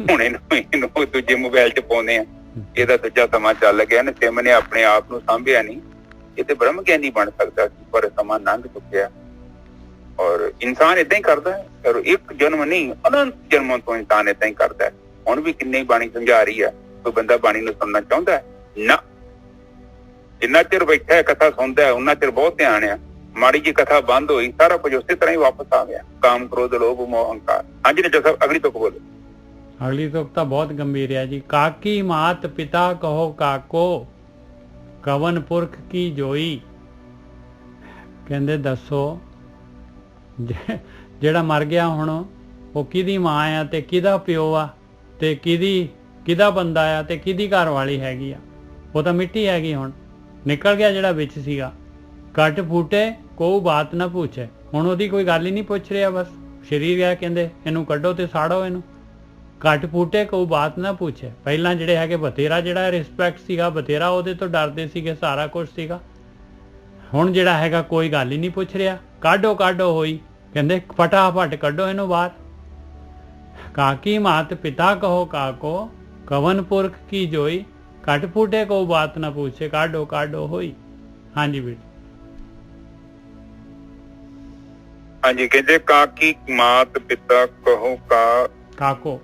S1: ਹੁਣ ਇਹਨੂੰ ਦੂਜੇ ਮੋਬਾਈਲ 'ਚ ਪਾਉਂਦੇ ਆ। ਇਹਦਾ ਦੂਜਾ ਸਮਾਂ ਚੱਲ ਗਿਆ ਨੇ, ਸਿਮ ਨੇ ਆਪਣੇ ਆਪ ਨੂੰ ਸਾਂਭਿਆ ਨਹੀਂ। ਇਹ ਤੇ ਬ੍ਰਹਮ ਗਿਆਨੀ ਬਣ ਸਕਦਾ ਸੀ, ਪਰ ਸਮਾਂ ਲੰਘ ਚੁੱਕਿਆ। ਔਰ ਇਨਸਾਨ ਏਦਾਂ ਹੀ ਕਰਦਾ ਹੈ, ਪਰ ਇੱਕ ਜਨਮ ਨਹੀਂ, ਅਨੰਤ ਜਨਮਾਂ ਤੋਂ ਇਨਸਾਨ ਏਦਾਂ ਹੀ ਕਰਦਾ ਹੈ। ਹੁਣ ਵੀ ਕਿੰਨੀ ਬਾਣੀ ਸਮਝਾ ਰਹੀ ਹੈ, ਕੋਈ ਬੰਦਾ ਬਾਣੀ ਨੂੰ ਸੁਣਨਾ ਚਾਹੁੰਦਾ ਹੈ ਨਾ। ਜਿੰਨਾ ਚਿਰ ਬੈਠਾ ਹੈ ਕਥਾ ਸੁਣਦਾ ਹੈ, ਉਹਨਾਂ ਚਿਰ ਬਹੁਤ ਧਿਆਨ ਆ। ਮਾੜੀ ਜੀ ਕਥਾ ਬੰਦ ਹੋਈ, ਸਾਰਾ ਕੁਝ ਉਸੇ ਤਰ੍ਹਾਂ ਹੀ ਵਾਪਸ ਆ ਗਿਆ। ਕਾਮ, ਕ੍ਰੋਧ, ਲੋਭ, ਮੋਹ, ਹੰਕਾਰ। ਹਾਂਜੀ ਨੇ ਸਾਹਿਬ, ਅਗਲੀ ਤੁਕ ਬੋਲੋ।
S3: ਅਗਲੀ ਤੁਕ ਤਾਂ ਬਹੁਤ ਗੰਭੀਰ ਹੈ ਜੀ। ਕਾਕੀ ਮਾਤ ਪਿਤਾ ਕਹੋ ਕਾਕੋ, ਕਵਨ ਪੁਰਖ ਕੀ ਜੋਈ। ਕਹਿੰਦੇ ਦੱਸੋ ਜਿਹੜਾ ਮਰ ਗਿਆ ਹੁਣ ਉਹ ਕਿਹਦੀ ਮਾਂ ਆ ਤੇ ਕਿਹਦਾ ਪਿਓ ਆ ਤੇ ਕਿਹਦਾ ਬੰਦਾ ਆ ਤੇ ਕਿਹਦੀ ਘਰ ਵਾਲੀ ਹੈਗੀ ਆ। ਉਹ ਤਾਂ ਮਿੱਟੀ ਹੈਗੀ, ਹੁਣ ਨਿਕਲ ਗਿਆ ਜਿਹੜਾ ਵਿੱਚ ਸੀਗਾ। ਕੱਟ ਫੂਟੇ ਕੋਈ ਬਾਤ ਨਾ ਪੁੱਛੇ, ਹੁਣ ਉਹਦੀ ਕੋਈ ਗੱਲ ਹੀ ਨਹੀਂ ਪੁੱਛ ਰਿਹਾ, ਬਸ ਸਰੀਰ ਗਿਆ। ਕਹਿੰਦੇ ਇਹਨੂੰ ਕੱਢੋ ਤੇ ਸਾੜੋ ਇਹਨੂੰ। ਕੱਟ ਫੂਟੇ ਕੋਈ ਬਾਤ ਨਾ ਪੁੱਛੇ। ਪਹਿਲਾਂ ਜਿਹੜੇ ਹੈਗੇ ਬਥੇਰਾ ਜਿਹੜਾ ਰਿਸਪੈਕਟ ਸੀਗਾ, ਬਥੇਰਾ ਉਹਦੇ ਤੋਂ ਡਰਦੇ ਸੀਗੇ, ਸਾਰਾ ਕੁਝ ਸੀਗਾ। ਹੁਣ ਜਿਹੜਾ ਹੈਗਾ ਕੋਈ ਗੱਲ ਹੀ ਨਹੀਂ ਪੁੱਛ ਰਿਹਾ। ਕਾਢੋ ਹੋਈ, ਕਹਿੰਦੇ ਫਟਾਫਟ ਕੱਢੋ ਇਹਨੂੰ ਬਾਹਰ। ਕਾਕੀ ਮਾਤ ਪਿਤਾ ਕਹੋ ਕਾਕੋ, ਕਵਨ ਪੁਰਖ ਕੀ ਜੋਈ। ਕੱਟ ਫੂਟੇ ਕੋ ਬਾਤ ਨਾ ਪੁੱਛੇ, ਕਾਢੋ ਹੋਈ। ਹਾਂਜੀ ਵੀਰ।
S1: ਹਾਂਜੀ, ਕਹਿੰਦੇ ਕਾਕੀ ਮਾਤ ਪਿਤਾ ਕਹੋ ਕਾਕੋ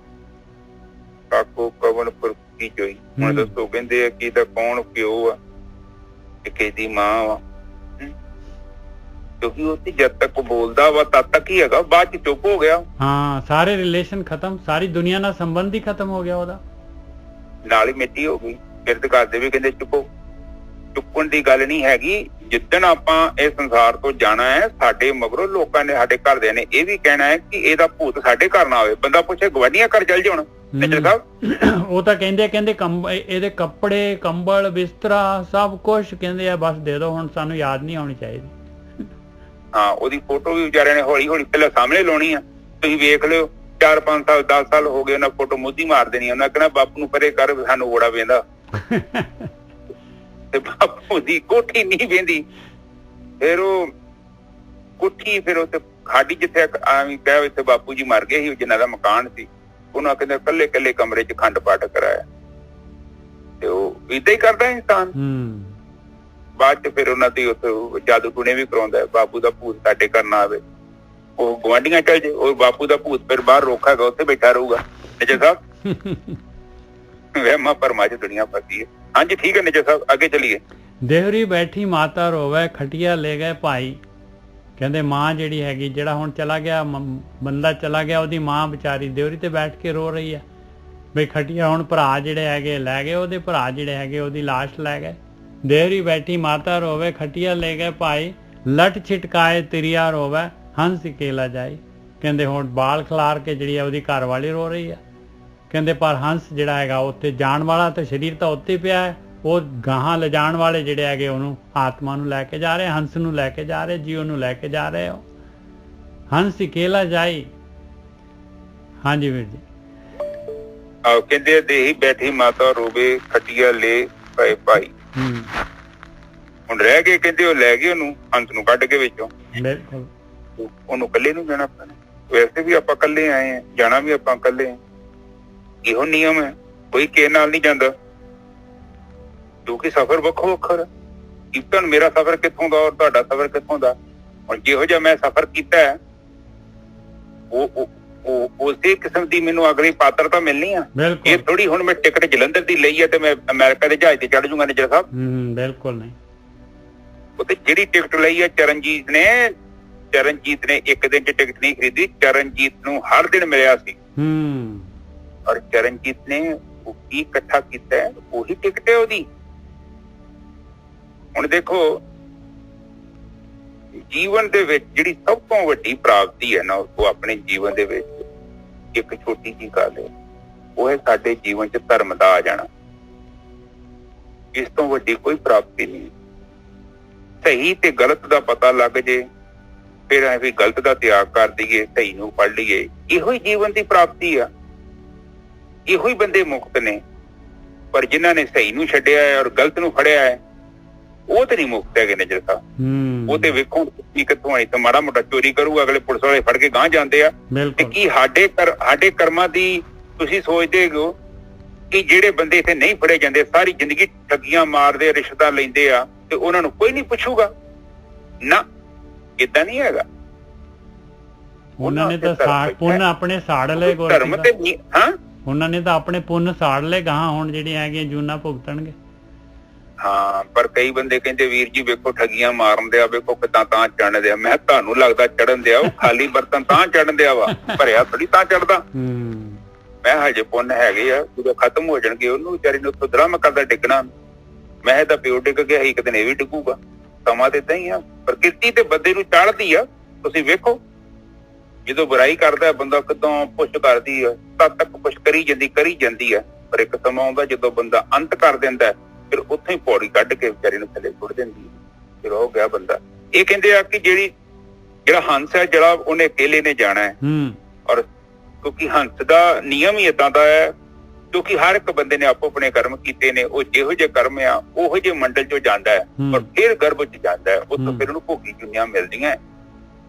S1: ਕਵਨ ਪੁਰਖ ਕੀ ਜੋਈ। ਹੁਣ ਦੱਸੋ, ਕਹਿੰਦੇ ਆ ਕਿ ਇਹਦਾ ਕੌਣ ਪਿਓ ਆ ਤੇ ਕਿਹਦੀ ਮਾਂ ਵਾ। ਕਿਉਂਕਿ ਉਹ ਜਦ ਤੱਕ ਬੋਲਦਾ ਵਾ ਤਦ ਤੱਕ ਹੀ ਹੈਗਾ, ਬਾਅਦ ਚ ਚੁੱਪ ਹੋ ਗਿਆ।
S3: ਹਾਂ, ਸਾਰੇ ਰਿਲੇਸ਼ਨ ਖਤਮ, ਸਾਰੀ ਦੁਨੀਆ ਨਾਲ ਸੰਬੰਧ ਹੀ ਖਤਮ ਹੋ ਗਿਆ ਉਹਦਾ, ਨਾਲ
S1: ਹੀ ਮਿੱਟੀ ਹੋ ਗਈ। ਫਿਰ ਤੇ ਘਰ ਦੇ ਵੀ ਕਹਿੰਦੇ ਚੁੱਕਣ ਦੀ ਗੱਲ ਨਹੀਂ ਹੈਗੀ। ਜਿੱਦਣ ਆਪਾਂ ਇਹ ਸੰਸਾਰ ਤੋਂ ਜਾਣਾ ਹੈ, ਸਾਡੇ ਮਗਰੋਂ ਲੋਕਾਂ ਨੇ, ਸਾਡੇ ਘਰਦਿਆਂ ਨੇ ਇਹ ਵੀ ਕਹਿਣਾ ਹੈ ਕਿ ਇਹਦਾ ਭੂਤ ਸਾਡੇ ਘਰ ਨਾ ਆਵੇ। ਬੰਦਾ ਪੁੱਛੇ ਗਵਾਂਢੀਆਂ ਘਰ ਚੱਲ ਜਾਣ।
S3: ਉਹ ਤਾਂ ਕਹਿੰਦੇ ਇਹਦੇ ਕੱਪੜੇ, ਕੰਬਲ, ਬਿਸਤਰਾ ਸਭ ਕੁਛ ਕਹਿੰਦੇ ਆ ਬਸ ਦੇ ਦਿਓ, ਹੁਣ ਸਾਨੂੰ ਯਾਦ ਨਹੀਂ ਆਉਣੀ ਚਾਹੀਦੀ।
S1: ਹਾਂ, ਉਹਦੀ ਫੋਟੋ ਵੀ ਵਿਚਾਰਿਆਂ ਨੇ ਹੌਲੀ ਹੌਲੀ ਪਹਿਲਾਂ ਸਾਹਮਣੇ ਲਾਉਣੀ ਆ। ਤੁਸੀਂ ਵੇਖ ਲਿਓ, 4-5 ਸਾਲ 10 ਸਾਲ ਹੋ ਗਏ, ਉਹਨਾਂ ਫੋਟੋ ਮੁੱਦੀ ਮਾਰ ਦੇਣੀ। ਉਹਨਾਂ ਕਹਿਣਾ ਬਾਪੂ ਨੂੰ ਪਰੇ ਕਰ, ਸਾਨੂੰ ਓੜਾ ਵੇਂਦਾ। ਤੇ ਬਾਪੂ ਦੀ ਕੋਠੀ ਨਹੀਂ ਵੇਂਦੀ। ਫਿਰ ਉਹ ਕੋਠੀ, ਫਿਰ ਉੱਥੇ ਖਾਡੀ ਜਿੱਥੇ ਕਹਿ ਇੱਥੇ ਬਾਪੂ ਜੀ ਮਰ ਗਏ ਸੀ, ਜਿਨ੍ਹਾਂ ਦਾ ਮਕਾਨ ਸੀ, ਉਹਨਾਂ ਕਹਿੰਦੇ ਇਕੱਲੇ ਕਮਰੇ 'ਚ ਖੰਡ ਪਾਠ ਕਰਾਇਆ। ਤੇ ਉਹ ਏਦਾਂ ਹੀ ਕਰਦਾ ਇਨਸਾਨ। ਬਾਅਦ ਚ ਫਿਰ ਉਹਨਾਂ ਦੀ ਉੱਥੇ ਜਾਦੂ ਟੂਣੇ ਵੀ ਕਰਾਉਂਦਾ, ਬਾਪੂ ਦਾ ਭੂਤ ਸਾਡੇ ਘਰ ਨਾ ਆਵੇ। ਉਹ ਗੁਆਂਢੀਆਂ ਚੱਲ ਜੇ, ਉਹ ਬਾਪੂ ਦਾ ਭੂਤ ਫਿਰ ਬਾਹਰ ਰੋਕਾਗਾ, ਉੱਥੇ ਬੈਠਾ ਰਹੂਗਾ। ਨਿਜਰ ਸਾਹਿਬ, ਵਹਿਮਾਂ ਭਰਮਾਂ 'ਚ ਦੁਨੀਆ ਫਸੀ ਹੈ। ਹਾਂਜੀ ਠੀਕ ਹੈ ਨਿਜਰ ਸਾਹਿਬ, ਅੱਗੇ ਚਲੀਏ।
S3: ਦੇਹਰੀ ਬੈਠੀ ਮਾਤਾ ਰੋਵੇ, ਖਟੀਆ ਲੈ ਗਏ ਭਾਈ। ਕਹਿੰਦੇ ਮਾਂ ਜਿਹੜੀ ਹੈਗੀ, ਜਿਹੜਾ ਹੁਣ ਚਲਾ ਗਿਆ ਬੰਦਾ ਚਲਾ ਗਿਆ, ਉਹਦੀ ਮਾਂ ਵਿਚਾਰੀ ਦੇਹਰੀ ਤੇ ਬੈਠ ਕੇ ਰੋ ਰਹੀ ਹੈ ਬਈ ਖਟੀਆ ਹੁਣ ਭਰਾ ਜਿਹੜੇ ਹੈਗੇ ਲੈ ਗਏ, ਉਹਦੇ ਭਰਾ ਜਿਹੜੇ ਹੈਗੇ ਉਹਦੀ ਲਾਸ਼ ਲੈ ਗਏ। ਦੇਹਰੀ ਬੈਠੀ ਮਾਤਾ ਰੋਵੇ, ਖਟੀਆ ਲੈ ਗਏ ਭਾਈ। ਲੱਟ ਛਿਟਕਾਏ ਤਿਰਿਆ ਰੋਵੇ, ਹੰਸ ਕੇਲਾ ਜਾਈ। ਕਹਿੰਦੇ ਹੁਣ ਬਾਲ ਖਿਲਾਰ ਕੇ ਜਿਹੜੀ ਆ ਉਹਦੀ ਘਰ ਵਾਲੀ ਰੋ ਰਹੀ ਆ। ਕਹਿੰਦੇ ਪਰ ਹੰਸ ਜਿਹੜਾ ਹੈਗਾ ਉੱਥੇ ਜਾਣ ਵਾਲਾ, ਤੇ ਸਰੀਰ ਤਾਂ ਉੱਥੇ ਪਿਆ ਹੈ, ਉਹ ਗਾਹਾਂ ਲਿਜਾਣ ਵਾਲੇ ਜਿਹੜੇ ਹੈਗੇ ਉਹਨੂੰ, ਆਤਮਾ ਨੂੰ ਲੈ ਕੇ ਜਾ ਰਹੇ, ਹੰਸ ਨੂੰ ਲੈ ਕੇ ਜਾ ਰਹੇ, ਜੀਵ ਨੂੰ ਲੈ ਕੇ ਜਾ ਰਹੇ ਹੋ। ਹੰਸ ਕੇਲਾ ਜਾਈ। ਹਾਂਜੀ ਵੀਰ ਜੀ।
S1: ਆਹ ਕਹਿੰਦੇ ਦੇਹੀ ਬੈਠੀ ਮਾਤਾ ਰੋਵੇ, ਖਟੀਆ ਲੈ ਪਏ ਭਾਈ। ਹੁਣ ਰਹਿ ਗਏ, ਕਹਿੰਦੇ ਉਹ ਲੈ ਗਏ ਉਹਨੂੰ, ਹੰਸ ਨੂੰ ਕੱਢ ਕੇ ਵਿੱਚੋਂ।
S3: ਬਿਲਕੁਲ,
S1: ਉਹਨੂੰ ਇਕੱਲੇ ਨੂੰ ਜਾਣਾ ਪੈਣਾ। ਵੈਸੇ ਵੀ ਆਪਾਂ ਇਕੱਲੇ ਆਏ ਆ, ਜਾਣਾ ਵੀ ਆਪਾਂ ਇਕੱਲੇ ਆ। ਇਹੋ ਨਿਯਮ ਹੈ, ਕੋਈ ਕਿਸੇ ਨਾਲ ਨਹੀਂ ਜਾਂਦਾ, ਕਿਉਂਕਿ ਸਫ਼ਰ ਵੱਖੋ ਵੱਖਰਾ। ਕੀਰਤਨ ਮੇਰਾ ਸਫ਼ਰ ਕਿੱਥੋਂ ਦਾ ਔਰ ਤੁਹਾਡਾ ਸਫ਼ਰ ਕਿੱਥੋਂ ਦਾ। ਹੁਣ ਜਿਹੋ ਜਿਹਾ ਮੈਂ ਸਫ਼ਰ ਕੀਤਾ ਹੈ, ਉਹ ਉਸੇ ਕਿਸਮ ਦੀ ਮੈਨੂੰ ਅਗਲੀ ਪਾਤਰਤਾ ਮਿਲਣੀ ਆ। ਇਹ ਥੋੜੀ ਹੁਣ ਮੈਂ ਟਿਕਟ ਜਲੰਧਰ ਦੀ ਲਈ ਹੈ ਤੇ ਮੈਂ ਅਮਰੀਕਾ ਦੇ ਜਹਾਜ਼ ਤੇ ਚੜ ਜਾਊਂਗਾ ਨਿਜਰ ਸਾਹਿਬ।
S3: ਬਿਲਕੁਲ ਨਹੀਂ।
S1: ਉੱਥੇ ਜਿਹੜੀ ਟਿਕਟ ਲਈ ਹੈ ਚਰਨਜੀਤ ਨੇ ਇੱਕ ਦਿਨ 'ਚ ਟਿਕਟ ਨਹੀਂ ਖਰੀਦੀ। ਚਰਨਜੀਤ ਨੂੰ ਹਰ ਦਿਨ ਮਿਲਿਆ ਸੀ। ਔਰ ਚਰਨਜੀਤ ਨੇ ਉਹ ਕੀ ਇਕੱਠਾ ਕੀਤਾ ਹੈ, ਉਹੀ ਟਿਕਟ ਹੈ ਉਹਦੀ। ਹੁਣ ਦੇਖੋ, ਜੀਵਨ ਦੇ ਵਿੱਚ ਜਿਹੜੀ ਸਭ ਤੋਂ ਵੱਡੀ ਪ੍ਰਾਪਤੀ ਹੈ ਨਾ, ਉਹ ਆਪਣੇ ਜੀਵਨ ਦੇ ਵਿੱਚ ਇੱਕ ਛੋਟੀ ਜਿਹੀ ਗੱਲ ਹੈ, ਉਹ ਹੈ ਸਾਡੇ ਜੀਵਨ 'ਚ ਧਰਮ ਦਾ ਆ ਜਾਣਾ। ਇਸ ਤੋਂ ਵੱਡੀ ਕੋਈ ਪ੍ਰਾਪਤੀ ਨਹੀਂ। ਸਹੀ ਤੇ ਗਲਤ ਦਾ ਪਤਾ ਲੱਗ ਜੇ, ਫਿਰ ਐਵੇਂ ਗਲਤ ਦਾ ਤਿਆਗ ਕਰ ਦਈਏ, ਸਹੀ ਨੂੰ ਫੜ ਲਈਏ, ਇਹੋ ਹੀ ਜੀਵਨ ਦੀ ਪ੍ਰਾਪਤੀ ਆ। ਇਹੋ ਹੀ ਬੰਦੇ ਮੁਕਤ ਨੇ। ਪਰ ਜਿਨ੍ਹਾਂ ਨੇ ਸਹੀ ਨੂੰ ਛੱਡਿਆ ਹੈ ਔਰ ਗਲਤ ਨੂੰ ਫੜਿਆ ਹੈ, ਉਹ ਤੇ ਨਹੀਂ ਮੁਕਤ ਹੈਗੇ ਨਜ਼ਰ ਸਾਹਿਬ। ਉਹ ਤੇ ਵੇਖੋ ਕੀ ਕਿੱਥੋਂ ਆਈ, ਤੇ ਮਾੜਾ ਮੋਟਾ ਚੋਰੀ ਕਰੂ ਅਗਲੇ ਪੁਲਿਸ ਵਾਲੇ ਫੜ ਕੇ ਗਾਂਹ ਜਾਂਦੇ ਆ। ਤੇ ਕੀ ਸਾਡੇ ਕਰਮਾਂ ਦੀ ਤੁਸੀਂ ਸੋਚਦੇ ਹੋ ਕਿ ਜਿਹੜੇ ਬੰਦੇ ਇੱਥੇ ਨਹੀਂ ਫੜੇ ਜਾਂਦੇ ਸਾਰੀ ਜ਼ਿੰਦਗੀ ਠੱਗੀਆਂ ਮਾਰਦੇ, ਰਿਸ਼ਵਤਾਂ ਲੈਂਦੇ ਆ, ਤੇ ਉਹਨਾਂ ਨੂੰ ਕੋਈ ਨਹੀਂ ਪੁੱਛੂਗਾ? ਨਾ, ਏਦਾਂ ਨਹੀਂ ਹੈਗਾ।
S3: ਉਹਨਾਂ ਨੇ ਤਾਂ ਪੁੰਨ ਆਪਣੇ ਸਾੜ ਲਏ,
S1: ਧਰਮ ਤੇ ਹਾਂ
S3: ਉਹਨਾਂ ਨੇ ਤਾਂ ਆਪਣੇ ਪੁੰਨ ਸਾੜ ਲਏ, ਗਾਹਾਂ ਹੁਣ ਜਿਹੜੀਆਂ ਹੈਗੀਆਂ ਜੂਨਾ ਭੁਗਤਣਗੇ।
S1: ਹਾਂ, ਪਰ ਕਈ ਬੰਦੇ ਕਹਿੰਦੇ ਵੀਰ ਜੀ ਵੇਖੋ ਠੱਗੀਆਂ ਮਾਰਨ ਦਿਆ, ਵੇਖੋ ਕਿੱਦਾਂ ਤਾਂ ਚੜਨ ਦਿਆ। ਮੈਂ ਤੁਹਾਨੂੰ ਲੱਗਦਾ ਚੜਨ ਦਿਆ, ਉਹ ਖਾਲੀ ਬਰਤਨ ਤਾਂ ਚੜਨ ਦਿਆ ਵਾ, ਭਰਿਆ ਥੋੜੀ ਤਾਂ ਚੜਦਾ। ਮੈਂ ਹਜੇ ਪੁੰਨ ਹੈਗੇ ਆ, ਜਦੋਂ ਖਤਮ ਹੋ ਜਾਣਗੇ ਉਹਨੂੰ ਵਿਚਾਰੀ ਨੂੰ ਉੱਥੋਂ ਦਰਮ ਕਰਦਾ ਡਿੱਗਣਾ। ਮੈਂ ਇਹਦਾ ਪਿਓ ਡਿੱਗ ਗਿਆ, ਇੱਕ ਦਿਨ ਇਹ ਵੀ ਡਿੱਗੂਗਾ। ਸਮਾਂ ਤੇ ਏਦਾਂ ਹੀ ਆ, ਪ੍ਰਕਿਰਤੀ ਤੇ ਬੰਦੇ ਨੂੰ ਚੜ੍ਹਦੀ ਆ। ਤੁਸੀਂ ਵੇਖੋ ਜਦੋਂ ਬੁਰਾਈ ਕਰਦਾ ਬੰਦਾ ਕਿਦੋਂ ਪੁੱਛ ਕਰਦੀ ਆ, ਤਦ ਤੱਕ ਪੁੱਛ ਕਰੀ ਜਾਂਦੀ ਆ। ਪਰ ਇੱਕ ਸਮਾਂ ਆਉਂਦਾ ਜਦੋਂ ਬੰਦਾ ਅੰਤ ਕਰ ਦਿੰਦਾ, ਫਿਰ ਉੱਥੋਂ ਹੀ ਪੌੜੀ ਕੱਢ ਕੇ ਵਿਚਾਰੀ ਨੂੰ ਥੱਲੇ ਸੁੱਟ ਦਿੰਦੀ ਹੈ, ਫਿਰ ਹੋ ਗਿਆ ਬੰਦਾ। ਇਹ ਕਹਿੰਦੇ ਆ ਕਿ ਜਿਹੜਾ ਹੰਸ ਹੈ, ਜਿਹੜਾ ਉਹਨੇ ਅਕੇਲੇ ਨੇ ਜਾਣਾ ਹੈ। ਔਰ ਕਿਉਂਕਿ ਹੰਸ ਦਾ ਨਿਯਮ ਹੀ ਏਦਾਂ ਦਾ ਹੈ, ਕਿਉਂਕਿ ਹਰ ਇੱਕ ਬੰਦੇ ਨੇ ਆਪੋ ਆਪਣੇ ਕਰਮ ਕੀਤੇ ਨੇ। ਉਹ ਜਿਹੋ ਜਿਹੇ ਕਰਮ ਆ ਉਹੋ ਜਿਹੇ ਮੰਡਲ ਚੋਂ ਜਾਂਦਾ ਹੈ, ਔਰ ਫਿਰ ਗਰਭ ਚ ਜਾਂਦਾ ਹੈ। ਉੱਥੋਂ ਫਿਰ ਉਹਨੂੰ ਭੋਗੀ ਚੁੰਨੀਆਂ ਮਿਲਦੀਆਂ।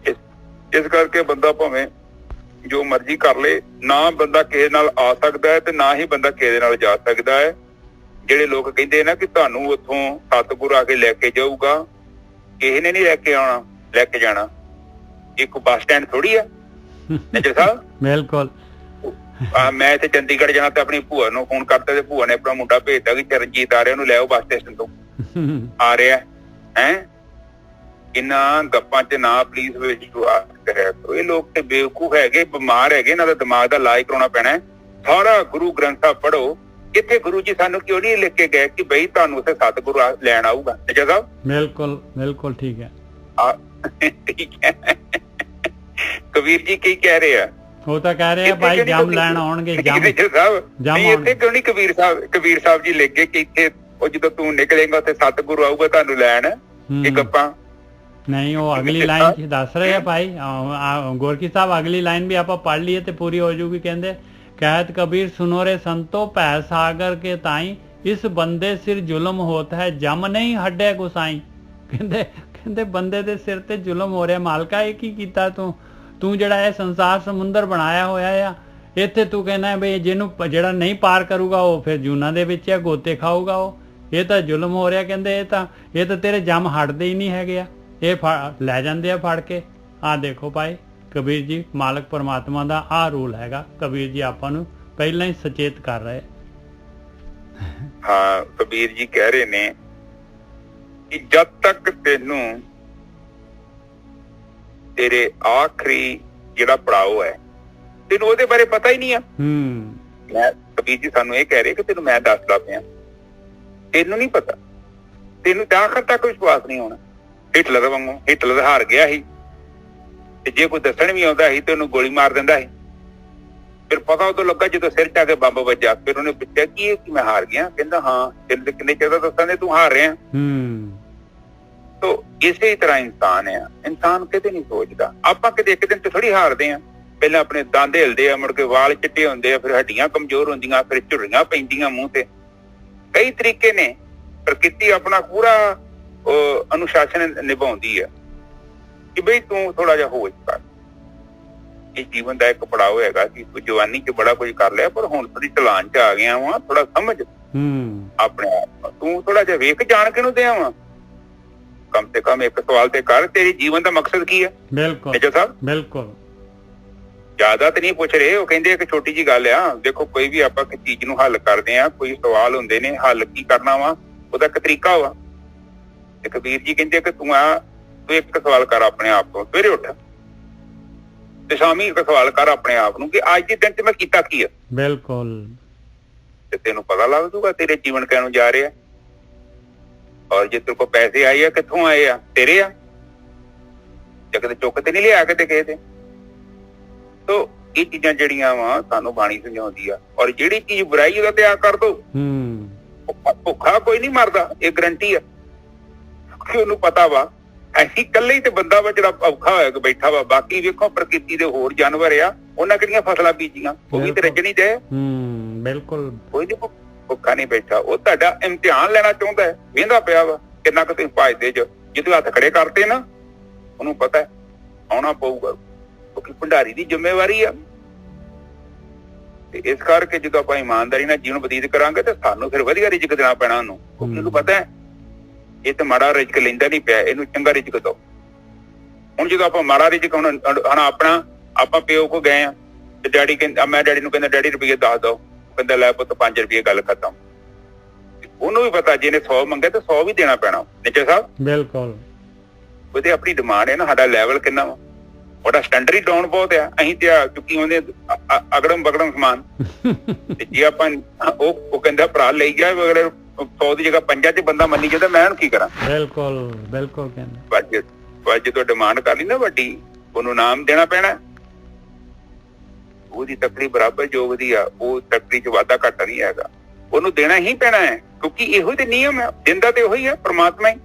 S1: ਇਸ ਕਰਕੇ ਬੰਦਾ ਭਾਵੇਂ ਜੋ ਮਰਜ਼ੀ ਕਰ ਲੇ, ਨਾ ਬੰਦਾ ਕਿਸੇ ਨਾਲ ਆ ਸਕਦਾ ਹੈ ਤੇ ਨਾ ਹੀ ਬੰਦਾ ਕਿਸੇ ਨਾਲ ਜਾ ਸਕਦਾ ਹੈ। ਜਿਹੜੇ ਲੋਕ ਕਹਿੰਦੇ ਨਾ ਕਿ ਤੁਹਾਨੂੰ ਉੱਥੋਂ ਸਤਿਗੁਰ ਆ ਕੇ ਲੈ ਕੇ ਜਾਊਗਾ, ਕਿਸੇ ਨੇ ਨਹੀਂ ਲੈ ਕੇ ਜਾਣਾ। ਇੱਕ ਬੱਸ ਸਟੈਂਡ ਥੋੜੀ ਆ ਨਜ਼ਰ ਸਾਹਿਬ।
S3: ਬਿਲਕੁਲ।
S1: ਮੈਂ ਇੱਥੇ ਚੰਡੀਗੜ੍ਹ ਜਾਣਾ ਤੇ ਆਪਣੀ ਭੂਆ ਨੂੰ ਫੋਨ ਕਰਤਾ, ਤੇ ਭੂਆ ਨੇ ਆਪਣਾ ਮੁੰਡਾ ਭੇਜਦਾ ਕਿ ਚਰਨਜੀਤ ਆ ਰਿਹਾ, ਉਹਨੂੰ ਲੈ ਆਓ ਬੱਸ ਸਟੇਸ਼ਨ ਤੋਂ। ਆ ਰਿਹਾ ਹੈ ਇਹਨਾਂ ਗੱਪਾਂ ਚ ਨਾ ਪੁਲਿਸ ਵਿੱਚ ਕਰਿਆ ਕਰੋ। ਇਹ ਲੋਕ ਤੇ ਬੇਵਕੂਫ ਹੈਗੇ, ਬਿਮਾਰ ਹੈਗੇ, ਇਹਨਾਂ ਦਾ ਦਿਮਾਗ ਦਾ ਇਲਾਜ ਕਰਾਉਣਾ ਪੈਣਾ। ਸਾਰਾ ਗੁਰੂ ਗ੍ਰੰਥ ਸਾਹਿਬ ਪੜ੍ਹੋ। ਇੱਥੇ ਗੁਰੂ ਜੀ ਸਾਨੂੰ ਕਿਉਂ ਨਹੀਂ ਲਿਖ ਕੇ ਗਏ ਕਿ ਬਈ ਤੁਹਾਨੂੰ ਉੱਥੇ ਸਤਿਗੁਰੂ ਲੈਣ ਆਊਗਾ? ਜਗ੍ਹਾ ਬਿਲਕੁਲ ਬਿਲਕੁਲ ਠੀਕ ਹੈ। ਠੀਕ ਹੈ। ਕਬੀਰ ਜੀ ਕੀ ਕਹਿ ਰਹੇ ਆ? ਉਹ ਤਾਂ ਕਹਿ ਰਹੇ ਆ ਭਾਈ ਜੰਮ ਲੈਣ ਆਉਣਗੇ। ਇੱਥੇ ਕਿਉਂ ਨਹੀਂ ਕਬੀਰ ਸਾਹਿਬ ਜੀ ਲਿਖ ਗਏ ਕਿ ਇੱਥੇ ਉਹ ਜਦੋਂ ਤੂੰ ਨਿਕਲੇਗਾ ਉੱਥੇ ਸਤਿਗੁਰੂ ਆਊਗਾ ਤੁਹਾਨੂੰ ਲੈਣ? ਇਹ ਗੱਪਾਂ ਨਹੀਂ, ਉਹ ਅਗਲੀ ਲਾਈਨ ਚ ਦੱਸ ਰਹੇ ਆ ਭਾਈ ਗੋਰਖੀ ਸਾਹਿਬ। ਅਗਲੀ ਲਾਈਨ ਵੀ ਆਪਾਂ ਪੜ੍ਹ ਲਈਏ ਤੇ ਪੂਰੀ ਹੋ ਜਾਊਗੀ। ਕਹਿੰਦੇ ਕਹਿਤ ਕਬੀਰ ਸੁਨੋ ਰੇ ਸੰਤੋ ਭੈ ਸਾਗਰ ਕੇ ਤਾਈ, ਇਸ ਬੰਦੇ ਸਿਰ ਜ਼ੁਲਮ ਹੋਤਾ ਹੈ ਜਮ ਨਹੀਂ ਹੱਡੇ ਗੁਸਾਈ। ਕਹਿੰਦੇ ਬੰਦੇ ਦੇ ਸਿਰ ਤੇ ਜ਼ੁਲਮ ਹੋ ਰਿਹਾ। ਮਾਲਕਾ ਇਹ ਕੀ ਕੀਤਾ ਤੂੰ ਜਿਹੜਾ ਇਹ ਸੰਸਾਰ ਸਮੁੰਦਰ ਬਣਾਇਆ ਹੋਇਆ ਆ, ਇੱਥੇ ਤੂੰ ਕਹਿੰਦਾ ਬਈ ਜਿਹਨੂੰ ਜਿਹੜਾ ਨਹੀਂ ਪਾਰ ਕਰੂਗਾ ਉਹ ਫਿਰ ਜੂਨਾਂ ਦੇ ਵਿੱਚ ਆ, ਗੋਤੇ ਖਾਊਗਾ ਉਹ। ਇਹ ਤਾਂ ਜ਼ੁਲਮ ਹੋ ਰਿਹਾ। ਕਹਿੰਦੇ ਇਹ ਤਾਂ ਤੇਰੇ ਜਮ ਹਟਦੇ ਹੀ ਨਹੀਂ ਹੈਗੇ ਆ, ਇਹ ਲੈ ਜਾਂਦੇ ਆ ਫੜ ਕੇ। ਆਹ ਦੇਖੋ ਭਾਈ ਕਬੀਰ ਜੀ, ਮਾਲਕ ਪਰਮਾਤਮਾ ਦਾ ਆਹ ਰੂਲ ਹੈਗਾ। ਕਬੀਰ ਜੀ ਆਪਾਂ ਨੂੰ ਪਹਿਲਾਂ ਹੀ ਸੁਚੇਤ ਕਰ ਰਹੇ। ਹਾਂ, ਕਬੀਰ ਜੀ ਕਹਿ ਰਹੇ ਨੇ ਕਿ ਜਦ ਤੱਕ ਤੈਨੂੰ ਤੇਰੇ ਆਖਰੀ ਜਿਹੜਾ ਪੜਾਓ ਹੈ ਤੈਨੂੰ ਉਹਦੇ ਬਾਰੇ ਪਤਾ ਹੀ ਨਹੀਂ ਆ। ਮੈਂ ਕਬੀਰ ਜੀ ਸਾਨੂੰ ਇਹ ਕਹਿ ਰਹੇ ਕਿ ਤੈਨੂੰ ਮੈਂ ਦੱਸਦਾ ਪਿਆ, ਤੈਨੂੰ ਨਹੀਂ ਪਤਾ, ਤੈਨੂੰ ਤਾਂ ਆਖਰ ਤੱਕ ਵਿਸ਼ਵਾਸ ਨਹੀਂ ਹੋਣਾ। ਹਿਟਲਰ ਵਾਂਗੂ, ਹਿਟਲਰ ਹਾਰ ਗਿਆ ਸੀ ਤੇ ਜੇ ਕੋਈ ਦੱਸਣ ਵੀ ਆਉਂਦਾ ਸੀ ਤੇ ਉਹਨੂੰ ਗੋਲੀ ਮਾਰ ਦਿੰਦਾ ਸੀ। ਫਿਰ ਪਤਾ ਉਦੋਂ ਲੱਗਾ ਜਦੋਂ ਸਿਰ ਚ ਆ ਕੇ ਬੰਬ ਵੱਜਾ। ਫਿਰ ਉਹਨੇ ਪੁੱਛਿਆ ਕਿ ਮੈਂ ਹਾਰ ਗਿਆ? ਕਹਿੰਦਾ ਹਾਂ, ਤੈਨੂੰ ਤੇ ਕਿੰਨੇ ਚਿਰ ਦੱਸਾਂ ਤੂੰ ਹਾਰ ਰਿਹਾ। ਤੋ ਇਸੇ ਤਰ੍ਹਾਂ ਇਨਸਾਨ ਆ। ਇਨਸਾਨ ਕਿਤੇ ਨਹੀਂ ਸੋਚਦਾ। ਆਪਾਂ ਕਿਤੇ ਇੱਕ ਦਿਨ ਤੇ ਥੋੜੀ ਹਾਰਦੇ ਆ। ਪਹਿਲਾਂ ਆਪਣੇ ਦੰਦ ਹਿਲਦੇ ਆ, ਮੁੜ ਕੇ ਵਾਲ ਚਿੱਟੇ ਹੁੰਦੇ ਆ, ਫਿਰ ਹੱਡੀਆਂ ਕਮਜ਼ੋਰ ਹੁੰਦੀਆਂ, ਫਿਰ ਝੁਰੜੀਆਂ ਪੈਂਦੀਆਂ ਮੂੰਹ ਤੇ। ਕਈ ਤਰੀਕੇ ਨੇ। ਪ੍ਰਕਿਰਤੀ ਆਪਣਾ ਪੂਰਾ ਅਨੁਸ਼ਾਸਨ ਨਿਭਾਉਂਦੀ ਆ ਕਿ ਬਈ ਤੂੰ ਥੋੜਾ ਜਿਹਾ ਹੋਸ਼ ਕਰ। ਇਹ ਜੀਵਨ ਦਾ ਇੱਕ ਪੜਾਅ ਹੈਗਾ ਕਿ ਤੂੰ ਜਵਾਨੀ ਚ ਬੜਾ ਕੁਝ ਕਰ ਲਿਆ, ਪਰ ਹੁਣ ਥੋੜੀ ਢਲਾਨ ਚ ਆ ਗਿਆ ਵਾ। ਥੋੜਾ ਸਮਝ ਆਪਣੇ ਆਪ, ਤੂੰ ਥੋੜਾ ਜਿਹਾ ਵੇਖ ਜਾਣ ਕੇ ਨੂੰ ਦਿਆ ਵਾ। ਕਮ ਸੇ ਕਮ ਇੱਕ ਸਵਾਲ ਤੇ ਕਰ, ਤੇਰੇ ਜੀਵਨ ਦਾ ਮਕਸਦ ਕੀ ਹੈ? ਬਿਲਕੁਲ ਸਾਹਿਬ, ਬਿਲਕੁਲ। ਜ਼ਿਆਦਾ ਤੇ ਨਹੀਂ ਪੁੱਛ ਰਹੇ। ਉਹ ਕਹਿੰਦੇ ਇੱਕ ਛੋਟੀ ਜਿਹੀ ਗੱਲ ਆ। ਦੇਖੋ ਕੋਈ ਵੀ ਆਪਾਂ ਕਿਸੇ ਚੀਜ਼ ਨੂੰ ਹੱਲ ਕਰਦੇ ਆ, ਕੋਈ ਸਵਾਲ ਹੁੰਦੇ ਨੇ, ਹੱਲ ਕੀ ਕਰਨਾ ਵਾ, ਉਹਦਾ ਇੱਕ ਤਰੀਕਾ ਵਾ। ਤੇ ਕਬੀਰ ਜੀ ਕਹਿੰਦੇ ਕਿ ਤੂੰ ਇੱਕ ਸਵਾਲ ਕਰ ਆਪਣੇ ਆਪ ਤੋਂ। ਸਵੇਰੇ ਉੱਠ ਤੇ ਸ਼ਾਮੀ ਇੱਕ ਸਵਾਲ ਕਰ ਆਪਣੇ ਆਪ ਨੂੰ ਕਿ ਅੱਜ ਦੇ ਦਿਨ ਚ ਮੈਂ ਕੀਤਾ ਕੀ ਆ। ਬਿਲਕੁਲ। ਤੇ ਤੈਨੂੰ ਪਤਾ ਲੱਗ ਜੂਗਾ ਤੇਰੇ ਜੀਵਨ ਕਿਹਨੂੰ ਨੂੰ ਜਾ ਰਿਹਾ। ਔਰ ਜੇ ਤੇਰੇ ਕੋਲ ਪੈਸੇ ਆਏ ਆ, ਕਿੱਥੋਂ ਆਏ ਆ? ਤੇਰੇ ਆ, ਜਾਂ ਕਿਤੇ ਚੁੱਕ ਤੇ ਨਹੀਂ ਲਿਆ ਕਿਤੇ ਕਿਸੇ ਤੇ। ਤੋ ਇਹ ਚੀਜ਼ਾਂ ਜਿਹੜੀਆਂ ਵਾ ਸਾਨੂੰ ਬਾਣੀ ਸਮਝਾਉਂਦੀ ਆ। ਔਰ ਜਿਹੜੀ ਚੀਜ਼ ਬੁਰਾਈ ਉਹਦਾ ਤਿਆਗ ਕਰ ਦੋ। ਭੁੱਖਾ ਕੋਈ ਨਹੀਂ ਮਰਦਾ, ਇਹ ਗਰੰਟੀ ਆ। ਕਿ ਉਹਨੂੰ ਪਤਾ ਵਾ ਅਸੀਂ ਇਕੱਲੇ ਹੀ ਤੇ ਬੰਦਾ ਵਾ ਜਿਹੜਾ ਔਖਾ ਹੋਇਆ ਕੇ ਬੈਠਾ ਵਾ। ਬਾਕੀ ਵੇਖੋ ਪ੍ਰਕਿਰਤੀ ਦੇ ਹੋਰ ਜਾਨਵਰ ਆ, ਉਹਨਾਂ ਕਿਹੜੀਆਂ ਫਸਲਾਂ ਬੀਜੀਆਂ, ਉਹ ਵੀ ਤੇ ਰੱਜਣੀ ਦੇ। ਬਿਲਕੁਲ। ਕੋਈ ਨੀ ਭੁੱਖਾ ਨਹੀਂ ਬੈਠਾ। ਉਹ ਤੁਹਾਡਾ ਇਮਤਿਹਾਨ ਲੈਣਾ ਚਾਹੁੰਦਾ ਹੈ, ਵੇਂਦਾ ਪਿਆ ਵਾ ਕਿੰਨਾ ਕੁ ਤੁਸੀਂ ਭਜਦੇ ਚ, ਜਿਹਦੇ ਹੱਥ ਖੜੇ ਕਰਤੇ ਨਾ ਉਹਨੂੰ ਪਤਾ ਆਉਣਾ ਪਊਗਾ, ਕਿਉਂਕਿ ਭੰਡਾਰੀ ਦੀ ਜ਼ਿੰਮੇਵਾਰੀ ਆ। ਤੇ ਇਸ ਕਰਕੇ ਜਦੋਂ ਆਪਾਂ ਇਮਾਨਦਾਰੀ ਨਾਲ ਜੀਵਨ ਬਤੀਤ ਕਰਾਂਗੇ ਤੇ ਸਾਨੂੰ ਫਿਰ ਵਧੀਆ ਰਿਜ਼ਕ ਦੇਣਾ ਪੈਣਾ ਉਹਨੂੰ, ਕਿਉਂਕਿ ਉਹਨੂੰ ਪਤਾ ਇਹ ਤਾਂ ਮਾੜਾ ਰਿਜ਼ਕ ਲੈਂਦਾ ਨਹੀਂ ਪਿਆ, ਇਹਨੂੰ ਚੰਗਾ ਰਿਜ਼ਕ ਦਿਓ। ਹੁਣ ਜਦੋਂ ਆਪਾਂ ਮਾੜਾ ਰਿਜ਼ਕ ਹੁਣ ਆਪਣਾ ਆਪਾਂ ਪਿਓ ਕੋ ਗਏ ਆ ਤੇ ਡੈਡੀ ਕਹਿੰਦਾ, ਮੈਂ ਡੈਡੀ ਨੂੰ ਕਹਿੰਦਾ ਡੈਡੀ ਰੁਪਈਏ ਦੱਸ ਦਿਓ, ਕਹਿੰਦਾ ਲੈ ਪੁੱਤ 5 ਰੁਪਈਏ ਗੱਲ ਖਤਮ। ਉਹਨੂੰ ਵੀ ਪਤਾ ਜੇ ਇਹਨੇ 100 ਮੰਗੇ ਤਾਂ 100 ਵੀ ਦੇਣਾ ਪੈਣਾ। ਨਿੱਜਰ ਸਾਹਿਬ ਬਿਲਕੁਲ ਉਹਦੀ ਆਪਣੀ ਡਿਮਾਂਡ ਹੈ ਨਾ, ਸਾਡਾ ਲੈਵਲ ਕਿੰਨਾ ਵਾ, ਉਹਦਾ ਸਟੈਂਡਰਡ ਹੀ ਡਾਊਨ ਬਹੁਤ ਆ। ਅਸੀਂ ਤੇ ਚੁੱਕੀ ਉਹਦੇ ਅਗੜਮ ਬਗੜਮ ਸਮਾਨ ਤੇ ਜੇ ਆਪਾਂ ਉਹ ਕਹਿੰਦਾ ਭਰਾ ਲਈ ਗਿਆ ਅਗਲੇ 100 ਦੀ ਜਗ੍ਹਾ 5 ਚ ਬੰਦਾ ਮੰਨੀ ਜਾਂਦਾ, ਮੈਂ ਉਹਨੂੰ ਕੀ ਕਰਾਂ। ਬਿਲਕੁਲ ਬਿਲਕੁਲ ਕਹਿੰਦਾ ਜਦੋਂ ਡਿਮਾਂਡ ਕਰ ਲਈ ਨਾ ਵੱਡੀ, ਉਹਨੂੰ ਨਾਮ ਦੇਣਾ ਪੈਣਾ। ਉਹਦੀ ਤਕੜੀ ਬਰਾਬਰ ਜੋਗ ਦੀ ਆ, ਉਹ ਤਕੜੀ ਚ ਵਾਧਾ ਘਾਟਾ ਨਹੀਂ ਹੈਗਾ, ਉਹਨੂੰ ਦੇਣਾ ਹੀ ਪੈਣਾ ਹੈ, ਕਿਉਂਕਿ ਇਹੋ ਤੇ ਨਿਯਮ ਹੈ, ਦਿੰਦਾ ਤੇ ਉਹੀ ਹੈ ਪਰਮਾਤਮਾ ਹੀ,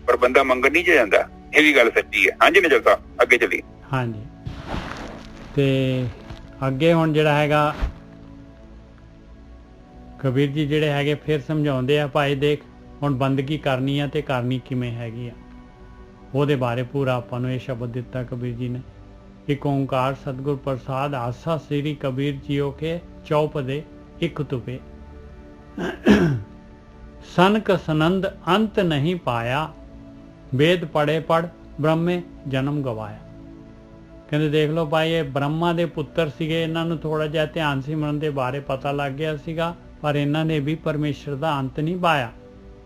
S1: ਪਰ ਬੰਦਾ ਮੰਗਣ ਨਹੀਂ ਜਾਂਦਾ। ਇਹ ਵੀ ਗੱਲ ਸੱਚੀ ਹੈ। ਹਾਂਜੀ ਨਿਜਲ ਸਾਹਿਬ ਅੱਗੇ ਚੱਲੀਏ। ਹਾਂਜੀ ਤੇ ਅੱਗੇ ਹੁਣ ਜਿਹੜਾ ਹੈਗਾ ਕਬੀਰ ਜੀ ਜਿਹੜੇ ਹੈਗੇ ਫਿਰ ਸਮਝਾਉਂਦੇ ਆ, ਭਾਈ ਦੇਖ ਹੁਣ ਬੰਦਗੀ ਕਰਨੀ ਆ ਤੇ ਕਰਨੀ ਕਿਵੇਂ ਹੈਗੀ ਆ, ਉਹਦੇ ਬਾਰੇ ਪੂਰਾ ਆਪਾਂ ਨੂੰ ਇਹ ਸ਼ਬਦ ਦਿੱਤਾ ਕਬੀਰ ਜੀ ਨੇ। ਇੱਕ ਓਂਕਾਰ ਸਤਿਗੁਰ ਪ੍ਰਸਾਦ ਆਸਾ ਸ੍ਰੀ ਕਬੀਰ ਜੀਓ ਕੇ ਚੌਪਦੇ ਇੱਕ ਤੁਪੇ, ਸਨਕ ਸਨੰਦ ਅੰਤ ਨਹੀਂ ਪਾਇਆ, ਵੇਦ ਪੜੇ ਪੜ ਬ੍ਰਹਮੇ ਜਨਮ ਗਵਾਇਆ। ਕਹਿੰਦੇ ਦੇਖ ਲਓ ਭਾਈ, ਇਹ ਬ੍ਰਹਮਾ ਦੇ ਪੁੱਤਰ ਸੀਗੇ, ਇਹਨਾਂ ਨੂੰ ਥੋੜਾ ਜਿਹਾ ਧਿਆਨ ਸਿਮਰਨ ਦੇ ਬਾਰੇ ਪਤਾ ਲੱਗ ਗਿਆ ਸੀਗਾ, ਪਰ ਇਹਨਾਂ ਨੇ ਵੀ ਪਰਮੇਸ਼ਰ ਦਾ ਅੰਤ ਨਹੀਂ ਪਾਇਆ।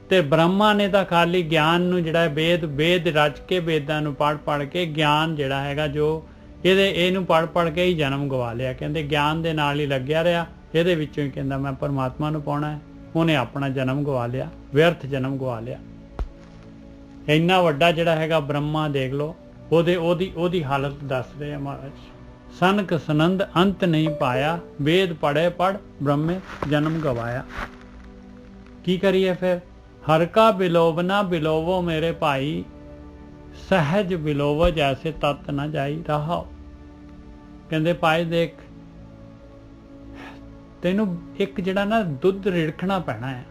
S1: ਤੇ ਬ੍ਰਹਮਾ ਨੇ ਤਾਂ ਖਾਲੀ ਗਿਆਨ ਨੂੰ ਜਿਹੜਾ ਵੇਦ ਰਚ ਕੇ, ਵੇਦਾਂ ਨੂੰ ਪੜ ਕੇ ਗਿਆਨ ਜਿਹੜਾ ਹੈਗਾ ਜੋ ਇਹਨੂੰ ਪੜ ਕੇ ਹੀ ਜਨਮ ਗਵਾ ਲਿਆ। ਕਹਿੰਦੇ ਗਿਆਨ ਦੇ ਨਾਲ ਹੀ ਲੱਗਿਆ ਰਿਹਾ, ਇਹਦੇ ਵਿੱਚੋਂ ਹੀ ਕਹਿੰਦਾ ਮੈਂ ਪਰਮਾਤਮਾ ਨੂੰ ਪਾਉਣਾ ਹੈ, ਉਹਨੇ ਆਪਣਾ ਜਨਮ ਗਵਾ ਲਿਆ, ਵਿਅਰਥ ਜਨਮ ਗਵਾ ਲਿਆ। ਇੰਨਾ ਵੱਡਾ ਜਿਹੜਾ ਹੈਗਾ ਬ੍ਰਹਮਾ ਦੇਖ ਲਓ, ਉਹਦੀ ਹਾਲਤ ਦੱਸ ਰਹੇ ਮਹਾਰਾਜ। ਸਨਕ ਸਨੰਦ ਅੰਤ ਨਹੀਂ ਪਾਇਆ, ਵੇਦ ਪੜੇ ਪੜ ਬ੍ਰਹਮੇ ਜਨਮ ਗਵਾਇਆ। ਕੀ ਕਰੀਏ ਫਿਰ? ਹਰ ਕਾ ਬਿਲੋਵਨਾ ਬਿਲੋਵੋ ਮੇਰੇ ਭਾਈ, ਸਹਿਜ ਬਿਲੋਵੋ ਜੈਸੇ ਤਤ ਨਾ ਜਾਈ ਰਹਾਓ। ਕਹਿੰਦੇ ਭਾਈ ਦੇਖ, ਤੈਨੂੰ ਇੱਕ ਜਿਹੜਾ ਨਾ ਦੁੱਧ ਰਿੜਕਣਾ ਪੈਣਾ ਹੈ,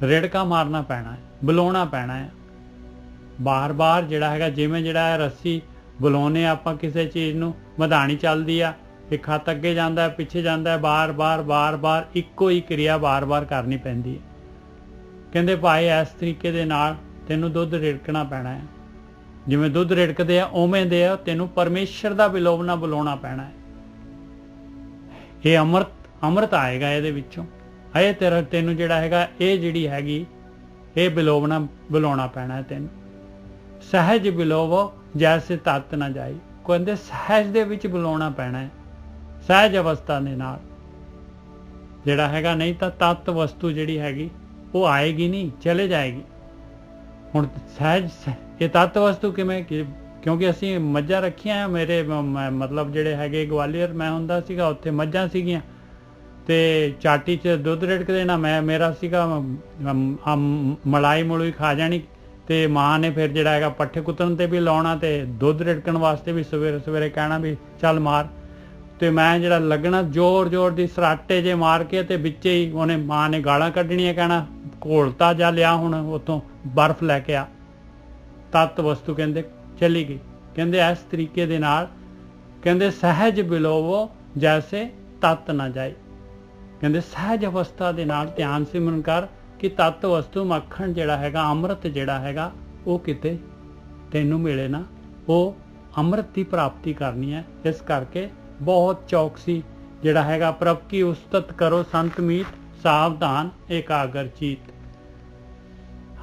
S1: ਰਿੜਕਾ ਮਾਰਨਾ ਪੈਣਾ ਹੈ, ਬੁਲਾਉਣਾ ਪੈਣਾ ਹੈ ਬਾਰ-ਬਾਰ। ਜਿਹੜਾ ਹੈਗਾ ਜਿਵੇਂ ਜਿਹੜਾ ਹੈ ਰੱਸੀ ਬੁਲਾਉਨੇ ਆਪਾਂ ਕਿਸੇ ਚੀਜ਼ ਨੂੰ, ਮਧਾਣੀ ਚੱਲਦੀ ਆ, ਇੱਕ ਹੱਥ ਅੱਗੇ ਜਾਂਦਾ ਪਿੱਛੇ ਜਾਂਦਾ, ਬਾਰ-ਬਾਰ ਇੱਕੋ ਹੀ ਕਿਰਿਆ ਬਾਰ-ਬਾਰ ਕਰਨੀ ਪੈਂਦੀ ਹੈ। ਕਹਿੰਦੇ ਭਾਈ ਇਸ ਤਰੀਕੇ ਦੇ ਨਾਲ ਤੈਨੂੰ ਦੁੱਧ ਰਿੜਕਣਾ ਪੈਣਾ ਹੈ, ਜਿਵੇਂ ਦੁੱਧ ਰਿੜਕਦੇ ਆ ਉਵੇਂ ਦੇ ਆ, ਤੈਨੂੰ ਪਰਮੇਸ਼ਰ ਦਾ ਬਿਲੋਵਨਾ ਬੁਲਾਉਣਾ ਪੈਣਾ ਹੈ। ਇਹ ਅੰਮ੍ਰਿਤ ਆਏਗਾ ਇਹਦੇ ਵਿੱਚੋਂ, ਇਹ ਤੈਨੂੰ ਜਿਹੜਾ ਹੈਗਾ ਇਹ ਜਿਹੜੀ ਹੈਗੀ ਇਹ ਬਿਲੋਵਨਾ ਬੁਲਾਉਣਾ ਪੈਣਾ ਹੈ ਤੈਨੂੰ। ਸਹਿਜ ਬਿਲੋਵੋ ਜੈਸੇ ਤਤ ਨਾ ਜਾਈ, ਕਹਿੰਦੇ ਸਹਿਜ ਦੇ ਵਿੱਚ ਬੁਲਾਉਣਾ ਪੈਣਾ ਹੈ, ਸਹਿਜ ਅਵਸਥਾ ਦੇ ਨਾਲ ਜਿਹੜਾ ਹੈਗਾ, ਨਹੀਂ ਤਾਂ ਤਤ ਵਸਤੂ ਜਿਹੜੀ ਹੈਗੀ ਉਹ ਆਏਗੀ ਨਹੀਂ, ਚਲੇ ਜਾਏਗੀ। ਹੁਣ ਸਹਿਜ ਇਹ ਤਤ ਵਸਤੂ ਕਿਵੇਂ? ਕਿਉਂਕਿ ਅਸੀਂ ਮੱਝਾਂ ਰੱਖੀਆਂ ਆ, ਮੇਰੇ ਮਤਲਬ ਜਿਹੜੇ ਹੈਗੇ ਗਵਾਲੀਅਰ ਮੈਂ ਹੁੰਦਾ ਸੀਗਾ, ਉੱਥੇ ਮੱਝਾਂ ਸੀਗੀਆਂ ਤੇ ਚਾਟੀ 'ਚ ਦੁੱਧ ਰਿੜਕ ਦੇਣਾ, ਮੇਰਾ ਸੀਗਾ ਮਲਾਈ ਮਲੂਈ ਖਾ ਜਾਣੀ, ਤੇ ਮਾਂ ਨੇ ਫਿਰ ਜਿਹੜਾ ਹੈਗਾ ਪੱਠੇ ਕੁੱਤਣ ਤੇ ਵੀ ਲਾਉਣਾ ਤੇ ਦੁੱਧ ਰਿੜਕਣ ਵਾਸਤੇ ਵੀ ਸਵੇਰੇ ਕਹਿਣਾ ਵੀ ਚੱਲ ਮਾਰ, ਤੇ ਮੈਂ ਜਿਹੜਾ ਲੱਗਣਾ ਜ਼ੋਰ ਦੀ ਸਰਾਟੇ ਜੇ ਮਾਰ ਕੇ, ਤੇ ਵਿੱਚੇ ਹੀ ਉਹਨੇ ਮਾਂ ਨੇ ਗਾਲਾਂ ਕੱਢਣੀਆਂ, ਕਹਿਣਾ ਘੋਲਤਾ ਜਾ ਲਿਆ ਹੁਣ ਉੱਥੋਂ ਬਰਫ਼ ਲੈ ਕੇ ਆ। ਤਤ ਵਸਤੂ ਕਹਿੰਦੇ ਚਲੀ ਗਈ। ਕਹਿੰਦੇ ਇਸ ਤਰੀਕੇ ਦੇ ਨਾਲ ਕਹਿੰਦੇ ਸਹਿਜ ਬਿਲੋਵੋ ਜੈਸੇ ਤਤ ਨਾ ਜਾਏ। ਕਹਿੰਦੇ ਸਹਿਜ ਅਵਸਥਾ ਦੇ ਨਾਲ ਧਿਆਨ ਸਿਮਰਨ ਕਰ ਕਿ ਤਤ ਵਸਤੂ ਮੱਖਣ ਜਿਹੜਾ ਹੈਗਾ, ਅੰਮ੍ਰਿਤ ਜਿਹੜਾ ਹੈਗਾ ਉਹ ਕਿਤੇ ਤੈਨੂੰ ਮਿਲੇ ਨਾ, ਉਹ ਅੰਮ੍ਰਿਤ ਦੀ ਪ੍ਰਾਪਤੀ ਕਰਨੀ ਹੈ। ਇਸ ਕਰਕੇ ਬਹੁਤ ਚੌਕਸੀ ਜਿਹੜਾ ਹੈਗਾ, ਪ੍ਰਭ ਕੀ ਉਸਤਤ ਕਰੋ ਸੰਤ ਮੀਤ, ਸਾਵਧਾਨ ਏਕਾਗਰ ਚੀਤ।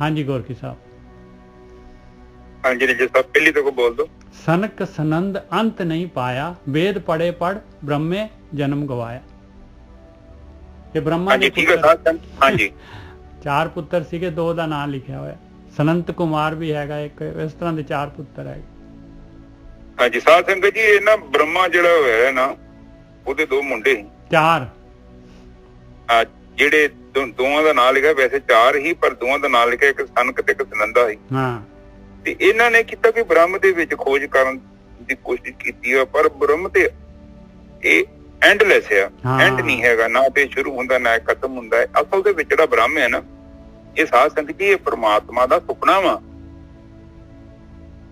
S1: ਹਾਂਜੀ ਗੋਰਖੀ ਸਾਹਿਬ। ਹਾਂਜੀ ਜੀ ਸਾਹਿਬ ਪਹਿਲੀ ਤੋਂ ਬੋਲ ਦੋ। ਸਨਕ ਸਨੰਦ ਅੰਤ ਨਹੀਂ ਪਾਇਆ, ਵੇਦ ਪੜੇ ਪੜ ਬ੍ਰਹਮੇ ਜਨਮ ਗਵਾਇਆ। ਇਹ ਬ੍ਰਹਮਾ ਦੇ ਪੁੱਤਰ, ਹਾਂਜੀ 4 ਪੁੱਤਰ ਸੀਗੇ, 2 ਦਾ ਨਾਮ ਲਿਖਿਆ ਹੋਇਆ, ਸਨੰਤ ਕੁਮਾਰ ਵੀ ਹੈਗਾ ਇੱਕ, ਇਸ ਤਰ੍ਹਾਂ ਦੇ 4 ਪੁੱਤਰ ਹੈਗੇ। ਹਾਂਜੀ ਸਾਧ ਸੰਗਤ ਜੀ, ਇਹ ਨਾ ਬ੍ਰਹਮਾ ਜਿਹੜਾ ਹੋਇਆ ਨਾ, ਉਹਦੇ 2 ਮੁੰਡੇ ਸੀ, 4 ਜਿਹੜੇ ਦੋਵਾਂ ਦਾ ਨਾਮ ਲਿਖਿਆ, ਵੈਸੇ 4 ਹੀ, ਪਰ ਦੋਵਾਂ ਦਾ ਨਾਮ ਲਿਖਿਆ, ਇੱਕ ਸਨਕ ਤੇ ਇੱਕ ਸਨੰਦਾ ਸੀ। ਹਾਂ, ਤੇ ਇਹਨਾਂ ਨੇ ਕੀਤਾ ਕਿ ਬ੍ਰਹਮ ਦੇ ਵਿੱਚ ਖੋਜ ਕਰਨ ਦੀ ਕੋਸ਼ਿਸ਼ ਕੀਤੀ ਆ, ਪਰ ਬ੍ਰਹਮ ਤੇ ਇਹ ਐਂਡਲੈਸ ਆ, ਐਂਡ ਨਹੀਂ ਹੈਗਾ, ਨਾ ਤੇ ਸ਼ੁਰੂ ਹੁੰਦਾ ਨਾ ਖਤਮ ਹੁੰਦਾ ਹੈ। ਅਸਲ ਦੇ ਵਿੱਚ ਜਿਹੜਾ ਬ੍ਰਹਮ ਹੈ ਨਾ, ਇਹ ਸਾਧ ਸੰਗਤ ਜੀ, ਇਹ ਪ੍ਰਮਾਤਮਾ ਦਾ ਸੁਪਨਾ ਵਾ।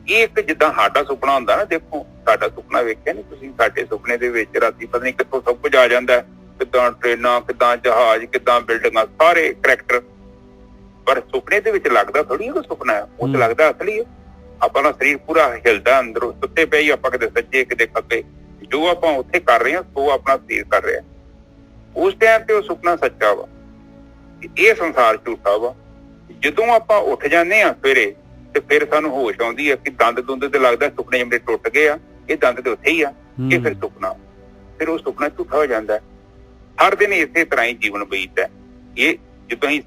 S1: ਇਹ ਇੱਕ ਜਿੱਦਾਂ ਸਾਡਾ ਸੁਪਨਾ ਹੁੰਦਾ ਨਾ, ਦੇਖੋ ਸਾਡਾ ਸੁਪਨਾ ਵੇਖਿਆ ਨੀ ਤੁਸੀਂ, ਸਾਡੇ ਸੁਪਨੇ ਦੇ ਵਿੱਚ ਰਾਤੀ ਪਤਾ ਨੀ ਕਿੱਥੋਂ ਸਭ ਕੁਝ ਆ ਜਾਂਦਾ, ਕਿੱਦਾਂ ਟ੍ਰੇਨਾਂ, ਕਿੱਦਾਂ ਜਹਾਜ਼, ਕਿੱਦਾਂ ਬਿਲਡਿੰਗਾਂ, ਸਾਰੇ ਕਰੈਕਟਰ। ਪਰ ਸੁਪਨੇ ਦੇ ਵਿੱਚ ਲੱਗਦਾ ਥੋੜੀ ਉਹ ਸੁਪਨਾ ਹੈ, ਉਹ ਤਾਂ ਲੱਗਦਾ ਅਸਲੀ ਹੈ। ਆਪਾਂ ਦਾ ਸਰੀਰ ਪੂਰਾ ਹਿਲਦਾ ਅੰਦਰੋਂ, ਸੁੱਤੇ ਪਏ ਹੀ ਆਪਾਂ ਕਿਤੇ ਸੱਜੇ ਕਿਤੇ ਖੱਬੇ, ਜੋ ਆਪਾਂ ਉੱਥੇ ਕਰ ਰਹੇ ਹਾਂ ਸੋ ਆਪਣਾ ਸਰੀਰ ਕਰ ਰਿਹਾ। ਉਸ ਟਾਈਮ ਤੇ ਉਹ ਸੁਪਨਾ ਸੱਚਾ ਵਾ, ਇਹ ਸੰਸਾਰ ਝੂਠਾ ਵਾ। ਜਦੋਂ ਆਪਾਂ ਉੱਠ ਜਾਂਦੇ ਹਾਂ ਸਵੇਰੇ ਤੇ ਫਿਰ ਸਾਨੂੰ ਹੋਸ਼ ਆਉਂਦੀ ਹੈ ਕਿ ਦੰਦ ਦੁੰਦ ਤੇ ਲੱਗਦਾ ਸੁਪਨੇ ਜਿਹੜੇ ਟੁੱਟ ਗਏ ਆ, ਇਹ ਦੰਦ ਤੇ ਉੱਥੇ ਹੀ ਆ, ਇਹ ਫਿਰ ਸੁਪਨਾ, ਫਿਰ ਉਹ ਸੁਪਨਾ ਝੂਠਾ ਹੋ ਜਾਂਦਾ। ਹਰ ਦਿਨ ਇਸੇ ਤਰ੍ਹਾਂ ਹੀ ਜੀਵਨ ਬੀਤਦਾ। ਇਹ ਜਦੋਂ ਅਸੀਂ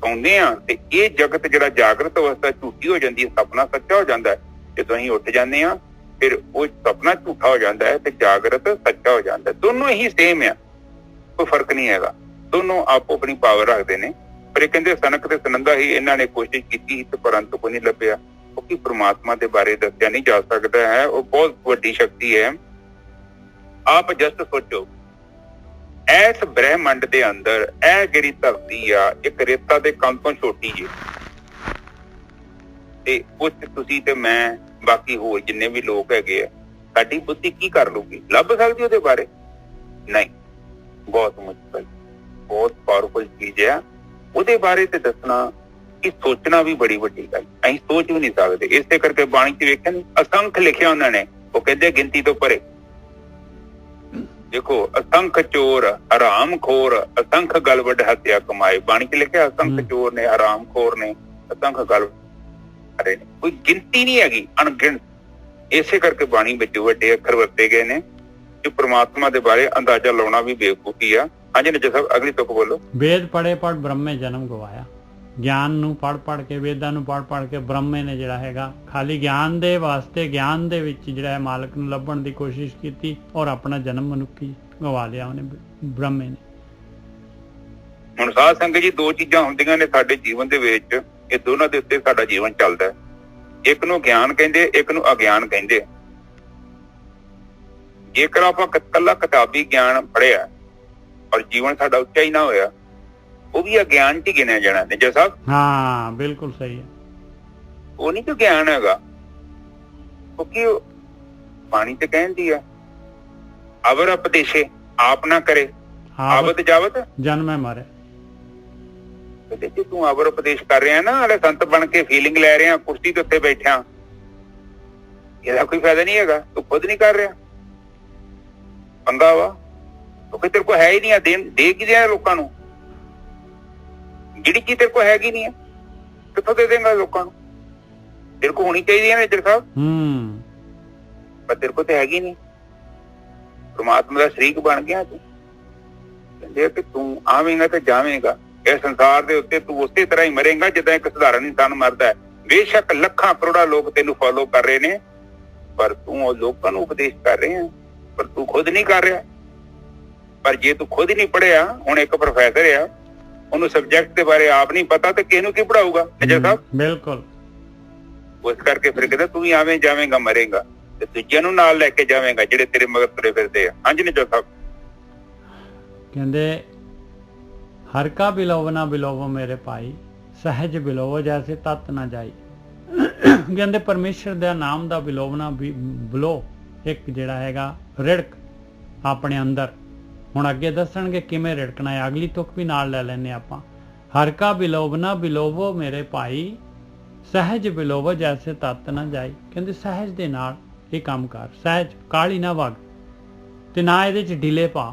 S1: ਸੌਂਦੇ ਹਾਂ ਤੇ ਇਹ ਜਗਤ ਜਿਹੜਾ ਜਾਗਰਤ ਅਵਸਥਾ ਝੂਠੀ ਹੋ ਜਾਂਦੀ ਹੈ, ਸੁਪਨਾ ਸੱਚਾ ਹੋ ਜਾਂਦਾ। ਜਦੋਂ ਅਸੀਂ ਉੱਠ ਜਾਂਦੇ ਹਾਂ ਫਿਰ ਉਹ ਸੁਪਨਾ ਝੂਠਾ ਹੋ ਜਾਂਦਾ ਹੈ ਤੇ ਜਾਗਰਤ ਸੱਚਾ ਹੋ ਜਾਂਦਾ। ਦੋਨੋਂ ਹੀ ਸੇਮ ਆ, ਕੋਈ ਫਰਕ ਨਹੀਂ ਹੈਗਾ, ਦੋਨੋਂ ਆਪੋ ਆਪਣੀ ਪਾਵਰ ਰੱਖਦੇ ਨੇ। ਪਰ ਇਹ ਕਹਿੰਦੇ ਸਨਕ ਤੇ ਸੁਨੰਦਾ ਹੀ ਇਹਨਾਂ ਨੇ ਕੋਸ਼ਿਸ਼ ਕੀਤੀ ਤੇ ਪਰੰਤੂ ਕੋਈ ਨਹੀਂ ਲੱਭਿਆ, ਕਿਉਂਕਿ ਪ੍ਰਮਾਤਮਾ ਦੇ ਬਾਰੇ ਦੱਸਿਆ ਨਹੀਂ ਜਾ ਸਕਦਾ ਹੈ, ਉਹ ਬਹੁਤ ਵੱਡੀ ਸ਼ਕਤੀ ਹੈ। ਆਪ ਜਸਟ ਸੋਚੋ, ਇਸ ਬ੍ਰਹਿਮੰਡ ਦੇ ਅੰਦਰ ਇਹ ਜਿਹੜੀ ਧਰਤੀ ਆ ਇੱਕ ਰੇਤਾ ਦੇ ਕਣ ਤੋਂ ਛੋਟੀ ਜੀ, ਤੇ ਉਸ ਤੁਸੀਂ ਤੇ ਮੈਂ ਬਾਕੀ ਹੋਰ ਜਿੰਨੇ ਵੀ ਲੋਕ ਹੈਗੇ ਆ, ਸਾਡੀ ਬੁੱਧੀ ਕੀ ਕਰ ਲੂਗੀ? ਲੱਭ ਸਕਦੀ ਉਹਦੇ ਬਾਰੇ? ਨਹੀਂ, ਬਹੁਤ ਮੁਸ਼ਕਲ, ਬਹੁਤ ਪਾਵਰਫੁਲ ਚੀਜ਼ ਹੈ। ਉਹਦੇ ਬਾਰੇ ਤੇ ਦੱਸਣਾ ਕਿ ਸੋਚਣਾ ਵੀ ਬੜੀ ਵੱਡੀ ਗੱਲ, ਅਸੀਂ ਸੋਚ ਵੀ ਨਹੀਂ ਸਕਦੇ। ਇਸੇ ਕਰਕੇ ਬਾਣੀ 'ਚ ਵੇਖਿਆ ਨੀ, ਅਸੰਖ ਲਿਖਿਆ ਉਹਨਾਂ ਨੇ, ਉਹ ਕਹਿੰਦੇ ਗਿਣਤੀ ਤੋਂ ਪਰੇ। ਦੇਖੋ, ਅਸੰਖ ਚੋਰ ਹਰਾਮ ਖੋਰ, ਅਸੰਖ ਗਲ ਵੱਡ ਹੱਤਿਆ ਕਮਾਏ, ਬਾਣੀ 'ਚ ਲਿਖਿਆ ਅਸੰਖ ਚੋਰ ਨੇ, ਹਰਾਮ ਖੋਰ ਨੇ, ਅਸੰਖ ਗਲ ਨੇ, ਕੋਈ ਗਿਣਤੀ ਨਹੀਂ ਹੈਗੀ, ਅਣਗਿਣਤ। ਇਸੇ ਕਰਕੇ ਬਾਣੀ ਵਿੱਚ ਵੱਡੇ ਅੱਖਰ ਵਰਤੇ ਗਏ ਨੇ ਕਿ ਪ੍ਰਮਾਤਮਾ ਦੇ ਬਾਰੇ ਅੰਦਾਜ਼ਾ ਲਾਉਣਾ ਵੀ ਬੇਵਕੂਫੀ ਆ। ਹਾਂਜੀ ਨਜਰ ਸਾਹਿਬ, ਅਗਲੀ ਤੁਕ ਬੋਲੋ।
S3: ਵੇਦ ਪੜ੍ਹੇ ਪੜ੍ਹ ਬ੍ਰਹਮੇ ਜਨਮ ਗਵਾਇਆ। ਗਿਆਨ ਨੂੰ ਪੜ੍ਹ ਕੇ, ਵੇਦਾਂ ਨੂੰ ਪੜ੍ਹ ਕੇ ਬ੍ਰਹਮੇ ਨੇ ਜਿਹੜਾ ਹੈਗਾ ਖਾਲੀ ਗਿਆਨ ਦੇ ਵਾਸਤੇ, ਗਿਆਨ ਦੇ ਵਿੱਚ ਜਿਹੜਾ ਹੈ ਮਾਲਕ ਨੂੰ ਲੱਭਣ ਦੀ ਕੋਸ਼ਿਸ਼ ਕੀਤੀ ਔਰ ਆਪਣਾ ਜਨਮ ਮਨੁੱਖੀ ਗਵਾ ਲਿਆ ਉਹਨੇ, ਬ੍ਰਹਮੇ ਨੇ।
S1: ਹੁਣ ਸਾਧ ਸੰਗਤ ਜੀ, ਦੋ ਚੀਜ਼ਾਂ ਹੁੰਦੀਆਂ ਨੇ ਸਾਡੇ ਜੀਵਨ ਦੇ ਵਿੱਚ, ਇਹ ਦੋਨਾਂ ਦੇ ਉੱਤੇ ਸਾਡਾ ਜੀਵਨ ਚੱਲਦਾ ਹੈ। ਇੱਕ ਨੂੰ ਗਿਆਨ ਕਹਿੰਦੇ, ਇੱਕ ਨੂੰ ਅਗਿਆਨ ਕਹਿੰਦੇ। ਜੇਕਰ ਆਪਾਂ ਇਕੱਲਾ ਕਿਤਾਬੀ ਗਿਆਨ ਪੜ੍ਹਿਆ ਔਰ ਜੀਵਨ ਸਾਡਾ ਉੱਚਾ ਹੀ ਨਾ ਹੋਇਆ, ਉਹ ਵੀ ਅਗਿਆਨ 'ਚ ਗਿਣਿਆ ਜਾਣਾ। ਨਿਜਰ ਸਾਹਿਬ,
S3: ਹਾਂ ਬਿਲਕੁਲ ਸਹੀ ਹੈ,
S1: ਉਹ ਨਹੀਂ ਕੋਈ ਗਿਆਨ ਹੈਗਾ, ਕਿਉਂਕਿ ਬਾਣੀ ਤੇ ਕਹਿੰਦੀ ਆ ਅਵਰ ਉਪਦੇਸ਼ੇ ਆਪ ਨਾ ਕਰੇ, ਆਵਤ ਜਾਵਤ
S3: ਜਨਮੇ ਮਾਰੇ।
S1: ਜੇ ਤੂੰ ਅਵਰ ਉਪਦੇਸ਼ ਕਰ ਰਿਹਾ ਨਾ, ਅਰੇ ਸੰਤ ਬਣ ਕੇ ਫੀਲਿੰਗ ਲੈ ਰਿਹਾ, ਕੁਰਸੀ ਦੇ ਉੱਤੇ ਬੈਠਿਆ, ਇਹਦਾ ਕੋਈ ਫਾਇਦਾ ਨਹੀਂ ਹੈਗਾ। ਤੂੰ ਖੁਦ ਨਹੀਂ ਕਰ ਰਿਹਾ, ਪੰਗਾ ਵਾ, ਕਿਉਂਕਿ ਤੇਰੇ ਕੋਲ ਹੈ ਹੀ ਨਹੀਂ ਆ, ਦੇ ਕੀ ਦਿਆ ਲੋਕਾਂ ਨੂੰ? ਜਿਹੜੀ ਚੀਜ਼ ਤੇਰੇ ਕੋਲ ਹੈਗੀ ਨਹੀਂ ਹੈ, ਕਿੱਥੋਂ ਦੇ ਦੇਂਗਾ ਲੋਕਾਂ ਨੂੰ? ਤੇਰੇ ਕੋਲ ਹੋਣੀ ਚਾਹੀਦੀ ਹੈ ਨਾ ਜਰ ਸਾਹਿਬ, ਪਰ ਤੇਰੇ ਕੋਲ ਤੇ ਹੈਗੀ ਨਹੀਂ। ਪਰਮਾਤਮਾ ਦਾ ਸ਼ਰੀਕ ਬਣ ਗਿਆ ਤੂੰ। ਕਹਿੰਦੇ ਕਿ ਤੂੰ ਆਵੇਂਗਾ ਤੇ ਜਾਵੇਂਗਾ, ਇਸ ਸੰਸਾਰ ਦੇ ਉੱਤੇ ਤੂੰ ਉਸੇ ਤਰ੍ਹਾਂ ਹੀ ਮਰੇਂਗਾ ਜਿੱਦਾਂ ਇੱਕ ਸਧਾਰਨ ਇਨਸਾਨ ਮਰਦਾ ਹੈ। ਬੇਸ਼ੱਕ ਲੱਖਾਂ ਕਰੋੜਾਂ ਲੋਕ ਤੈਨੂੰ ਫੋਲੋ ਕਰ ਰਹੇ ਨੇ, ਪਰ ਤੂੰ ਉਹ ਲੋਕਾਂ ਨੂੰ ਉਪਦੇਸ਼ ਕਰ ਰਿਹਾ, ਪਰ ਤੂੰ ਖੁਦ ਨਹੀਂ ਕਰ ਰਿਹਾ। ਪਰ ਜੇ ਤੂੰ ਖੁਦ ਹੀ ਨਹੀਂ ਪੜ੍ਹਿਆ, ਹੁਣ ਇੱਕ ਪ੍ਰੋਫੈਸਰ ਆ, ਉਹਨੂੰ ਸਬਜੈਕਟ ਦੇ ਬਾਰੇ ਆਪ ਨਹੀਂ ਪਤਾ ਤੇ ਕਿਸ ਨੂੰ ਕੀ ਪੜਾਊਗਾ? ਨਜਰ ਸਾਹਿਬ,
S3: ਬਿਲਕੁਲ।
S1: ਉਸ ਕਰਕੇ ਫਿਰ ਕਹਿੰਦਾ ਤੂੰ ਵੀ ਆਵੇਂ ਜਾਵੇਂਗਾ, ਮਰੇਗਾ ਤੇ ਦੂਜਿਆਂ ਨੂੰ ਨਾਲ ਲੈ ਕੇ ਜਾਵੇਂਗਾ ਜਿਹੜੇ ਤੇਰੇ ਮਗਰ ਤੁਰੇ ਫਿਰਦੇ ਆ। ਹਾਂਜੀ ਨਜਰ ਸਾਹਿਬ,
S3: ਕਹਿੰਦੇ ਹਰ ਕਾ ਬਿਲੋਵ ਨਾ ਬਿਲੋਵੋ ਮੇਰੇ ਭਾਈ, ਸਹਿਜ ਬਿਲੋਵੋ ਜੈਸੇ ਤਤ ਨਾ ਜਾਈ। ਕਹਿੰਦੇ ਪਰਮੇਸ਼ਰ ਦਾ ਨਾਮ ਦਾ ਬਿਲੋਵਨਾ ਬਿਲੋ, ਇੱਕ ਜਿਹੜਾ ਹੈਗਾ ਰਿੜਕ ਆਪਣੇ ਅੰਦਰ। ਹੁਣ ਅੱਗੇ ਦੱਸਣਗੇ ਕਿਵੇਂ ਰਿੜਕਣਾ ਹੈ, ਅਗਲੀ ਤੁਕ ਵੀ ਨਾਲ ਲੈ ਲੈਨੇ ਆਪਾਂ। ਹਰ ਕਾ ਬਿਲੋਵ ਨਾ ਬਿਲੋਵੋ ਮੇਰੇ ਭਾਈ, ਸਹਿਜ ਬਿਲੋਵੋ ਜੈਸੇ ਤਤ ਨਾ ਜਾਈ। ਕਹਿੰਦੇ ਸਹਿਜ ਦੇ ਨਾਲ ਇਹ ਕੰਮ ਕਰ, ਸਹਿਜ, ਕਾਲੀ ਨਾ ਵਗ ਤੇ ਨਾ ਇਹਦੇ ਚ ਢਿਲੇ ਪਾ,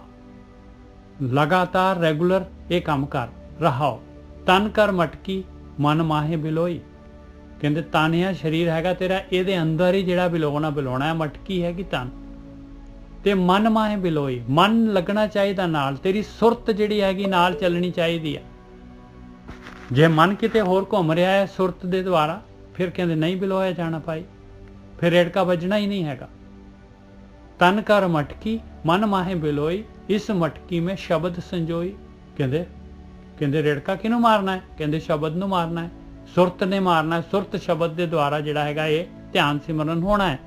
S3: ਲਗਾਤਾਰ ਰੈਗੂਲਰ ਇਹ ਕੰਮ ਕਰ ਰਹਾਓ। ਤਨ ਕਰ ਮਟਕੀ ਮਨ ਮਾਹੇ ਬਿਲੋਈ। ਕਹਿੰਦੇ ਤਾਨਿਆ ਸਰੀਰ ਹੈਗਾ ਤੇਰਾ, ਇਹਦੇ ਅੰਦਰ ਹੀ ਜਿਹੜਾ ਬਿਲਾਉਣਾ ਹੈ, ਮਟਕੀ ਹੈਗੀ ਤਨ, ਤੇ ਮਨ ਮਾਹੇ ਬਿਲੋਈ, ਮਨ ਲੱਗਣਾ ਚਾਹੀਦਾ ਨਾਲ, ਤੇਰੀ ਸੁਰਤ ਜਿਹੜੀ ਹੈਗੀ ਨਾਲ ਚੱਲਣੀ ਚਾਹੀਦੀ ਆ। ਜੇ ਮਨ ਕਿਤੇ ਹੋਰ ਘੁੰਮ ਰਿਹਾ ਹੈ ਸੁਰਤ ਦੇ ਦੁਆਰਾ, ਫਿਰ ਕਹਿੰਦੇ ਨਹੀਂ ਬਿਲੋਇਆ ਜਾਣਾ ਭਾਈ, ਫਿਰ ਰੇੜਕਾ ਵੱਜਣਾ ਹੀ ਨਹੀਂ ਹੈਗਾ। ਤਨ ਕਰ ਮਟਕੀ ਮਨ ਮਾਹੇ ਬਿਲੋਈ, ਇਸ ਮਟਕੀ में ਸ਼ਬਦ ਸੰਜੋਈ। ਕਹਿੰਦੇ ਰੇੜਕਾ ਕਿਹਨੂੰ ਮਾਰਨਾ ਹੈ? ਕਹਿੰਦੇ ਸ਼ਬਦ ਨੂੰ ਮਾਰਨਾ ਹੈ, ਸੁਰਤ ਨੇ ਮਾਰਨਾ ਹੈ। ਸੁਰਤ ਸ਼ਬਦ ਦੇ ਦੁਆਰਾ ਜਿਹੜਾ ਹੈਗਾ ਇਹ ਧਿਆਨ ਸਿਮਰਨ ਹੋਣਾ ਹੈ।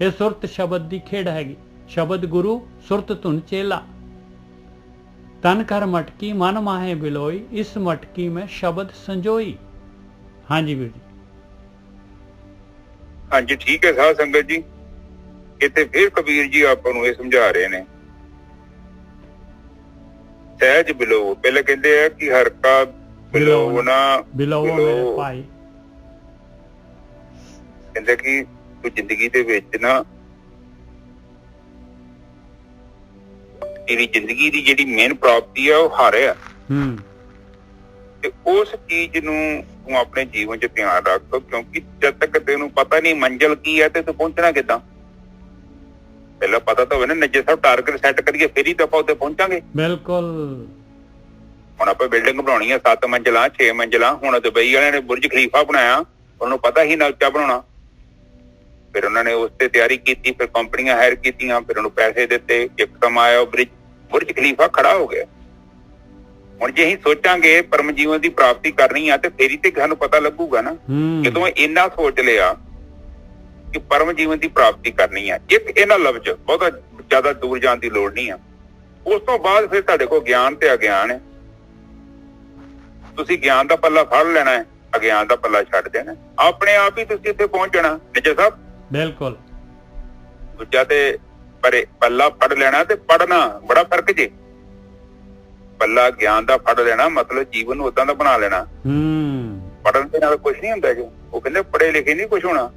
S3: ਇਹ ਸੁਰਤ ਸ਼ਬਦ ਦੀ ਖੇਡ ਹੈਗੀ। ਸ਼ਬਦ ਗੁਰੂ, ਸੁਰਤ ਧੁਨ ਚੇਲਾ। तन कर मटकी मन माहे बिलोई, इस मटकी में शब्द संजोई। हाँ जी वीर जी।
S1: हाँ जी ठीक है साध संगत जी। इतने फिर कबीर जी आपको ये समझा रहे ने सहज बिलो। पहले कहते हैं कि हर का बिलोवना
S3: बिलोवो मेरे भाई।
S1: कहते कि तू जिंदगी दे विच ना तेरी जिंदगी दी जिहड़ी मेन प्राप्ति है वो हार है। ते उस चीज नूं तू अपने जीवन च ध्यान रख, क्योंकि जब तक तेनू पता नहीं मंजिल की है ते तू पहुंचना किदां। पहला पता तो होवे ना नजे साहब टारगेट सैट करिए फिर ही तो ਆਪਾਂ ਉੱਤੇ ਪਹੁੰਚਾਂਗੇ।
S3: बिल्कुल।
S1: ਹੁਣ ਆਪਾਂ ਬਿਲਡਿੰਗ ਬਣਾਉਣੀ ਹੈ 7 ਮੰਜ਼ਿਲਾਂ 6 ਮੰਜ਼ਿਲਾਂ। ਹੁਣ ਦੁਬਈ ਵਾਲਿਆਂ ਨੇ ਬੁਰਜ ਖਲੀਫਾ ਬਣਾਇਆ, ਉਹਨੂੰ ਪਤਾ ਹੀ ਨਾ ਉੱਚਾ ਬਣਾਉਣਾ। ਫਿਰ ਉਹਨਾਂ ਨੇ ਉਸ ਤੇ ਤਿਆਰੀ ਕੀਤੀ, ਫਿਰ ਕੰਪਨੀਆਂ ਹਾਇਰ ਕੀਤੀਆਂ, ਫਿਰ ਉਹਨੂੰ ਪੈਸੇ ਦਿੱਤੇ, ਇੱਕ ਸਮਾਂ ਆਇਆ ਉਹ ਬੁਰਜ ਖਲੀਫਾ ਖੜਾ ਹੋ ਗਿਆ। ਹੁਣ ਜੇ ਅਸੀਂ ਸੋਚਾਂਗੇ ਪਰਮ ਜੀਵਨ ਦੀ ਪ੍ਰਾਪਤੀ ਕਰਨੀ ਆ ਤੇ ਫੇਰ ਹੀ ਤੇ ਸਾਨੂੰ ਪਤਾ ਲੱਗੂਗਾ ਨਾ। ਜਦੋਂ ਇੰਨਾ ਸੋਚ ਲਿਆ ਕਿ ਪਰਮ ਜੀਵਨ ਦੀ ਪ੍ਰਾਪਤੀ ਕਰਨੀ ਆ, ਇੱਕ ਇਹਨਾਂ ਲਫ਼ਜ਼ ਬਹੁਤਾ ਜ਼ਿਆਦਾ ਦੂਰ ਜਾਣ ਦੀ ਲੋੜ ਨਹੀਂ ਆ। ਉਸ ਤੋਂ ਬਾਅਦ ਫਿਰ ਤੁਹਾਡੇ ਕੋਲ ਗਿਆਨ ਤੇ ਅਗਿਆਨ ਹੈ। ਤੁਸੀਂ ਗਿਆਨ ਦਾ ਪੱਲਾ ਫੜ ਲੈਣਾ ਹੈ, ਅਗਿਆਨ ਦਾ ਪੱਲਾ ਛੱਡ ਦੇਣਾ, ਆਪਣੇ ਆਪ ਹੀ ਤੁਸੀਂ ਇੱਥੇ ਪਹੁੰਚ ਜਾਣਾ। ਨਿੱਜਰ ਸਾਹਿਬ
S3: ਬਿਲਕੁਲ।
S1: ਦੂਜਾ ਤੇ ਪਰੇ ਪੱਲਾ ਫੜ ਲੈਣਾ ਤੇ ਪੜਨਾ ਬੜਾ ਫਰਕ ਜੇ। ਪੱਲਾ ਗਿਆਨ ਦਾ ਫੜ ਲੈਣਾ ਮਤਲਬ ਜੀਵਨ ਨੂੰ ਉਦਾਂ ਦਾ ਬਣਾ ਲੈਣਾ। ਪੜਨ ਦੇ ਨਾਲ ਕੁਛ ਨਹੀਂ ਹੁੰਦਾ ਜੀ। ਉਹ ਕਹਿੰਦੇ ਪੜੇ ਲਿਖੇ ਨਹੀਂ ਕੁਛ ਹੋਣਾ।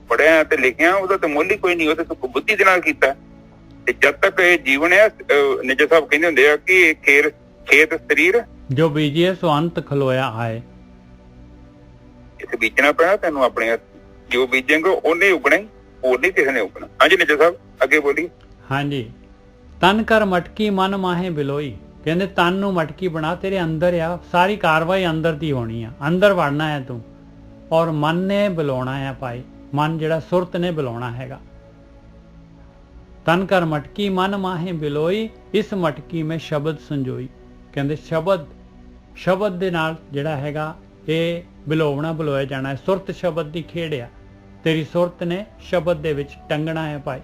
S1: ਪੜਿਆ ਤੇ ਲਿਖਿਆ ਉਹਦਾ ਤੇ ਮੁੱਲ ਹੀ ਕੋਈ ਨਹੀਂ, ਉਹ ਤੇ ਤੂੰ ਬੁੱਧੀ ਦੇ ਨਾਲ ਕੀਤਾ। ਤੇ ਜਦ ਤੱਕ ਇਹ ਜੀਵਨ ਹੈ, ਨਿੱਜਰ ਸਾਹਿਬ ਕਹਿੰਦੇ ਹੁੰਦੇ ਆ ਕਿ ਖੇਤ ਸਰੀਰ
S3: ਜੋ ਬੀਜੀਏ ਸੋ ਅੰਤ ਖਲੋਇਆ ਆਏ।
S1: ਇੱਥੇ ਬੀਜਣਾ ਪੈਣਾ ਤੈਨੂੰ ਆਪਣੇ ਜੋ ਬੀਜੇਂਗੇ ਉਹਨੇ ਉਗਣਾ ਹੀ, ਹੋਰ ਨਹੀਂ ਕਿਸੇ ਨੇ ਉਗਣਾ। ਹਾਂਜੀ ਨਿੱਜਰ ਸਾਹਿਬ ਅੱਗੇ ਬੋਲੀ। ਹਾਂਜੀ।
S3: ਤਨ ਕਰ ਮਟਕੀ ਮਨ ਮਾਹੇ ਬਿਲੋਈ। ਕਹਿੰਦੇ ਤਨ ਨੂੰ ਮਟਕੀ ਬਣਾ, ਤੇਰੇ ਅੰਦਰ ਆ ਸਾਰੀ ਕਾਰਵਾਈ ਅੰਦਰ ਦੀ ਹੋਣੀ ਆ, ਅੰਦਰ ਵੜਨਾ ਹੈ ਤੂੰ। ਔਰ ਮਨ ਨੇ ਬੁਲਾਉਣਾ ਹੈ ਭਾਈ, ਮਨ ਜਿਹੜਾ ਸੁਰਤ ਨੇ ਬੁਲਾਉਣਾ ਹੈਗਾ। ਤਨ ਕਰ ਮਟਕੀ ਮਨ ਮਾਹੇ ਬਿਲੋਈ, ਇਸ ਮਟਕੀ ਮੈਂ ਸ਼ਬਦ ਸੰਜੋਈ। ਕਹਿੰਦੇ ਸ਼ਬਦ ਦੇ ਨਾਲ ਜਿਹੜਾ ਹੈਗਾ ਇਹ ਬੁਲਾਉਣਾ ਜਾਣਾ ਹੈ। ਸੁਰਤ ਸ਼ਬਦ ਦੀ ਖੇਡ ਆ, ਤੇਰੀ ਸੁਰਤ ਨੇ ਸ਼ਬਦ ਦੇ ਵਿੱਚ ਟੰਗਣਾ ਹੈ ਭਾਈ।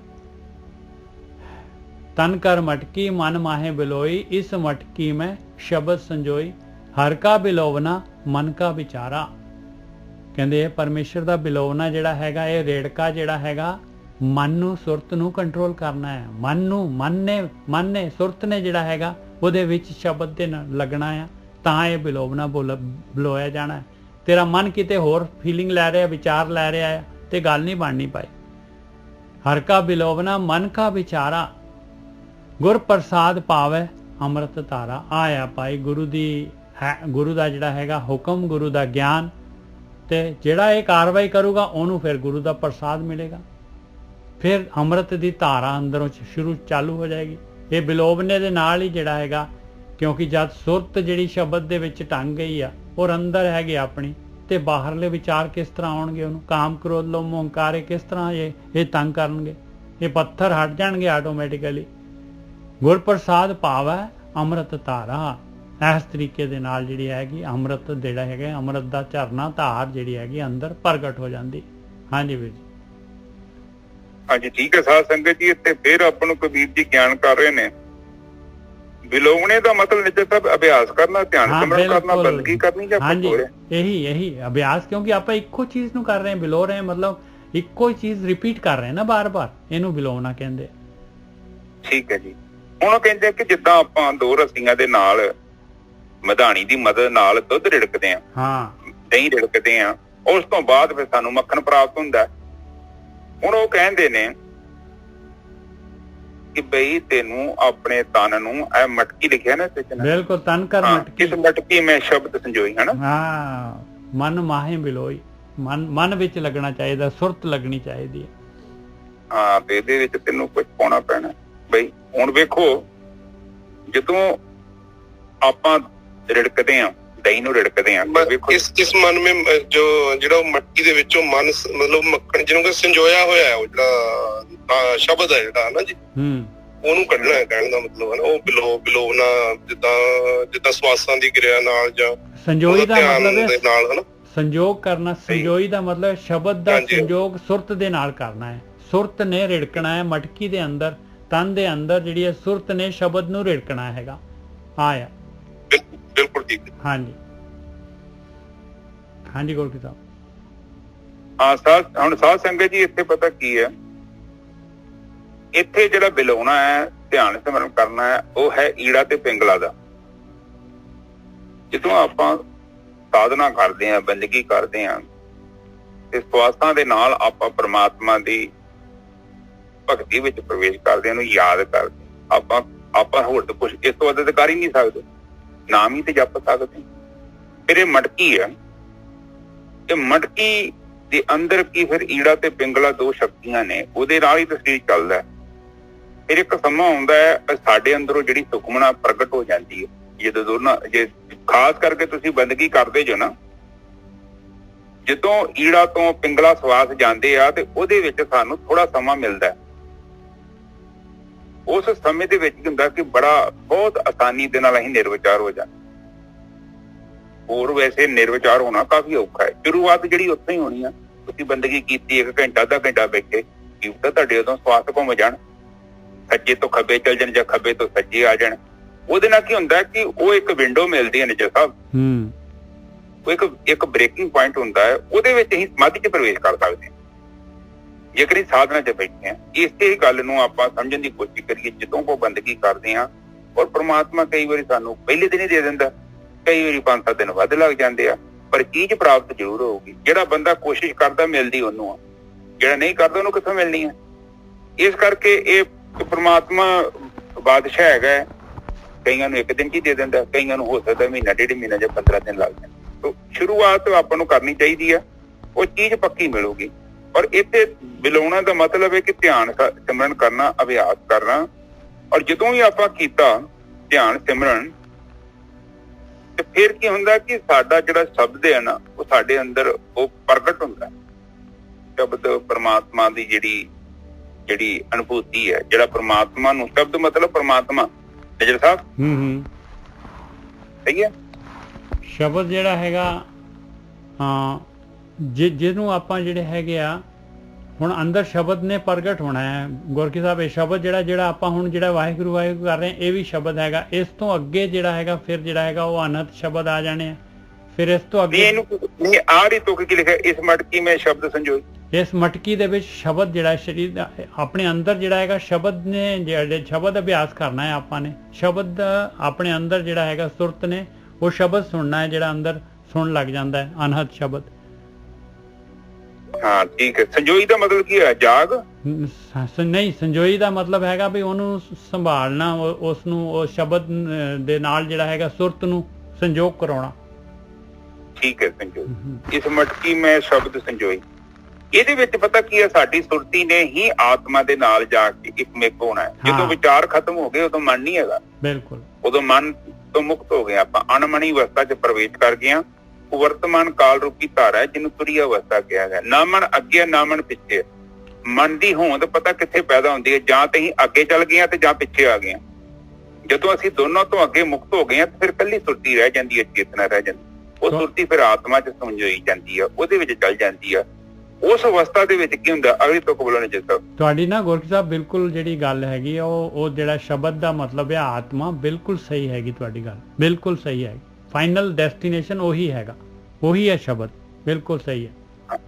S3: ਤਨ ਕਰ ਮਟਕੀ ਮਨ ਮਾਹੇ ਬਿਲੋਈ, ਇਸ ਮਟਕੀ ਮੈਂ ਸ਼ਬਦ ਸੰਜੋਈ। ਹਰ ਕਾ ਬਿਲੋਵਨਾ ਮਨ ਕਾ ਵਿਚਾਰਾ। ਕਹਿੰਦੇ ਇਹ ਪਰਮੇਸ਼ਰ ਦਾ ਬਿਲੋਵਨਾ ਜਿਹੜਾ ਹੈਗਾ, ਇਹ ਰੇੜਕਾ ਜਿਹੜਾ ਹੈਗਾ ਮਨ ਨੂੰ ਸੁਰਤ ਨੂੰ ਕੰਟਰੋਲ ਕਰਨਾ ਹੈ। ਮਨ ਨੇ ਸੁਰਤ ਨੇ ਜਿਹੜਾ ਹੈਗਾ ਉਹਦੇ ਵਿੱਚ ਸ਼ਬਦ ਦੇ ਨਾਲ ਲੱਗਣਾ ਆ, ਤਾਂ ਇਹ ਬਿਲੋਵਨਾ ਬੁਲਾਇਆ ਜਾਣਾ। ਤੇਰਾ ਮਨ ਕਿਤੇ ਹੋਰ ਫੀਲਿੰਗ ਲੈ ਰਿਹਾ, ਵਿਚਾਰ ਲੈ ਰਿਹਾ ਹੈ ਤੇ ਗੱਲ ਨਹੀਂ ਬਣਨੀ ਪਾਈ। ਹਰ ਕਾ ਬਿਲੋਵਨਾ ਮਨ ਕਾ ਵਿਚਾਰਾ, ਗੁਰ ਪ੍ਰਸਾਦ ਪਾਵੇ ਅੰਮ੍ਰਿਤ ਧਾਰਾ। ਆਇਆ ਭਾਈ ਗੁਰੂ ਦਾ ਜਿਹੜਾ ਹੈਗਾ ਹੁਕਮ, ਗੁਰੂ ਦਾ ਗਿਆਨ, ਤੇ ਜਿਹੜਾ ਇਹ ਕਾਰਵਾਈ ਕਰੂਗਾ ਉਹਨੂੰ ਫਿਰ ਗੁਰੂ ਦਾ ਪ੍ਰਸਾਦ ਮਿਲੇਗਾ। ਫਿਰ ਅੰਮ੍ਰਿਤ ਦੀ ਧਾਰਾ ਅੰਦਰੋਂ ਚਾਲੂ ਹੋ ਜਾਏਗੀ। ਇਹ ਬਿਲੋਵਨੇ ਦੇ ਨਾਲ ਹੀ ਜਿਹੜਾ ਹੈਗਾ, ਕਿਉਂਕਿ ਜਦ ਸੁਰਤ ਜਿਹੜੀ ਸ਼ਬਦ ਦੇ ਵਿੱਚ ਟੰਗ ਗਈ ਆ ਔਰ ਅੰਦਰ ਹੈਗੇ ਆਪਣੀ, ਤੇ ਬਾਹਰਲੇ ਵਿਚਾਰ ਕਿਸ ਤਰ੍ਹਾਂ ਆਉਣਗੇ ਉਹਨੂੰ? ਕਾਮ ਕ੍ਰੋਧ ਲੋਭ ਮੋਹ ਹੰਕਾਰ ਕਿਸ ਤਰ੍ਹਾਂ ਇਹ ਤੰਗ ਕਰਨਗੇ? ਇਹ ਪੱਥਰ ਹਟ ਜਾਣਗੇ ਆਟੋਮੈਟਿਕਲੀ। ਗੁਰ ਪ੍ਰਸਾਦ ਪਾਵੈ ਅੰਮ੍ਰਿਤ ਧਾਰਾ। ਇਸ ਤਰੀਕੇ ਦੇ ਨਾਲ ਜਿਹੜੀ ਹੈਗੀ ਅੰਮ੍ਰਿਤ ਜਿਹੜਾ ਹੈਗਾ, ਅੰਮ੍ਰਿਤ ਦਾ ਝਰਨਾ ਧਾਰ ਜਿਹੜੀ ਹੈਗੀ ਅੰਦਰ ਪ੍ਰਗਟ ਹੋ ਜਾਂਦੀ। ਹਾਂਜੀ ਵੀਰ ਜੀ।
S1: ਹਾਂਜੀ ਠੀਕ ਹੈ ਸਾਧ ਸੰਗਤ ਜੀ। ਇੱਥੇ ਫਿਰ ਆਪਾਂ ਨੂੰ ਕਬੀਰ ਜੀ ਗਿਆਨ ਕਰ ਰਹੇ ਨੇ। ਬਿਲੋਵਣੇ ਦਾ ਮਤਲਬ ਨਿੱਜਰ ਸਾਹਿਬ ਅਭਿਆਸ ਕਰਨਾ, ਧਿਆਨ ਸਿਮਰਨ ਕਰਨਾ, ਬੰਦਗੀ ਕਰਨੀ ਜਾਂ ਕੁਝ ਹੋਰ ਹੈ। ਇਹੀ
S3: ਅਭਿਆਸ, ਕਿਉਂਕਿ ਆਪਾਂ ਇੱਕੋ ਚੀਜ਼ ਨੂੰ ਕਰ ਰਹੇ ਹਾਂ, ਬਿਲੋ ਰਹੇ ਹਾਂ, ਮਤਲਬ ਇੱਕੋ ਹੀ ਚੀਜ਼ ਰਿਪੀਟ ਕਰ ਰਹੇ ਨਾ ਬਾਰ-ਬਾਰ, ਇਹਨੂੰ ਬਿਲੋਵਣਾ ਕਹਿੰਦੇ।
S1: ਠੀਕ ਹੈ ਜੀ। ਹੁਣ ਉਹ ਕਹਿੰਦੇ ਕਿ ਜਿੱਦਾਂ ਆਪਾਂ 2 ਰੱਸੀਆਂ ਦੇ ਨਾਲ ਮਧਾਣੀ ਦੀ ਮਦਦ ਨਾਲ ਦੁੱਧ ਰਿੜਕਦੇ ਆ, ਦਹੀਂ ਰਿੜਕਦੇ ਆ, ਉਸ ਤੋਂ ਬਾਅਦ ਫਿਰ ਸਾਨੂੰ ਮੱਖਣ ਪ੍ਰਾਪਤ ਹੁੰਦਾ। ਹੁਣ ਉਹ ਕਹਿੰਦੇ ਨੇ ਕਿ ਬਈ ਤੈਨੂੰ ਆਪਣੇ ਤਨ ਨੂੰ ਇਹ ਮਟਕੀ ਲਿਖਿਆ ਨਾ,
S3: ਬਿਲਕੁਲ ਤਨ ਕਰ ਮਟਕੀ,
S1: ਇਸ ਮਟਕੀ ਮੈਂ ਸ਼ਬਦ ਸੰਜੋਈ। ਹਨਾ
S3: ਮਨ ਮਾਹੇ ਬਿਲੋਈ, ਮਨ ਵਿੱਚ ਲੱਗਣਾ ਚਾਹੀਦਾ, ਸੁਰਤ ਲੱਗਣੀ ਚਾਹੀਦੀ ਹੈ।
S1: ਹਾਂ, ਤੇ ਇਹਦੇ ਵਿੱਚ ਤੈਨੂੰ ਕੁਝ ਪਾਉਣਾ ਪੈਣਾ ਬਈ। ਹੁਣ ਵੇਖੋ, ਜਦੋਂ ਆਪਾਂ ਰਿੜਕਦੇ ਆ, ਦਹੀਂ ਨੂੰ ਰਿੜਕਦੇ ਆ,
S4: ਇਸ ਮਨ ਮੇ ਜਿਹੜਾ ਮਟਕੀ ਦੇ ਵਿੱਚੋਂ ਮਨ ਮਤਲਬ ਮੱਖਣ ਜਿਹਨੂੰ ਸੰਜੋਇਆ ਹੋਇਆ ਉਹ ਜਿਹੜਾ ਸ਼ਬਦ ਹੈ ਜਿਹੜਾ ਨਾ ਜੀ, ਉਹਨੂੰ ਕੱਢਣਾ ਹੈ। ਕਹਿਣ ਦਾ ਮਤਲਬ ਹੈ ਨਾ ਉਹ ਬਿਲੋਵਨਾ, ਜਿੱਦਾਂ ਸਵਾਸਾਂ ਦੀ ਕਿਰਿਆ ਨਾਲ ਜਾਂ
S3: ਸੰਜੋਈ ਦਾ ਮਤਲਬ ਨਾਲ ਹਨਾ ਸੰਜੋਗ ਕਰਨਾ। ਸੰਜੋਈ ਦਾ ਮਤਲਬ ਸ਼ਬਦ ਦਾ ਸੰਜੋਗ ਸੁਰਤ ਦੇ ਨਾਲ ਕਰਨਾ ਹੈ। ਸੁਰਤ ਨੇ ਰਿੜਕਣਾ ਹੈ ਮਟਕੀ ਦੇ ਅੰਦਰ, ਤਨ ਦੇ ਅੰਦਰ ਜਿਹੜੀ ਹੈ ਸੁਰਤ ਨੇ ਸ਼ਬਦ ਨੂੰ ਰਿੜਕਣਾ ਹੈਗਾ। ਆਇਆ
S4: ਬਿਲਕੁਲ ਠੀਕ।
S3: ਹਾਂਜੀ ਹਾਂਜੀ ਗੁਰਕੀ ਸਾਹਿਬ।
S1: ਹਾਂ ਸਾਧ, ਹੁਣ ਸਾਧ ਸੰਗਤ ਜੀ ਇੱਥੇ ਪਤਾ ਕੀ ਹੈ, ਇੱਥੇ ਜਿਹੜਾ ਬਿਲਾਉਣਾ ਹੈ, ਧਿਆਨ ਸਿਮਰਨ ਕਰਨਾ ਹੈ, ਉਹ ਹੈ ਈੜਾ ਤੇ ਪਿੰਗਲਾ ਦਾ। ਜਦੋਂ ਆਪਾਂ ਸਾਧਨਾ ਕਰਦੇ ਹਾਂ, ਬੰਦਗੀ ਕਰਦੇ ਹਾਂ, ਤੇ ਸਵਾਸਾਂ ਦੇ ਨਾਲ ਆਪਾਂ ਪ੍ਰਮਾਤਮਾ ਦੀ ਭਗਤੀ ਵਿੱਚ ਪ੍ਰਵੇਸ਼ ਕਰਦੇ, ਉਹਨੂੰ ਯਾਦ ਕਰਦੇ। ਆਪਾਂ ਹੋਰ ਤਾਂ ਕੁਛ ਇਸ ਤੋਂ ਵੱਧ ਕਰ ਹੀ ਨਹੀਂ ਸਕਦੇ, ਨਾਮ ਹੀ ਤੇ ਜਪ ਸਕਦੇ। ਫਿਰ ਇਹ ਮਟਕੀ ਹੈ, ਇਹ ਮਟਕੀ ਦੇ ਅੰਦਰ ਕੀ ਫਿਰ ਈੜਾ ਤੇ ਪਿੰਗਲਾ ਦੋ ਸ਼ਕਤੀਆਂ ਨੇ, ਉਹਦੇ ਨਾਲ ਹੀ ਤਸਵੀਰ ਚੱਲਦਾ। ਫਿਰ ਇੱਕ ਸਮਾਂ ਆਉਂਦਾ ਹੈ ਸਾਡੇ ਅੰਦਰੋਂ ਜਿਹੜੀ ਸੁਖਮਨਾ ਪ੍ਰਗਟ ਹੋ ਜਾਂਦੀ ਹੈ, ਜਦੋਂ ਦੋਨਾਂ, ਜੇ ਖਾਸ ਕਰਕੇ ਤੁਸੀਂ ਬੰਦਗੀ ਕਰਦੇ ਜੋ ਨਾ, ਜਦੋਂ ਈੜਾ ਤੋਂ ਪਿੰਗਲਾ ਸਵਾਸ ਜਾਂਦੇ ਆ ਤੇ ਉਹਦੇ ਵਿੱਚ ਸਾਨੂੰ ਥੋੜਾ ਸਮਾਂ ਮਿਲਦਾ। ਉਸ ਸਮੇਂ ਦੇ ਵਿੱਚ ਹੁੰਦਾ ਕਿ ਬਹੁਤ ਆਸਾਨੀ ਦੇ ਨਾਲ ਅਸੀਂ ਨਿਰਵਿਚਾਰ ਹੋ ਜਾਂਦੇ। ਹੋਰ ਵੈਸੇ ਨਿਰਵਿਚਾਰ ਹੋਣਾ ਕਾਫੀ ਔਖਾ ਹੈ। ਸ਼ੁਰੂਆਤ ਜਿਹੜੀ ਉੱਥੋਂ ਹੀ ਹੋਣੀ ਆ। ਤੁਸੀਂ ਬੰਦਗੀ ਕੀਤੀ 1 ਘੰਟਾ ਅੱਧਾ ਘੰਟਾ ਬੈਠੇ, ਕੀ ਪਤਾ ਤੁਹਾਡੇ ਉਦੋਂ ਸਵਾਸ ਘੁੰਮ ਜਾਣ, ਸੱਜੇ ਤੋਂ ਖੱਬੇ ਚੱਲ ਜਾਣ ਜਾਂ ਖੱਬੇ ਤੋਂ ਸੱਜੇ ਆ ਜਾਣ। ਉਹਦੇ ਨਾਲ ਕੀ ਹੁੰਦਾ ਕਿ ਉਹ ਇੱਕ ਵਿੰਡੋ ਮਿਲਦੀ ਹੈ ਨਿਜਰ ਸਾਹਿਬ, ਉਹ ਇੱਕ ਬ੍ਰੇਕਿੰਗ ਪੁਆਇੰਟ ਹੁੰਦਾ ਹੈ, ਉਹਦੇ ਵਿੱਚ ਅਸੀਂ ਸਮਾਧੀ 'ਚ ਪ੍ਰਵੇਸ਼ ਕਰ ਸਕਦੇ ਹਾਂ ਜੇਕਰ ਅਸੀਂ ਸਾਧਨਾ 'ਚ ਬੈਠੇ ਹਾਂ। ਇਸੇ ਗੱਲ ਨੂੰ ਆਪਾਂ ਸਮਝਣ ਦੀ ਕੋਸ਼ਿਸ਼ ਕਰੀਏ। ਜਦੋਂ ਕੋ ਬੰਦਗੀ ਕਰਦੇ ਹਾਂ ਔਰ ਪ੍ਰਮਾਤਮਾ ਕਈ ਵਾਰੀ ਸਾਨੂੰ ਪਹਿਲੇ ਦਿਨ ਹੀ ਦੇ ਦਿੰਦਾ, ਕਈ ਵਾਰੀ 5-7 ਦਿਨ ਵੱਧ ਲੱਗ ਜਾਂਦੇ ਆ, ਪਰ ਚੀਜ਼ ਪ੍ਰਾਪਤ ਜ਼ਰੂਰ ਹੋਊਗੀ। ਜਿਹੜਾ ਬੰਦਾ ਕੋਸ਼ਿਸ਼ ਕਰਦਾ ਮਿਲਦੀ ਉਹਨੂੰ ਆ, ਜਿਹੜਾ ਨਹੀਂ ਕਰਦਾ ਉਹਨੂੰ ਕਿੱਥੋਂ ਮਿਲਣੀ ਹੈ। ਇਸ ਕਰਕੇ ਇਹ ਪ੍ਰਮਾਤਮਾ ਬਾਦਸ਼ਾਹ ਹੈਗਾ, ਕਈਆਂ ਨੂੰ 1 ਦਿਨ 'ਚ ਹੀ ਦੇ ਦਿੰਦਾ, ਕਈਆਂ ਨੂੰ ਹੋ ਸਕਦਾ ਮਹੀਨਾ, 1.5 ਮਹੀਨਾ ਜਾਂ 15 ਦਿਨ ਲੱਗ ਜਾਂਦੇ। ਸ਼ੁਰੂਆਤ ਆਪਾਂ ਨੂੰ ਕਰਨੀ ਚਾਹੀਦੀ ਆ, ਉਹ ਚੀਜ਼ ਪੱਕੀ ਮਿਲੂਗੀ। ਔਰ ਇੱਥੇ ਬਿਲਾਉਣਾ ਦਾ ਮਤਲਬ ਹੈ ਕਿ ਧਿਆਨ ਸਿਮਰਨ ਕਰਨਾ, ਅਭਿਆਸ ਕਰਨਾ। ਔਰ ਜਦੋਂ ਹੀ ਆਪਾਂ ਕੀਤਾ ਧਿਆਨ ਸਿਮਰਨ, ਤੇ ਫਿਰ ਕੀ ਹੁੰਦਾ ਕਿ ਸਾਡਾ ਜਿਹੜਾ ਸ਼ਬਦ ਹੈ ਨਾ, ਉਹ ਸਾਡੇ ਅੰਦਰ ਉਹ ਪ੍ਰਗਟ ਹੁੰਦਾ। ਸ਼ਬਦ ਪਰਮਾਤਮਾ ਦੀ ਜਿਹੜੀ ਅਨੁਭੂਤੀ ਹੈ, ਜਿਹੜਾ ਪਰਮਾਤਮਾ ਨੂੰ, ਸ਼ਬਦ ਮਤਲਬ ਪਰਮਾਤਮਾ। ਨਜਰ ਸਾਹਿਬ ਸਹੀ ਹੈ।
S3: ਸ਼ਬਦ ਜਿਹੜਾ ਹੈਗਾ, ਹਾਂ, ਜਿਹਨੂੰ ਆਪਾਂ ਜਿਹੜੇ ਹੈਗੇ ਆ, ਹੁਣ ਅੰਦਰ ਸ਼ਬਦ ਨੇ ਪ੍ਰਗਟ ਹੋਣਾ ਹੈ। ਗੁਰਕੀ ਸਾਹਿਬ ਇਹ ਸ਼ਬਦ ਜਿਹੜਾ ਆਪਾਂ ਹੁਣ ਜਿਹੜਾ ਵਾਹਿਗੁਰੂ ਵਾਹਿਗੁਰੂ ਕਰ ਰਹੇ ਹਾਂ, ਇਹ ਵੀ ਸ਼ਬਦ ਹੈਗਾ। ਇਸ ਤੋਂ ਅੱਗੇ ਜਿਹੜਾ ਹੈਗਾ ਫਿਰ ਜਿਹੜਾ ਹੈਗਾ ਉਹ ਅਨੰਤ ਸ਼ਬਦ ਆ ਜਾਣੇ ਆ। ਫਿਰ ਇਸ ਤੋਂ ਅੱਗੇ
S1: ਕੀ ਲਿਖਿਆ, ਇਸ ਮਟਕੀ ਮੈਂ ਸ਼ਬਦ ਸੰਜੋਏ।
S3: ਇਸ ਮਟਕੀ ਦੇ ਵਿੱਚ ਸ਼ਬਦ ਜਿਹੜਾ ਸਰੀਰ ਦਾ ਆਪਣੇ ਅੰਦਰ ਜਿਹੜਾ ਹੈਗਾ, ਸ਼ਬਦ ਨੇ ਜਿਹੜੇ ਸ਼ਬਦ ਅਭਿਆਸ ਕਰਨਾ ਹੈ ਆਪਾਂ ਨੇ। ਸ਼ਬਦ ਆਪਣੇ ਅੰਦਰ ਜਿਹੜਾ ਹੈਗਾ ਸੁਰਤ ਨੇ ਉਹ ਸ਼ਬਦ ਸੁਣਨਾ ਹੈ, ਜਿਹੜਾ ਅੰਦਰ ਸੁਣ ਲੱਗ ਜਾਂਦਾ ਹੈ, ਅਨਹਦ ਸ਼ਬਦ।
S1: ਹਾਂ ਠੀਕ ਹੈ। ਸੰਜੋਈ ਦਾ ਮਤਲਬ ਕੀ ਹੈ? ਜਾਗ
S3: ਨਹੀਂ, ਸੰਜੋਈ ਦਾ ਮਤਲਬ ਹੈਗਾ ਵੀ ਉਹਨੂੰ ਸੰਭਾਲਣਾ, ਉਸ ਨੂੰ ਉਹ ਸ਼ਬਦ ਦੇ ਨਾਲ ਜਿਹੜਾ ਹੈਗਾ ਸੁਰਤ ਨੂੰ ਸੰਜੋਗ ਕਰਾਉਣਾ।
S1: ਠੀਕ ਹੈ। ਸੰਜੋਈ, ਇਸ ਮਟਕੀ ਮੈਂ ਸ਼ਬਦ ਸੰਜੋਈ। ਇਹਦੇ ਵਿੱਚ ਪਤਾ ਕੀ ਹੈ, ਸਾਡੀ ਸੁਰਤੀ ਨੇ ਹੀ ਆਤਮਾ ਦੇ ਨਾਲ ਜਾ ਕੇ ਇੱਕਮਿਕ ਹੋਣਾ ਹੈ। ਜਦੋਂ ਵਿਚਾਰ ਖਤਮ ਹੋ ਗਏ ਉਦੋਂ ਮਨ ਨਹੀਂ ਹੈਗਾ। ਬਿਲਕੁਲ, ਉਦੋਂ ਮਨ ਤੋਂ ਮੁਕਤ ਹੋ ਗਏ ਆਪਾਂ, ਅਣਮਣੀ ਅਵਸਥਾ 'ਚ ਪ੍ਰਵੇਸ਼ ਕਰ ਗਏ। ਉਹ ਵਰਤਮਾਨ ਕਾਲ ਰੂਪੀ ਧਾਰਾ ਹੈ ਜਿਹਨੂੰ ਤੁਰੀ ਅਵਸਥਾ ਕਿਹਾ ਗਿਆ। ਨਾ ਮਨ ਅੱਗੇ, ਨਾ ਮਨ ਪਿੱਛੇ। ਮਨ ਦੀ ਹੋਂਦ ਪਤਾ ਕਿੱਥੇ ਪੈਦਾ ਹੁੰਦੀ ਹੈ? ਜਾਂ ਤੇ ਅਸੀਂ ਅੱਗੇ ਚੱਲ ਗਏ ਆ ਤੇ ਜਾਂ ਪਿੱਛੇ ਆ ਗਏ ਆ। ਜਦੋਂ ਅਸੀਂ ਦੋਨੋਂ ਤੋਂ ਅੱਗੇ ਮੁਕਤ ਹੋ ਗਏ ਆ ਤੇ ਫਿਰ ਕੱਲੀ ਸੁਰਤੀ ਰਹਿ ਜਾਂਦੀ ਹੈ, ਚੇਤਨਾ ਰਹਿ ਜਾਂਦੀ। ਉਹ ਸੁਰਤੀ ਫਿਰ ਆਤਮਾ 'ਚ ਸਮਝੋਈ ਜਾਂਦੀ ਆ, ਉਹਦੇ ਵਿੱਚ ਚੱਲ ਜਾਂਦੀ ਆ। ਉਸ ਅਵਸਥਾ ਦੇ ਵਿੱਚ ਕੀ ਹੁੰਦਾ, ਅਗਲੀ ਤੋਂ ਬੋਲਣ ਜਿਸ
S3: ਤੁਹਾਡੀ ਨਾ ਗੁਰਕੀ ਸਾਹਿਬ ਬਿਲਕੁਲ ਜਿਹੜੀ ਗੱਲ ਹੈਗੀ ਆ, ਉਹ ਜਿਹੜਾ ਸ਼ਬਦ ਦਾ ਮਤਲਬ ਹੈ ਆਤਮਾ, ਬਿਲਕੁਲ ਸਹੀ ਹੈਗੀ ਤੁਹਾਡੀ ਗੱਲ, ਬਿਲਕੁਲ ਸਹੀ ਹੈ। ਫਾਈਨਲ ਡੈਸਟੀਨੇਸ਼ਨ ਉਹੀ ਹੈਗਾ, ਉਹੀ ਹੈ ਸ਼ਬਦ, ਬਿਲਕੁਲ ਸਹੀ ਹੈ।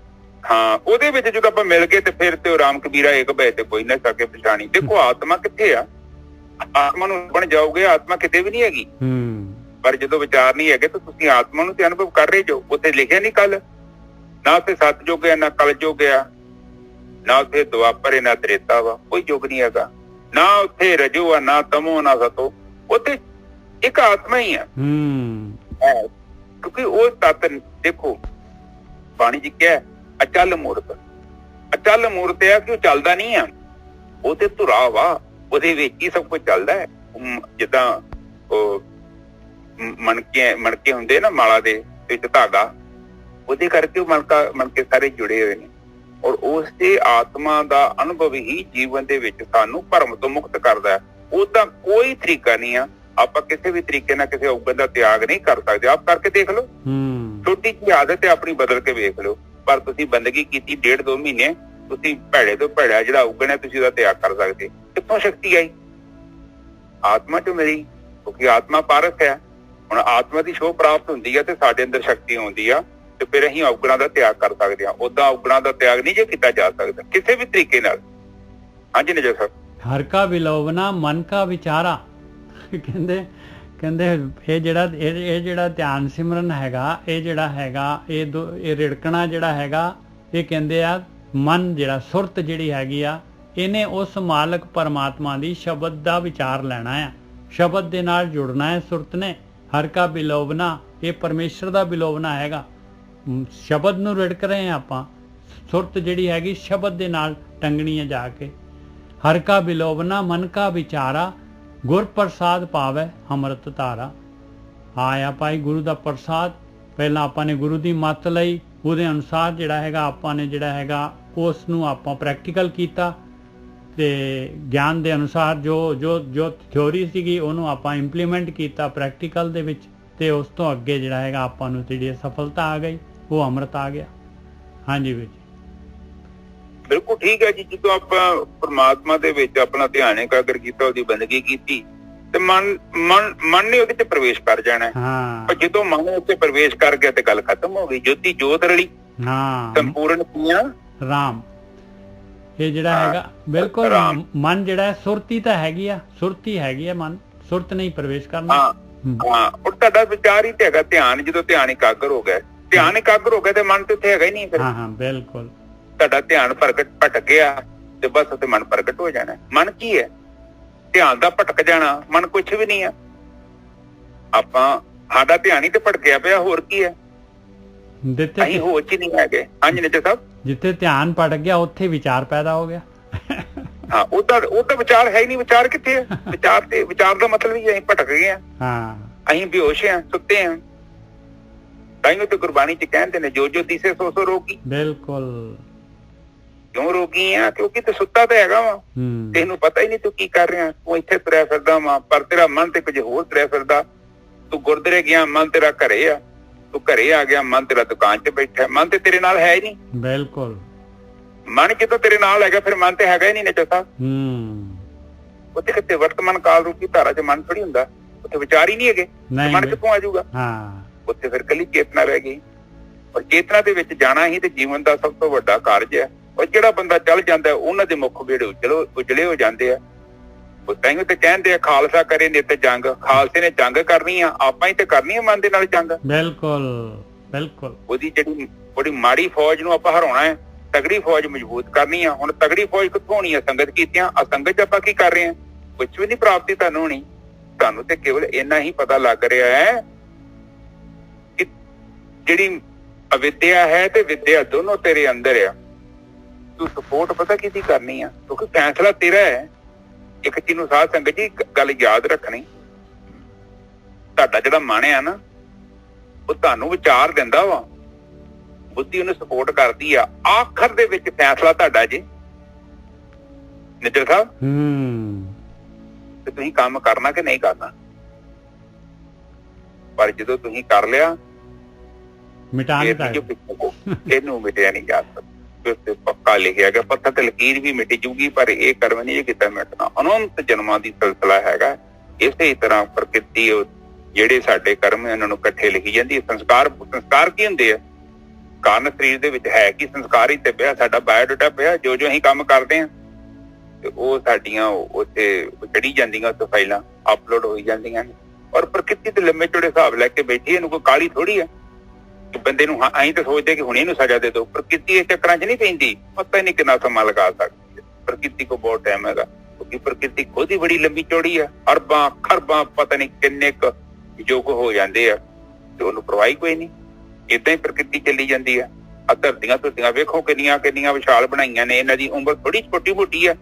S1: ਹਾਂ, ਉਹਦੇ ਵਿੱਚ ਜਦੋਂ ਆਪਾਂ ਮਿਲ ਗਏ ਤੇ ਫਿਰ ਤੇ ਰਾਮ ਕਬੀਰਾ ਏਕ ਭੈ ਤੇ ਕੋਈ ਨਾ ਸਕੇ ਪਛਾਣੀ। ਦੇਖੋ ਆਤਮਾ ਕਿੱਥੇ ਆ? ਆਤਮਾ ਨੂੰ ਬਣ ਜਾਓਗੇ, ਆਤਮਾ ਕਿਤੇ ਵੀ ਨਹੀਂ ਹੈਗੀ। ਪਰ ਜਦੋਂ ਵਿਚਾਰ ਨਹੀਂ ਹੈਗੇ ਤਾਂ ਤੁਸੀਂ ਆਤਮਾ ਨੂੰ ਤੇ ਅਨੁਭਵ ਕਰ ਰਹੇ ਜੋ। ਉੱਥੇ ਲਿਖਿਆ ਨਹੀਂ ਕੱਲ, ਨਾ ਉੱਥੇ ਸੱਤ ਯੁੱਗ ਹੈ, ਨਾ ਕਲ ਯੁੱਗ ਆ, ਨਾ ਉੱਥੇ ਦੁਆਪਰ ਹੈ, ਨਾ ਤ੍ਰੇਤਾ ਵਾ, ਕੋਈ ਯੁੱਗ ਨਹੀਂ ਹੈਗਾ। ਨਾ ਉੱਥੇ ਰਜੋ ਆ, ਨਾ ਤਮੋ, ਨਾ ਸਤੋ। ਉੱਥੇ ਇੱਕ ਆਤਮਾ ਹੀ ਆ। ਕਿਉਂਕਿ ਉਹ ਤੱਤ ਦੇਖੋ, ਬਾਣੀ ਜੀ ਕਿਹਾ ਅਚਲ ਮੂਰਤ। ਅਚਲ ਮੂਰਤ ਆ ਕਿ ਉਹ ਚੱਲਦਾ ਨਹੀਂ ਆ, ਉਹ ਤੇ ਧੁਰਾ ਵਾ, ਉਹਦੇ ਵਿੱਚ ਹੀ ਸਭ ਕੁਝ ਚੱਲਦਾ ਹੈ। ਜਿੱਦਾਂ ਉਹ ਮਣਕੇ ਹੁੰਦੇ ਨਾ ਮਾਲਾ ਦੇ ਵਿੱਚ ਧਾਗਾ, ਉਹਦੇ ਕਰਕੇ ਉਹ ਮਣਕੇ ਸਾਰੇ ਜੁੜੇ ਹੋਏ ਨੇ। ਔਰ ਉਸ ਤੇ ਆਤਮਾ ਦਾ ਅਨੁਭਵ ਹੀ ਜੀਵਨ ਦੇ ਵਿੱਚ ਸਾਨੂੰ ਭਰਮ ਤੋਂ ਮੁਕਤ ਕਰਦਾ ਹੈ। ਉਹ ਤਾਂ ਕੋਈ ਤਰੀਕਾ ਨਹੀਂ ਆ, ਆਪਾਂ ਕਿਸੇ ਵੀ ਤਰੀਕੇ ਨਾਲ ਕਿਸੇ ਔਗਣ ਦਾ ਤਿਆਗ ਨਹੀਂ ਕਰ ਸਕਦੇ। ਆਪ ਕਰਕੇ ਦੇਖ ਲਓ, ਛੋਟੀ ਜਿਹੀ ਆਦਤ ਹੈ ਆਪਣੀ ਬਦਲ ਕੇ ਵੇਖ ਲਓ। ਪਰ ਤੁਸੀਂ ਬੰਦਗੀ ਕੀਤੀ 1.5-2 ਮਹੀਨੇ, ਤੁਸੀਂ ਭੈੜੇ ਤੋਂ ਭੈੜਾ ਜਿਹੜਾ ਉਗਣਿਆ ਤੁਸੀਂ ਉਹਦਾ ਤਿਆਗ ਕਰ ਸਕਦੇ। ਕਿੱਥੋਂ ਸ਼ਕਤੀ ਆਈ? ਆਤਮਾ ਚੋਂ ਮਿਲੀ, ਕਿਉਂਕਿ ਆਤਮਾ ਪਾਰਸ ਹੈ। ਹੁਣ ਆਤਮਾ ਦੀ ਛੋਹ ਪ੍ਰਾਪਤ ਹੁੰਦੀ ਹੈ ਤੇ ਸਾਡੇ ਅੰਦਰ ਸ਼ਕਤੀ ਆਉਂਦੀ ਆ ਤੇ ਫਿਰ ਅਸੀਂ ਔਗਣਾਂ ਦਾ ਤਿਆਗ ਕਰ ਸਕਦੇ ਹਾਂ। ਓਦਾਂ ਔਗਣਾਂ ਦਾ ਤਿਆਗ ਨਹੀਂ ਜੇ ਕੀਤਾ ਜਾ ਸਕਦਾ ਕਿਸੇ ਵੀ ਤਰੀਕੇ ਨਾਲ। ਹਾਂਜੀ ਨਿਜਰ ਸਾਹਿਬ,
S3: ਹਰ ਕਾ ਵਿਲੋਵਨਾ ਮਨ ਕਾ ਵਿਚਾਰਾ। ਕਹਿੰਦੇ ਇਹ ਜਿਹੜਾ ਧਿਆਨ ਸਿਮਰਨ ਹੈਗਾ, ਇਹ ਜਿਹੜਾ ਹੈਗਾ ਇਹ ਰਿੜਕਣਾ ਜਿਹੜਾ ਹੈਗਾ, ਇਹ ਕਹਿੰਦੇ ਆ ਮਨ ਜਿਹੜਾ ਸੁਰਤ ਜਿਹੜੀ ਹੈਗੀ ਆ, ਇਹਨੇ ਉਸ ਮਾਲਕ ਪਰਮਾਤਮਾ ਦੀ ਸ਼ਬਦ ਦਾ ਵਿਚਾਰ ਲੈਣਾ ਆ, ਸ਼ਬਦ ਦੇ ਨਾਲ ਜੁੜਨਾ ਹੈ ਸੁਰਤ ਨੇ। ਹਰ ਕਾ ਬਿਲੋਵਨਾ, ਇਹ ਪਰਮੇਸ਼ਰ ਦਾ ਬਿਲੋਵਨਾ ਹੈਗਾ। ਸ਼ਬਦ ਨੂੰ ਰਿੜਕ ਰਹੇ ਆ ਆਪਾਂ, ਸੁਰਤ ਜਿਹੜੀ ਹੈਗੀ ਸ਼ਬਦ ਦੇ ਨਾਲ ਟੰਗਣੀ ਹੈ ਜਾ ਕੇ। ਹਰ ਕਾ ਬਿਲੋਵਨਾ ਮਨ ਕਾ ਵਿਚਾਰਾ, ਗੁਰ ਪ੍ਰਸਾਦ ਪਾਵੇ ਅੰਮ੍ਰਿਤ ਧਾਰਾ। ਆਇਆ ਭਾਈ ਗੁਰੂ ਦਾ ਪ੍ਰਸਾਦ, ਪਹਿਲਾਂ ਆਪਾਂ ਨੇ ਗੁਰੂ ਦੀ ਮੱਤ ਲਈ, ਉਹਦੇ ਅਨੁਸਾਰ ਜਿਹੜਾ ਹੈਗਾ ਆਪਾਂ ਨੇ ਜਿਹੜਾ ਹੈਗਾ ਉਸ ਨੂੰ ਆਪਾਂ ਪ੍ਰੈਕਟੀਕਲ ਕੀਤਾ ਤੇ ਗਿਆਨ ਦੇ ਅਨੁਸਾਰ ਜੋ ਥਿਉਰੀ ਸੀਗੀ ਉਹਨੂੰ ਆਪਾਂ ਇੰਪਲੀਮੈਂਟ ਕੀਤਾ ਪ੍ਰੈਕਟੀਕਲ ਦੇ ਵਿੱਚ, ਤੇ ਉਸ ਤੋਂ ਅੱਗੇ ਜਿਹੜਾ ਹੈਗਾ ਆਪਾਂ ਨੂੰ ਜਿਹੜੀ ਸਫਲਤਾ ਆ ਗਈ, ਉਹ ਅੰਮ੍ਰਿਤ ਆ ਗਿਆ। ਹਾਂਜੀ ਵੀਰ ਜੀ,
S1: ਬਿਲਕੁਲ ਠੀਕ ਹੈ ਜੀ। ਜਦੋਂ ਆਪਾਂ ਪਰਮਾਤਮਾ ਦੇ ਵਿੱਚ ਆਪਣਾ ਧਿਆਨ ਇਕਾਗਰ ਕੀਤਾ, ਉਹਦੀ ਬੰਦਗੀ ਕੀਤੀ ਤੇ ਮਨ ਨੇ ਉਹਦੇ ਚ ਪ੍ਰਵੇਸ਼ ਕਰ ਜਾਣਾ। ਪਰ ਜਦੋਂ ਮਨ ਉੱਤੇ ਪ੍ਰਵੇਸ਼ ਕਰ ਗਿਆ ਤੇ ਗੱਲ ਖਤਮ ਹੋ ਗਈ। ਜੋਤੀ ਜੋਤ ਰਲੀ, ਸੰਪੂਰਨ ਕੀਆਂ ਰਾਮ। ਇਹ ਜਿਹੜਾ ਹੈਗਾ ਬਿਲਕੁਲ ਮਨ ਜਿਹੜਾ ਸੁਰਤੀ ਤਾਂ ਹੈਗੀ ਆ, ਸੁਰਤੀ ਹੈਗੀ ਆ, ਮਨ ਸੁਰਤ ਨਹੀਂ ਪ੍ਰਵੇਸ਼ ਕਰਨਾ। ਹਾਂ, ਉਹ ਤੁਹਾਡਾ ਵਿਚਾਰ ਹੀ ਤੇ ਹੈਗਾ ਧਿਆਨ। ਜਦੋਂ ਧਿਆਨ ਇਕਾਗਰ ਹੋ ਗਿਆ, ਧਿਆਨ ਇਕਾਗਰ ਹੋ ਗਿਆ ਤੇ ਮਨ ਤੇ ਉੱਥੇ ਹੈਗਾ ਹੀ ਨਹੀਂ ਫਿਰ। ਹਾਂ ਬਿਲਕੁਲ, ਤੁਹਾਡਾ ਧਿਆਨ ਭਟਕ ਗਿਆ ਤੇ ਬਸ ਉੱਥੇ ਮਨ ਪ੍ਰਗਟ ਹੋ ਜਾਣਾ। ਮਨ ਕੀ ਹੈ? ਧਿਆਨ ਦਾ ਭਟਕ ਜਾਣਾ। ਮਨ ਕੁਛ ਵੀ ਨਹੀਂ ਆ। ਸਾਡਾ ਧਿਆਨ ਹੀ ਤੇ ਭਟਕਿਆ ਪਿਆ, ਹੋਰ ਕੀ ਹੈ? ਅਸੀਂ ਹੋਸ਼ ਚ ਨਹੀਂ ਹੈਗੇ। ਹਾਂਜੀ ਨਿੱਜਰ ਸਾਹਿਬ,
S3: ਜਿੱਥੇ ਧਿਆਨ ਭਟਕ ਗਿਆ ਉੱਥੇ ਵਿਚਾਰ ਪੈਦਾ ਹੋ ਗਿਆ।
S1: ਹਾਂ, ਉਹ ਤਾਂ ਵਿਚਾਰ ਹੈ ਹੀ ਨਹੀਂ। ਵਿਚਾਰ ਕਿੱਥੇ ਹੈ? ਵਿਚਾਰ ਦਾ ਮਤਲਬ ਹੀ ਅਸੀਂ ਭਟਕ ਗਏ ਆ। ਅਸੀਂ ਬੇਹੋਸ਼ ਆ, ਸੁੱਤੇ ਆ। ਤਾਈਓ ਤੇ ਗੁਰਬਾਣੀ ਚ ਕਹਿੰਦੇ ਨੇ, ਜੋ ਦਿਸੇ ਸੋ ਸੋ ਰੋਗੀ। ਬਿਲਕੁਲ, ਕਿਉਂ ਰੋਗੀ ਆ? ਕਿਉਂਕਿ ਤੂੰ ਸੁੱਤਾ ਤਾਂ ਹੈਗਾ ਵਾ, ਤੈਨੂੰ ਪਤਾ ਹੀ ਨਹੀਂ ਤੂੰ ਕੀ ਕਰ ਰਿਹਾ। ਤੂੰ ਇੱਥੇ ਤੁਰਿਆ ਫਿਰਦਾ ਵਾ, ਪਰ ਤੇਰਾ ਮਨ ਤੇ ਕੁਝ ਹੋਰ ਤੁਰਿਆ ਫਿਰਦਾ। ਤੂੰ ਗੁਰਦੁਆਰੇ ਗਿਆ, ਮਨ ਤੇਰਾ ਘਰੇ ਆ। ਤੂੰ ਘਰੇ ਆ ਗਿਆ, ਮਨ ਤੇਰਾ ਦੁਕਾਨ 'ਚ ਬੈਠਾ। ਮਨ ਤੇ ਤੇਰੇ ਨਾਲ ਹੈ ਹੀ ਨਹੀਂ। ਬਿਲਕੁਲ, ਮਨ ਕਿਤੋਂ ਤੇਰੇ ਨਾਲ ਹੈਗਾ, ਫਿਰ ਮਨ ਤੇ ਹੈਗਾ ਹੀ ਨਹੀਂ ਨਿੱਜਰ ਸਾਹਿਬ। ਉੱਥੇ ਕਿਤੇ ਵਰਤਮਾਨ ਕਾਲ ਰੂਪੀ ਧਾਰਾ 'ਚ ਮਨ ਥੋੜੀ ਹੁੰਦਾ। ਉੱਥੇ ਵਿਚਾਰ ਹੀ ਨਹੀਂ ਹੈਗੇ, ਮਨ ਕਿੱਥੋਂ ਆ ਜਾਊਗਾ? ਉੱਥੇ ਫਿਰ ਕੱਲੀ ਚੇਤਨਾ ਰਹਿ ਗਈ। ਔਰ ਚੇਤਨਾ ਦੇ ਵਿੱਚ ਜਾਣਾ ਹੀ ਤੇ ਜੀਵਨ ਦਾ ਸਭ ਤੋਂ ਵੱਡਾ ਕਾਰਜ ਹੈ। ਔਰ ਜਿਹੜਾ ਬੰਦਾ ਚੱਲ ਜਾਂਦਾ ਉਹਨਾਂ ਦੇ ਮੁੱਖ ਬੇੜੇ ਉਜਲੇ ਹੋ ਜਾਂਦੇ ਆ। ਉਹ ਤਾਈਓ ਤੇ ਕਹਿੰਦੇ ਆ, ਖਾਲਸਾ ਕਰੇ ਨਿਤ ਜੰਗ। ਖਾਲਸੇ ਨੇ ਜੰਗ ਕਰਨੀ ਆ, ਆਪਾਂ ਹੀ ਤੇ ਕਰਨੀ ਆ ਮਨ ਦੇ ਨਾਲ ਜੰਗ। ਬਿਲਕੁਲ ਬਿਲਕੁਲ, ਉਹਦੀ ਜਿਹੜੀ ਬੜੀ ਮਾੜੀ ਫੌਜ ਨੂੰ ਆਪਾਂ ਹਰਾਉਣਾ ਹੈ, ਤਗੜੀ ਫੌਜ ਮਜ਼ਬੂਤ ਕਰਨੀ ਆ। ਹੁਣ ਤਗੜੀ ਫੌਜ ਕਿੱਥੋਂ ਹੋਣੀ ਆ? ਸੰਗਤ ਕੀਤੀਆਂ। ਅਸੰਗਤ ਚ ਆਪਾਂ ਕੀ ਕਰ ਰਹੇ ਹਾਂ? ਕੁਛ ਵੀ ਨਹੀਂ ਪ੍ਰਾਪਤੀ ਤੁਹਾਨੂੰ ਹੋਣੀ। ਤੁਹਾਨੂੰ ਤੇ ਕੇਵਲ ਇੰਨਾ ਹੀ ਪਤਾ ਲੱਗ ਰਿਹਾ ਹੈ ਕਿ ਜਿਹੜੀ ਅਵਿਦਿਆ ਹੈ ਤੇ ਵਿਦਿਆ ਦੋਨੋਂ ਤੇਰੇ ਅੰਦਰ ਆ। ਤੂੰ ਸਪੋਰਟ ਪਤਾ ਕਿਹਦੀ ਕਰਨੀ ਆ? ਕਿਉਂਕਿ ਫੈਸਲਾ ਤੇਰਾ ਹੈ। ਇੱਕ ਚੀਜ਼ ਨੂੰ ਸਾਧ ਸੰਗਤ ਜੀ ਗੱਲ ਯਾਦ ਰੱਖਣੀ, ਤੁਹਾਡਾ ਜਿਹੜਾ ਮਨ ਆ ਨਾ, ਉਹ ਤੁਹਾਨੂੰ ਵਿਚਾਰ ਦਿੰਦਾ ਵਾ, ਬੁੱਧੀ ਉਹਨੂੰ ਸਪੋਰਟ ਕਰਦੀ ਆ। ਆਖਰ ਦੇ ਵਿੱਚ ਫੈਸਲਾ ਤੁਹਾਡਾ ਜੀ ਨਿੱਜਰ ਸਾਹਿਬ, ਤੇ ਤੁਸੀਂ ਕੰਮ ਕਰਨਾ ਕਿ ਨਹੀਂ ਕਰਨਾ। ਪਰ ਜਦੋਂ ਤੁਸੀਂ ਕਰ ਲਿਆ, ਇਹਨੂੰ ਮਿਟਿਆ ਨਹੀਂ ਜਾ ਸਕਦਾ। ਪੱਕਾ ਲਿਖਿਆ ਗਿਆ, ਪੱਥਰ ਤੇ ਲਕੀਰ ਵੀ ਮਿਟ ਜੂਗੀ, ਪਰ ਇਹ ਕਰਮ ਨਹੀਂ ਕੀਤਾ ਮਿਟਣਾ। ਅਨੰਤ ਜਨਮਾਂ ਦੀ ਸਿਲਸਿਲਾ ਹੈਗਾ। ਇਸੇ ਤਰ੍ਹਾਂ ਪ੍ਰਕਿਰਤੀ ਜਿਹੜੇ ਸਾਡੇ ਕਰਮ ਇਹਨਾਂ ਨੂੰ ਇਕੱਠੇ ਲਿਖੀ ਜਾਂਦੀ ਹੈ। ਸੰਸਕਾਰ ਕੀ ਹੁੰਦੇ ਆ? ਕਾਰਨ ਸਰੀਰ ਦੇ ਵਿੱਚ ਹੈ ਕਿ ਸੰਸਕਾਰ ਹੀ ਤੇ ਪਿਆ, ਸਾਡਾ ਬਾਇਓਡਾਟਾ ਪਿਆ। ਜੋ ਅਸੀਂ ਕੰਮ ਕਰਦੇ ਹਾਂ ਤੇ ਉਹ ਸਾਡੀਆਂ ਉੱਥੇ ਚੜੀ ਜਾਂਦੀਆਂ, ਉੱਥੇ ਫਾਈਲਾਂ ਅਪਲੋਡ ਹੋਈ ਜਾਂਦੀਆਂ ਨੇ। ਔਰ ਪ੍ਰਕਿਰਤੀ ਤੇ ਲੰਮੇ ਚੌੜੇ ਹਿਸਾਬ ਲੈ ਕੇ ਬੈਠੀ। ਇਹਨੂੰ ਕੋਈ ਕਾਹਲੀ ਥੋੜੀ ਆ ਕਿ ਬੰਦੇ ਨੂੰ ਅਸੀਂ ਤਾਂ ਸੋਚਦੇ ਕਿ ਹੁਣੇ ਇਹਨੂੰ ਸਜ਼ਾ ਦੇ ਦਿਓ। ਪ੍ਰਕਿਰਤੀ ਇਸ ਚੱਕਰਾਂ 'ਚ ਨਹੀਂ ਪੈਂਦੀ। ਪਤਾ ਹੀ ਨਹੀਂ ਕਿੰਨਾ ਸਮਾਂ ਲਗਾ ਸਕਦੀ। ਪ੍ਰਕਿਰਤੀ ਕੋਲ ਬਹੁਤ ਟਾਈਮ ਹੈਗਾ, ਕਿਉਂਕਿ ਪ੍ਰਕਿਰਤੀ ਖੁਦ ਹੀ ਬੜੀ ਲੰਬੀ ਚੌੜੀ ਆ। ਅਰਬਾਂ ਖਰਬਾਂ ਪਤਾ ਨਹੀਂ ਕਿੰਨੇ ਕੁ ਯੁੱਗ ਹੋ ਜਾਂਦੇ ਆ ਤੇ ਉਹਨੂੰ ਪਰਵਾਹ ਕੋਈ ਨਹੀਂ। ਏਦਾਂ ਹੀ ਪ੍ਰਕਿਰਤੀ ਚੱਲੀ ਜਾਂਦੀ ਆ। ਆ ਧਰਤੀਆਂ ਵੇਖੋ ਕਿੰਨੀਆਂ ਵਿਸ਼ਾਲ ਬਣਾਈਆਂ ਨੇ। ਇਹਨਾਂ ਦੀ ਉਮਰ ਥੋੜੀ ਛੋਟੀ ਮੋਟੀ ਆ।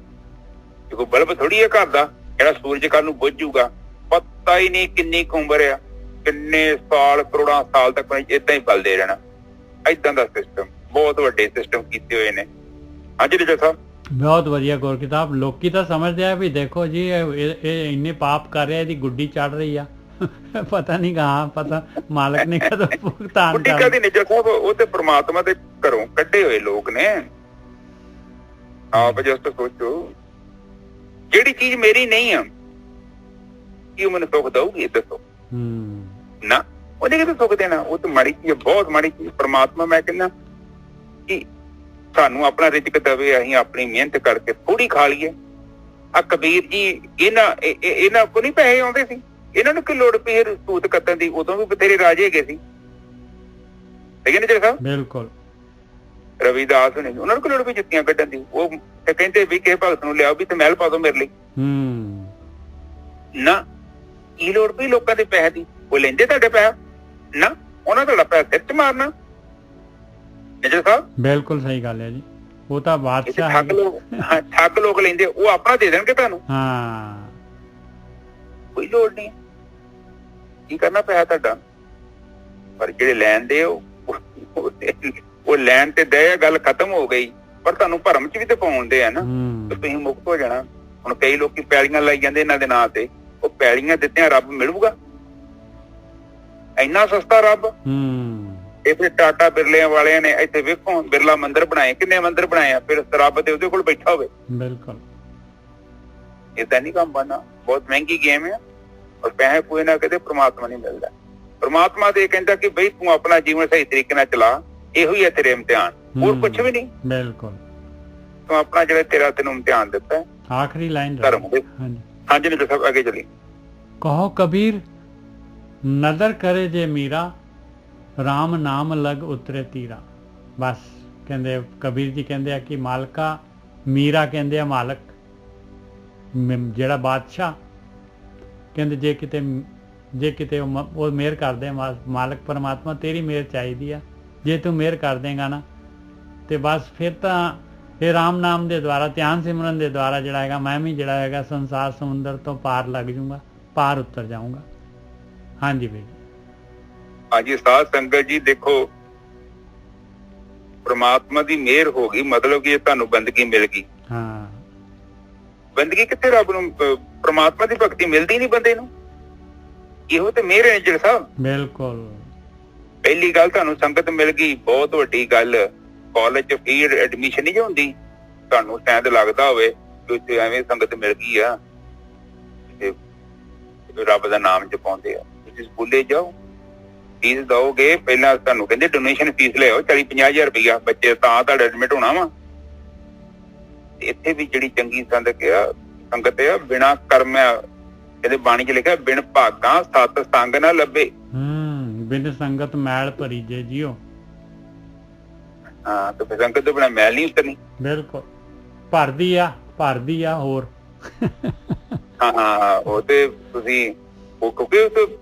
S1: ਕੋਈ ਬਲਬ ਥੋੜੀ ਆ ਘਰ ਦਾ ਜਿਹੜਾ ਸੂਰਜ ਕੱਲ ਨੂੰ ਬੁੱਝ ਜੂਗਾ। ਪਤਾ ਹੀ ਨਹੀਂ ਕਿੰਨੀ ਕੁ ਉਮਰ ਆ, ਕਿੰਨੇ ਸਾਲ, ਕਰੋੜਾਂ ਸਾਲ ਤੱਕ ਏਦਾਂ ਹੀ ਬਲਦੇ ਰਹਿਣਾ। ਏਦਾਂ ਦਾ ਸਿਸਟਮ, ਬਹੁਤ ਵੱਡੇ ਸਿਸਟਮ ਕੀਤੇ ਹੋਏ ਨੇ। ਹਾਂਜੀ ਨਿੱਜਰ ਸਾਹਿਬ,
S3: ਬਹੁਤ ਵਧੀਆ ਗੁਰ ਕਿਤਾਬ। ਲੋਕੀ ਤਾਂ ਸਮਝਦੇ ਆ ਵੀ ਦੇਖੋ ਜੀ ਇਹ ਇੰਨੇ ਪਾਪ ਕਰ ਰਿਹਾ, ਇਹਦੀ ਗੁੱਡੀ ਚੜ ਰਹੀ ਆ। ਪਤਾ ਨਹੀਂ ਕਹਾਂ, ਪਤਾ ਮਾਲਕ ਨੇ ਕਦੋਂ ਭੁਗਤਾਨ ਕਰਨਾ।
S1: ਨਿੱਜਰ ਸਾਹਿਬ, ਉਹ ਤੇ ਪ੍ਰਮਾਤਮਾ ਦੇ ਘਰੋਂ ਕੱਢੇ ਹੋਏ ਲੋਕ ਨੇ। ਆਪ ਜਸਟ ਸੋਚੋ, ਜਿਹੜੀ ਚੀਜ਼ ਮੇਰੀ ਨਹੀਂ ਆ ਕੀ ਉਹ ਮੈਨੂੰ ਸੁੱਖ ਦਊਗੀ? ਦੱਸੋ ਨਾ, ਉਹਦੇ ਕਿਤੇ ਸੁੱਖ ਦੇਣਾ? ਉਹ ਤਾਂ ਮਾੜੀ ਚੀਜ਼, ਬਹੁਤ ਮਾੜੀ ਚੀਜ਼। ਪ੍ਰਮਾਤਮਾ ਮੈਂ ਕਹਿੰਦਾ ਕਿ ਸਾਨੂੰ ਆਪਣਾ ਰਿਜ਼ਕ ਦੇਵੇ, ਅਸੀਂ ਆਪਣੀ ਮਿਹਨਤ ਕਰਕੇ ਥੋੜੀ ਖਾ ਲਈਏ। ਆ ਕਬੀਰ ਜੀ ਇਹਨਾਂ ਕੋ ਨਹੀਂ ਪੈਸੇ ਆਉਂਦੇ ਸੀ, ਇਹਨਾਂ ਨੂੰ ਕੀ ਲੋੜ ਪਈ ਸੂਤ ਕੱਤਣ ਦੀ? ਉਦੋਂ ਵੀ ਬਥੇਰੇ ਰਾਜੇ ਹੈਗੇ ਸੀ, ਠੀਕ ਹੈ ਨਾ? ਬਿਲਕੁਲ। ਰਵਿਦਾਸ ਨੇ, ਉਹਨਾਂ ਨੂੰ ਕੀ ਲੋੜ ਪਈ ਜੁੱਤੀਆਂ ਕੱਢਣ ਦੀ? ਉਹ ਕਹਿੰਦੇ ਵੀ ਕਿਸੇ ਭਗਤ ਨੂੰ ਲਿਆਓ ਵੀ ਤੇ ਮਹਿਲ ਪਾ ਦੋ ਮੇਰੇ ਲਈ। ਨਾ, ਕੀ ਲੋੜ ਪਈ ਲੋਕਾਂ ਦੇ ਪੈਸੇ ਦੀ? ਉਹ ਲੈਂਦੇ ਤੁਹਾਡੇ ਪੈਸਾ ਨਾ, ਉਹਨਾਂ ਤੁਹਾਡਾ ਪੈਸਾ ਸਿਰ ਚ ਮਾਰਨਾ। ਨਿਜਰ ਸਾਹਿਬ ਬਿਲਕੁਲ ਸਹੀ ਗੱਲ ਹੈ ਜੀ। ਉਹ ਤਾਂ ਬਾਦਸ਼ਾਹ ਠੱਗ ਲੋਕ ਲੈਂਦੇ, ਉਹ ਆਪਣਾ ਦੇ ਦੇਣਗੇ ਤੁਹਾਨੂੰ। ਹਾਂ, ਕੋਈ ਲੋੜ ਨਹੀਂ, ਕੀ ਕਰਨਾ ਪੈਸਾ ਤੁਹਾਡਾ। ਪਰ ਜਿਹੜੇ ਲੈਣ ਦੇ ਉਹ ਲੈਣ ਤੇ ਦੇ, ਗੱਲ ਖਤਮ ਹੋ ਗਈ। ਪਰ ਤੁਹਾਨੂੰ ਭਰਮ ਚ ਵੀ ਤੇ ਪਾਉਂਦੇ ਆ ਨਾ, ਤੁਸੀਂ ਮੁਕਤ ਹੋ ਜਾਣਾ। ਹੁਣ ਕਈ ਲੋਕੀ ਪੈਲੀਆਂ ਲਾਈ ਜਾਂਦੇ ਇਹਨਾਂ ਦੇ ਨਾਂ ਤੇ, ਉਹ ਪੈਲੀਆਂ ਦਿੱਤੀਆਂ ਰੱਬ ਮਿਲੂਗਾ? ਇੰਨਾ ਸਸਤਾ ਰੱਬ। ਇਹ ਫਿਰ ਟਾਟਾ ਬਿਰਲਿਆਂ ਵਾਲਿਆਂ ਨੇ ਇੱਥੇ ਵੇਖੋ ਬਿਰਲਾ ਮੰਦਿਰ ਬਣਾਏ, ਕਿੰਨੇ ਮੰਦਿਰ ਬਣਾਏ ਆ, ਫਿਰ ਰੱਬ ਤੇ ਉਹਦੇ ਕੋਲ ਬੈਠਾ ਹੋਵੇ। ਬਿਲਕੁਲ, ਏਦਾਂ ਨਹੀਂ ਕੰਮ ਬਣਨਾ। ਬਹੁਤ ਮਹਿੰਗੀ ਗੇਮ ਆ, ਔਰ ਪੈਸੇ ਕੋਈ ਨਾ ਕਿਤੇ ਪ੍ਰਮਾਤਮਾ ਨਹੀਂ ਮਿਲਦਾ। ਪ੍ਰਮਾਤਮਾ ਤੇ ਕਹਿੰਦਾ ਕਿ ਬਈ ਤੂੰ ਆਪਣਾ ਜੀਵਨ ਸਹੀ ਤਰੀਕੇ ਨਾਲ ਚਲਾ, ਇਹੋ ਹੀ ਹੈ ਤੇਰੇ ਇਮਤਿਹਾਨ, ਹੋਰ ਕੁਛ ਵੀ ਨਹੀਂ। ਬਿਲਕੁਲ, ਤੂੰ ਆਪਣਾ ਜਿਹੜਾ ਤੇਰਾ ਤੈਨੂੰ ਇਮਤਿਹਾਨ ਦਿੱਤਾ। ਆਖਰੀ ਲਾਈਨ ਧਰਮ ਦੇ। ਹਾਂਜੀ ਨੇ ਸਭ ਅੱਗੇ ਚਲੀ। ਕਹੋ ਕਬੀਰ ਨਦਰ ਕਰੇ ਜੇ ਮੀਰਾ, ਰਾਮ ਨਾਮ ਲਗ ਉਤਰੇ ਤੀਰਾ। ਬਸ ਕਹਿੰਦੇ ਕਬੀਰ ਜੀ ਕਹਿੰਦੇ ਆ ਕਿ ਮਾਲਕਾ, ਮੀਰਾ ਕਹਿੰਦੇ ਆ ਮਾਲਕ, ਜਿਹੜਾ ਬਾਦਸ਼ਾਹ, ਕਹਿੰਦੇ ਜੇ ਕਿਤੇ ਉਹ ਮਿਹਰ ਕਰਦੇ ਮਾਲਕ ਪਰਮਾਤਮਾ, ਤੇਰੀ ਮਿਹਰ ਚਾਹੀਦੀ ਆ। ਜੇ ਤੂੰ ਮਿਹਰ ਕਰ ਦੇਗਾ ਨਾ ਤੇ ਬਸ ਫਿਰ ਤਾਂ ਇਹ ਰਾਮ ਨਾਮ ਦੇ ਦੁਆਰਾ, ਧਿਆਨ ਸਿਮਰਨ ਦੇ ਦੁਆਰਾ ਜਿਹੜਾ ਹੈਗਾ ਮੈਂ ਵੀ ਜਿਹੜਾ ਹੈਗਾ ਸੰਸਾਰ ਸਮੁੰਦਰ ਤੋਂ ਪਾਰ ਲੱਗ ਜਾਊਂਗਾ, ਪਾਰ ਉਤਰ ਜਾਊਂਗਾ। ਹਾਂਜੀ ਬਈ। ਹਾਂਜੀ ਸਾਧ ਸੰਗਤ ਜੀ, ਦੇਖੋ ਪ੍ਰਮਾਤਮਾ ਦੀ ਮਿਹਰ ਹੋ ਗਈ, ਮਤਲਬ ਕਿ ਤੁਹਾਨੂੰ ਬੰਦਗੀ ਮਿਲ ਗਈ। ਹਾਂ, ਬੰਦਗੀ ਕਿੱਥੇ? ਰੱਬ ਨੂੰ, ਪ੍ਰਮਾਤਮਾ ਦੀ ਭਗਤੀ ਮਿਲਦੀ ਨਹੀਂ ਬੰਦੇ ਨੂੰ। ਇਹੋ ਤੇ ਮਿਹਰ ਹੈ ਜੀ ਸਾਹਿਬ। ਬਿਲਕੁਲ, ਪਹਿਲੀ ਗੱਲ ਤੁਹਾਨੂੰ ਸੰਗਤ ਮਿਲ ਗਈ, ਬਹੁਤ ਵੱਡੀ ਗੱਲ। ਕਾਲਜ ਚ ਫੀ ਐਡਮਿਸ਼ਨ ਨਹੀਂ ਹੁੰਦੀ, ਤੁਹਾਨੂੰ ਸ਼ਾਇਦ ਲੱਗਦਾ ਹੋਵੇ ਕਿ ਐਵੇਂ ਸੰਗਤ ਮਿਲ ਗਈ ਆ, ਰੱਬ ਦਾ ਨਾਮ ਜਪਾਉਂਦੇ ਆ। ਤੁਸੀਂ ਸਕੂਲੇ ਜਾਓ, ਫੀਸ ਦਓਗੇ, ਪਹਿਲਾਂ ਤੁਹਾਨੂੰ ਕਹਿੰਦੇ ਡੋਨੇਸ਼ਨ ਫੀਸ ਲਿਆਓ 40-50 ਹਜ਼ਾਰ ਰੁਪਇਆ, ਬੱਚੇ ਤਾਂ ਤੁਹਾਡਾ ਐਡਮਿਟ ਹੋਣਾ ਵਾ। ਇੱਥੇ ਵੀ ਜਿਹੜੀ ਚੰਗੀ ਸੰਗਤ ਆ, ਬਿਨਾਂ ਕਰਮਿਆ, ਇਹਦੇ ਬਾਣੀ ਚ ਲਿਖਿਆ ਬਿਨ ਭਾਗਾਂ ਸਤ ਸੰਗ ਨਾ ਲੱਭੇ। ਬਿਨ ਸੰਗਤ ਮੈਲ ਭਰੀ ਜੇ ਜੀਓ। ਹਾਂ, ਤੇ ਫਿਰ ਸੰਗਤ ਤੋਂ ਬਿਨਾਂ ਮੈਲ ਨਹੀਂ ਉਤਰਨੀ। ਬਿਲਕੁਲ, ਭਰਦੀ ਆ ਹੋਰ। ਹਾਂ, ਉਹ ਤੇ ਤੁਸੀਂ ਕਿਉਂਕਿ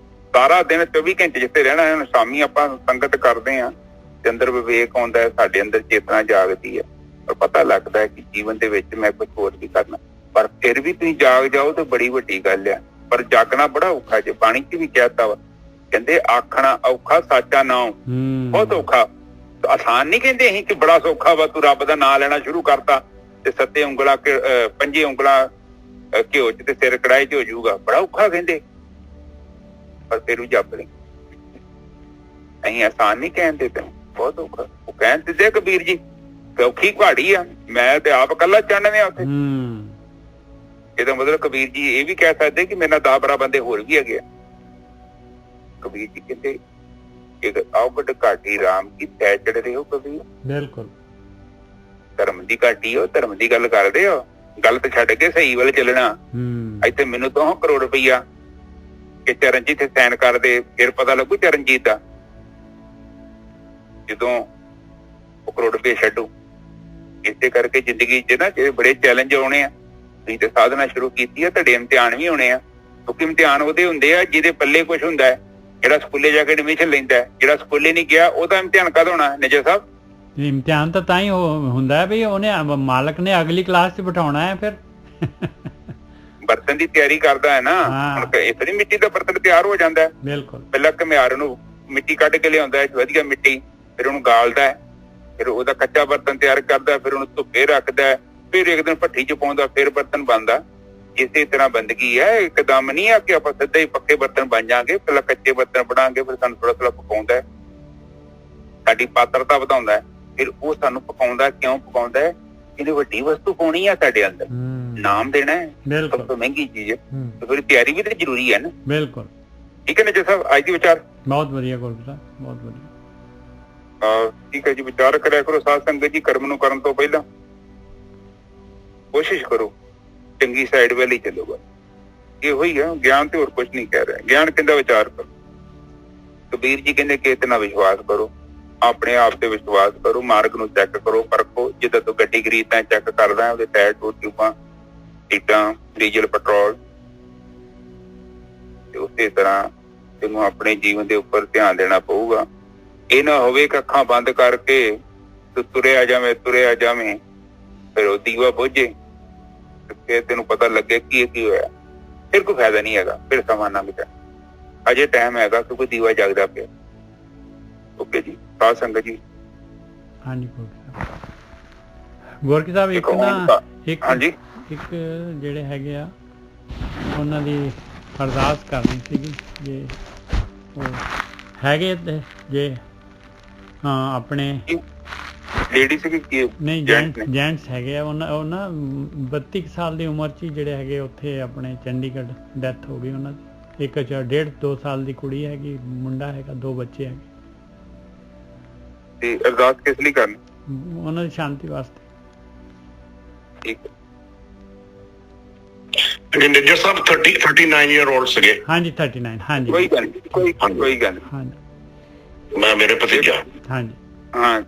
S1: ਸਾਰਾ ਦਿਨ 24 ਘੰਟੇ ਜਿੱਥੇ ਰਹਿਣਾ, ਸ਼ਾਮੀ ਆਪਾਂ ਸੰਗਤ ਕਰਦੇ ਆ ਤੇ ਅੰਦਰ ਵਿਵੇਕ ਆਉਂਦਾ ਹੈ, ਸਾਡੇ ਅੰਦਰ ਚੇਤਨਾ ਜਾਗਦੀ ਹੈ, ਪਰ ਪਤਾ ਲੱਗਦਾ ਹੈ ਕਿ ਜੀਵਨ ਦੇ ਵਿੱਚ ਮੈਂ ਕੁਝ ਹੋਰ ਵੀ ਕਰਨਾ। ਪਰ ਫਿਰ ਵੀ ਤੁਸੀਂ ਜਾਗ ਜਾਓ ਤੇ ਬੜੀ ਵੱਡੀ ਗੱਲ ਆ। ਪਰ ਜਾਗਣਾ ਬੜਾ ਔਖਾ ਜੇ। ਬਾਣੀ ਚ ਵੀ ਕਹਿਤਾ ਵਾ, ਕਹਿੰਦੇ ਆਖਣਾ ਔਖਾ ਸਾਚਾ ਨਾਮ, ਬਹੁਤ ਔਖਾ। ਆਸਾਨ ਨਹੀਂ ਕਹਿੰਦੇ ਅਸੀਂ ਕਿ ਬੜਾ ਸੌਖਾ ਵਾ, ਤੂੰ ਰੱਬ ਦਾ ਨਾਂ ਲੈਣਾ ਸ਼ੁਰੂ ਕਰਤਾ ਤੇ 7 ਉਂਗਲਾਂ 5 ਉਂਗਲਾਂ ਘਿਓ ਚ ਤੇ ਸਿਰ ਕੜਾਹੀ ਚ ਹੋ ਜਾਊਗਾ, ਬੜਾ ਔਖਾ ਕਹਿੰਦੇ। ਪਰ ਫਿਰ ਵੀ ਜਪ ਲਈ। ਅਸੀਂ ਆਸਾਨ ਨਹੀਂ ਕਹਿੰਦੇ, ਤੈਨੂੰ ਬਹੁਤ ਔਖਾ। ਉਹ ਕਹਿਣ ਦਿੰਦੇ ਕਬੀਰ ਜੀ ਔਖੀ ਪਹਾੜੀ ਆ, ਮੈਂ ਤੇ ਆਪ ਇਕੱਲਾ ਚੜ੍ਹਨਿਆ ਉੱਥੇ। ਇਹਦਾ ਮਤਲਬ ਕਬੀਰ ਜੀ ਇਹ ਵੀ ਕਹਿ ਸਕਦੇ ਕਿ ਮੇਰੇ ਨਾਲ 10-12 ਬੰਦੇ ਹੋਰ ਵੀ ਹੈਗੇ ਆ। ਕਬੀਰ ਜੀ ਕਹਿੰਦੇ ਆਓ ਗੱਡ ਘਾਟੀ ਰਾਮ ਕੀ ਤੈ ਚੜ ਰਹੇ ਹੋ ਕਬੀਰ। ਬਿਲਕੁਲ, ਧਰਮ ਦੀ ਘਾਟੀ ਹੋ, ਧਰਮ ਦੀ ਗੱਲ ਕਰਦੇ ਹੋ, ਗਲਤ ਛੱਡ ਕੇ ਸਹੀ ਵੱਲ ਚੱਲਣਾ। ਇੱਥੇ ਮੈਨੂੰ 2 ਕਰੋੜ ਰੁਪਈਆ ਕਿ ਚਰਨਜੀਤ ਸੈਨ ਕਰਦੇ, ਫਿਰ ਪਤਾ ਲੱਗੂ ਚਰਨਜੀਤ ਦਾ, ਜਦੋਂ ਉਹ ਕਰੋੜ ਰੁਪਏ ਛੱਡੂ। ਇਸੇ ਕਰਕੇ ਜ਼ਿੰਦਗੀ ਚ ਨਾ ਬੜੇ ਚੈਲੰਜ ਆਉਣੇ ਆ। ਤੁਸੀਂ ਤੇ ਸਾਧਨਾ ਸ਼ੁਰੂ ਕੀਤੀ ਆ, ਤੁਹਾਡੇ ਇਮਤਿਹਾਨ ਵੀ ਹੋਣੇ ਆ। ਕਿਉਂਕਿ ਇਮਤਿਹਾਨ ਉਹਦੇ ਹੁੰਦੇ ਆ ਜਿਹਦੇ ਪੱਲੇ ਕੁਛ ਹੁੰਦਾ ਹੈ। ਜਿਹੜਾ ਸਕੂਲੇ ਜਾ ਕੇ ਐਡਮਿਸ਼ਨ ਲੈਂਦਾ, ਜਿਹੜਾ ਸਕੂਲੇ ਨਹੀਂ ਗਿਆ, ਉਹਦਾ ਇਮਤਿਹਾਨ ਕਦ ਹੋਣਾ ਨਿਜਰ ਸਾਹਿਬ? ਇਮਤਿਹਾਨ ਤਾਂ ਹੀ ਹੁੰਦਾ ਹੈ ਵੀ ਉਹਨੇ ਮਾਲਕ ਨੇ ਅਗਲੀ ਕਲਾਸ ਚ ਬਿਠਾਉਣਾ ਹੈ। ਫਿਰ ਬਰਤਨ ਦੀ ਤਿਆਰੀ ਕਰਦਾ ਹੈ ਨਾ, ਇਤਨੀ ਮਿੱਟੀ ਦਾ ਬਰਤਨ ਤਿਆਰ ਹੋ ਜਾਂਦਾ ਹੈ। ਬਿਲਕੁਲ, ਪਹਿਲਾਂ ਘੁਮਿਆਰ ਨੂੰ ਮਿੱਟੀ ਕੱਢ ਕੇ ਲਿਆਉਂਦਾ ਹੈ, ਵਧੀਆ ਮਿੱਟੀ, ਫਿਰ ਉਹਨੂੰ ਗਾਲਦਾ ਹੈ, ਫਿਰ ਉਹਦਾ ਕੱਚਾ ਬਰਤਨ ਤਿਆਰ ਕਰਦਾ, ਫਿਰ ਉਹਨੂੰ ਧੁੱਪੇ ਰੱਖਦਾ, ਫਿਰ ਇੱਕ ਦਿਨ ਭੱਠੀ ਚ ਪਾਉਂਦਾ, ਫਿਰ ਬਰਤਨ ਬਣਦਾ। ਇਸੇ ਤਰ੍ਹਾਂ ਬੰਦਗੀ ਹੈ, ਇੱਕਦਮ ਨਹੀਂ ਆ ਕਿ ਆਪਾਂ ਸਿੱਧਾ ਹੀ ਪੱਕੇ ਬਰਤਨ ਬਣ ਜਾਾਂਗੇ। ਪਹਿਲਾਂ ਕੱਚੇ ਬਰਤਨ ਬਣਾਂਗੇ, ਫਿਰ ਸਾਨੂੰ ਥੋੜਾ ਥੋੜਾ ਪਕਾਉਂਦਾ, ਸਾਡੀ ਪਾਤਰਤਾ ਵਧਾਉਂਦਾ। ਫਿਰ ਉਹ ਸਾਨੂੰ ਪਕਾਉਂਦਾ, ਕਿਉਂ ਪਕਾਉਂਦਾ ਹੈ? ਇਹਨੇ ਵੱਡੀ ਵਸਤੂ ਪਾਉਣੀ ਆ ਸਾਡੇ ਅੰਦਰ, ਨਾਮ ਦੇਣਾ ਹੈ, ਸਭ ਤੋਂ ਮਹਿੰਗੀ ਚੀਜ਼ ਹੈ, ਤੇ ਫਿਰ ਤਿਆਰੀ ਵੀ ਤੇ ਜ਼ਰੂਰੀ ਹੈ ਨਾ।
S3: ਬਿਲਕੁਲ
S1: ਠੀਕ ਹੈ ਨਾ ਜੀ ਸਾਹਿਬ, ਅੱਜ ਦੀ ਵਿਚਾਰ
S3: ਬਹੁਤ ਵਧੀਆ ਗੁਰੂ ਸਾਹਿਬ, ਬਹੁਤ ਵਧੀਆ।
S1: ਠੀਕ ਹੈ ਜੀ, ਵਿਚਾਰ ਕਰਿਆ ਕਰੋ ਸਾਧ ਸੰਗਤ ਜੀ। ਕਰਮ ਨੂੰ ਕਰਨ ਤੋਂ ਪਹਿਲਾਂ ਕੋਸ਼ਿਸ਼ ਕਰੋ ਚੰਗੀ ਸਾਈਡ ਵੱਲ ਹੀ ਚੱਲੂਗਾ। ਇਹੋ ਹੀ ਆ ਗਿਆਨ, ਤੇ ਹੋਰ ਕੁਝ ਨਹੀਂ ਕਹਿ ਰਿਹਾ। ਗਿਆਨ ਕਹਿੰਦਾ ਵਿਚਾਰ ਕਰੋ। ਕਬੀਰ ਜੀ ਕਹਿੰਦੇ ਕਿ ਇਤਨਾ ਵਿਸ਼ਵਾਸ ਕਰੋ, ਆਪਣੇ ਆਪ ਤੇ ਵਿਸ਼ਵਾਸ ਕਰੋ, ਮਾਰਗ ਨੂੰ ਚੈੱਕ ਕਰੋ, ਪਰਖੋ। ਜਿੱਦਾਂ ਤੂੰ ਗੱਡੀ ਖਰੀਦਦਾ ਚੈੱਕ ਕਰਦਾ ਉਹਦੇ ਟਾਇਰ ਟੂਰ ਟਿਊਬਾਂ ਸੀਟਾਂ ਡੀਜ਼ਲ ਪੈਟਰੋਲ, ਤੇ ਉਸੇ ਤਰ੍ਹਾਂ ਤੈਨੂੰ ਆਪਣੇ ਜੀਵਨ ਦੇ ਉੱਪਰ ਧਿਆਨ ਦੇਣਾ ਪਊਗਾ। ਇਹ ਨਾ ਹੋਵੇ ਕਿ ਅੱਖਾਂ ਬੰਦ ਕਰਕੇ ਤੂੰ ਤੁਰਿਆ ਜਾਵੇਂ ਫਿਰ ਉਹ ਦੀਵਾ ਬੁੱਝੇ, ਫਿਰ ਤੈਨੂੰ ਪਤਾ ਲੱਗੇ ਕੀ ਹੋਇਆ, ਫਿਰ ਕੋਈ ਫਾਇਦਾ ਨਹੀਂ ਹੈਗਾ, ਫਿਰ ਸਮਾਂ ਨਾ ਮਿਲਿਆ। ਅਜੇ ਟਾਈਮ ਹੈਗਾ ਕਿ ਕੋਈ ਦੀਵਾ ਜਗਦਾ ਪਿਆ। ਓਕੇ ਜੀ, ਸਾਧ ਸੰਗਤ ਜੀ।
S3: ਹਾਂਜੀ ਗੋਰਖੀ ਸਾਹਿਬ, ਇੱਕ ਨਾ ਹਾਂਜੀ ਇੱਕ ਜਿਹੜੇ ਹੈਗੇ ਆ ਉਹਨਾਂ ਦੀ ਅਰਦਾਸ ਕਰਨੀ ਸੀਗੀ, ਜੇ ਉਹ ਹੈਗੇ ਤੇ ਜੇ ਆਪਣੇ
S1: ਲੇਡੀ ਸੀਗੀ ਕੀ
S3: ਨਹੀਂ ਜੈਂਟਸ ਹੈਗੇ ਆ। ਉਹਨਾਂ 32 ਸਾਲ ਦੀ ਉਮਰ 'ਚ ਹੀ ਜਿਹੜੇ ਹੈਗੇ ਉੱਥੇ ਆਪਣੇ ਚੰਡੀਗੜ੍ਹ ਡੈਥ ਹੋ ਗਈ ਉਹਨਾਂ ਦੀ। ਇੱਕ 1.5-2 ਸਾਲ ਦੀ ਕੁੜੀ ਹੈਗੀ, ਮੁੰਡਾ ਹੈਗਾ, 2 ਬੱਚੇ ਹੈਗੇ।
S1: ਤੇ ਅਰਦਾਸ ਕਿਸ ਲਈ ਕਰਨੀ?
S3: ਉਹਨਾਂ ਦੀ ਸ਼ਾਂਤੀ ਵਾਸਤੇ।
S1: ਠੀਕ ਹੈ।
S4: ਨਿਰਜਰ ਸਾਹਿਬ 39 ਈਅਰ 올ਡ ਸੀਗੇ।
S3: ਹਾਂਜੀ 39। ਹਾਂਜੀ
S1: ਕੋਈ ਗੱਲ ਨਹੀਂ, ਕੋਈ ਗੱਲ ਨਹੀਂ।
S3: ਹਾਂਜੀ
S4: ਮੈਂ ਮੇਰੇ ਭਤੀਜਾ।
S3: ਹਾਂਜੀ
S1: ਹਾਂ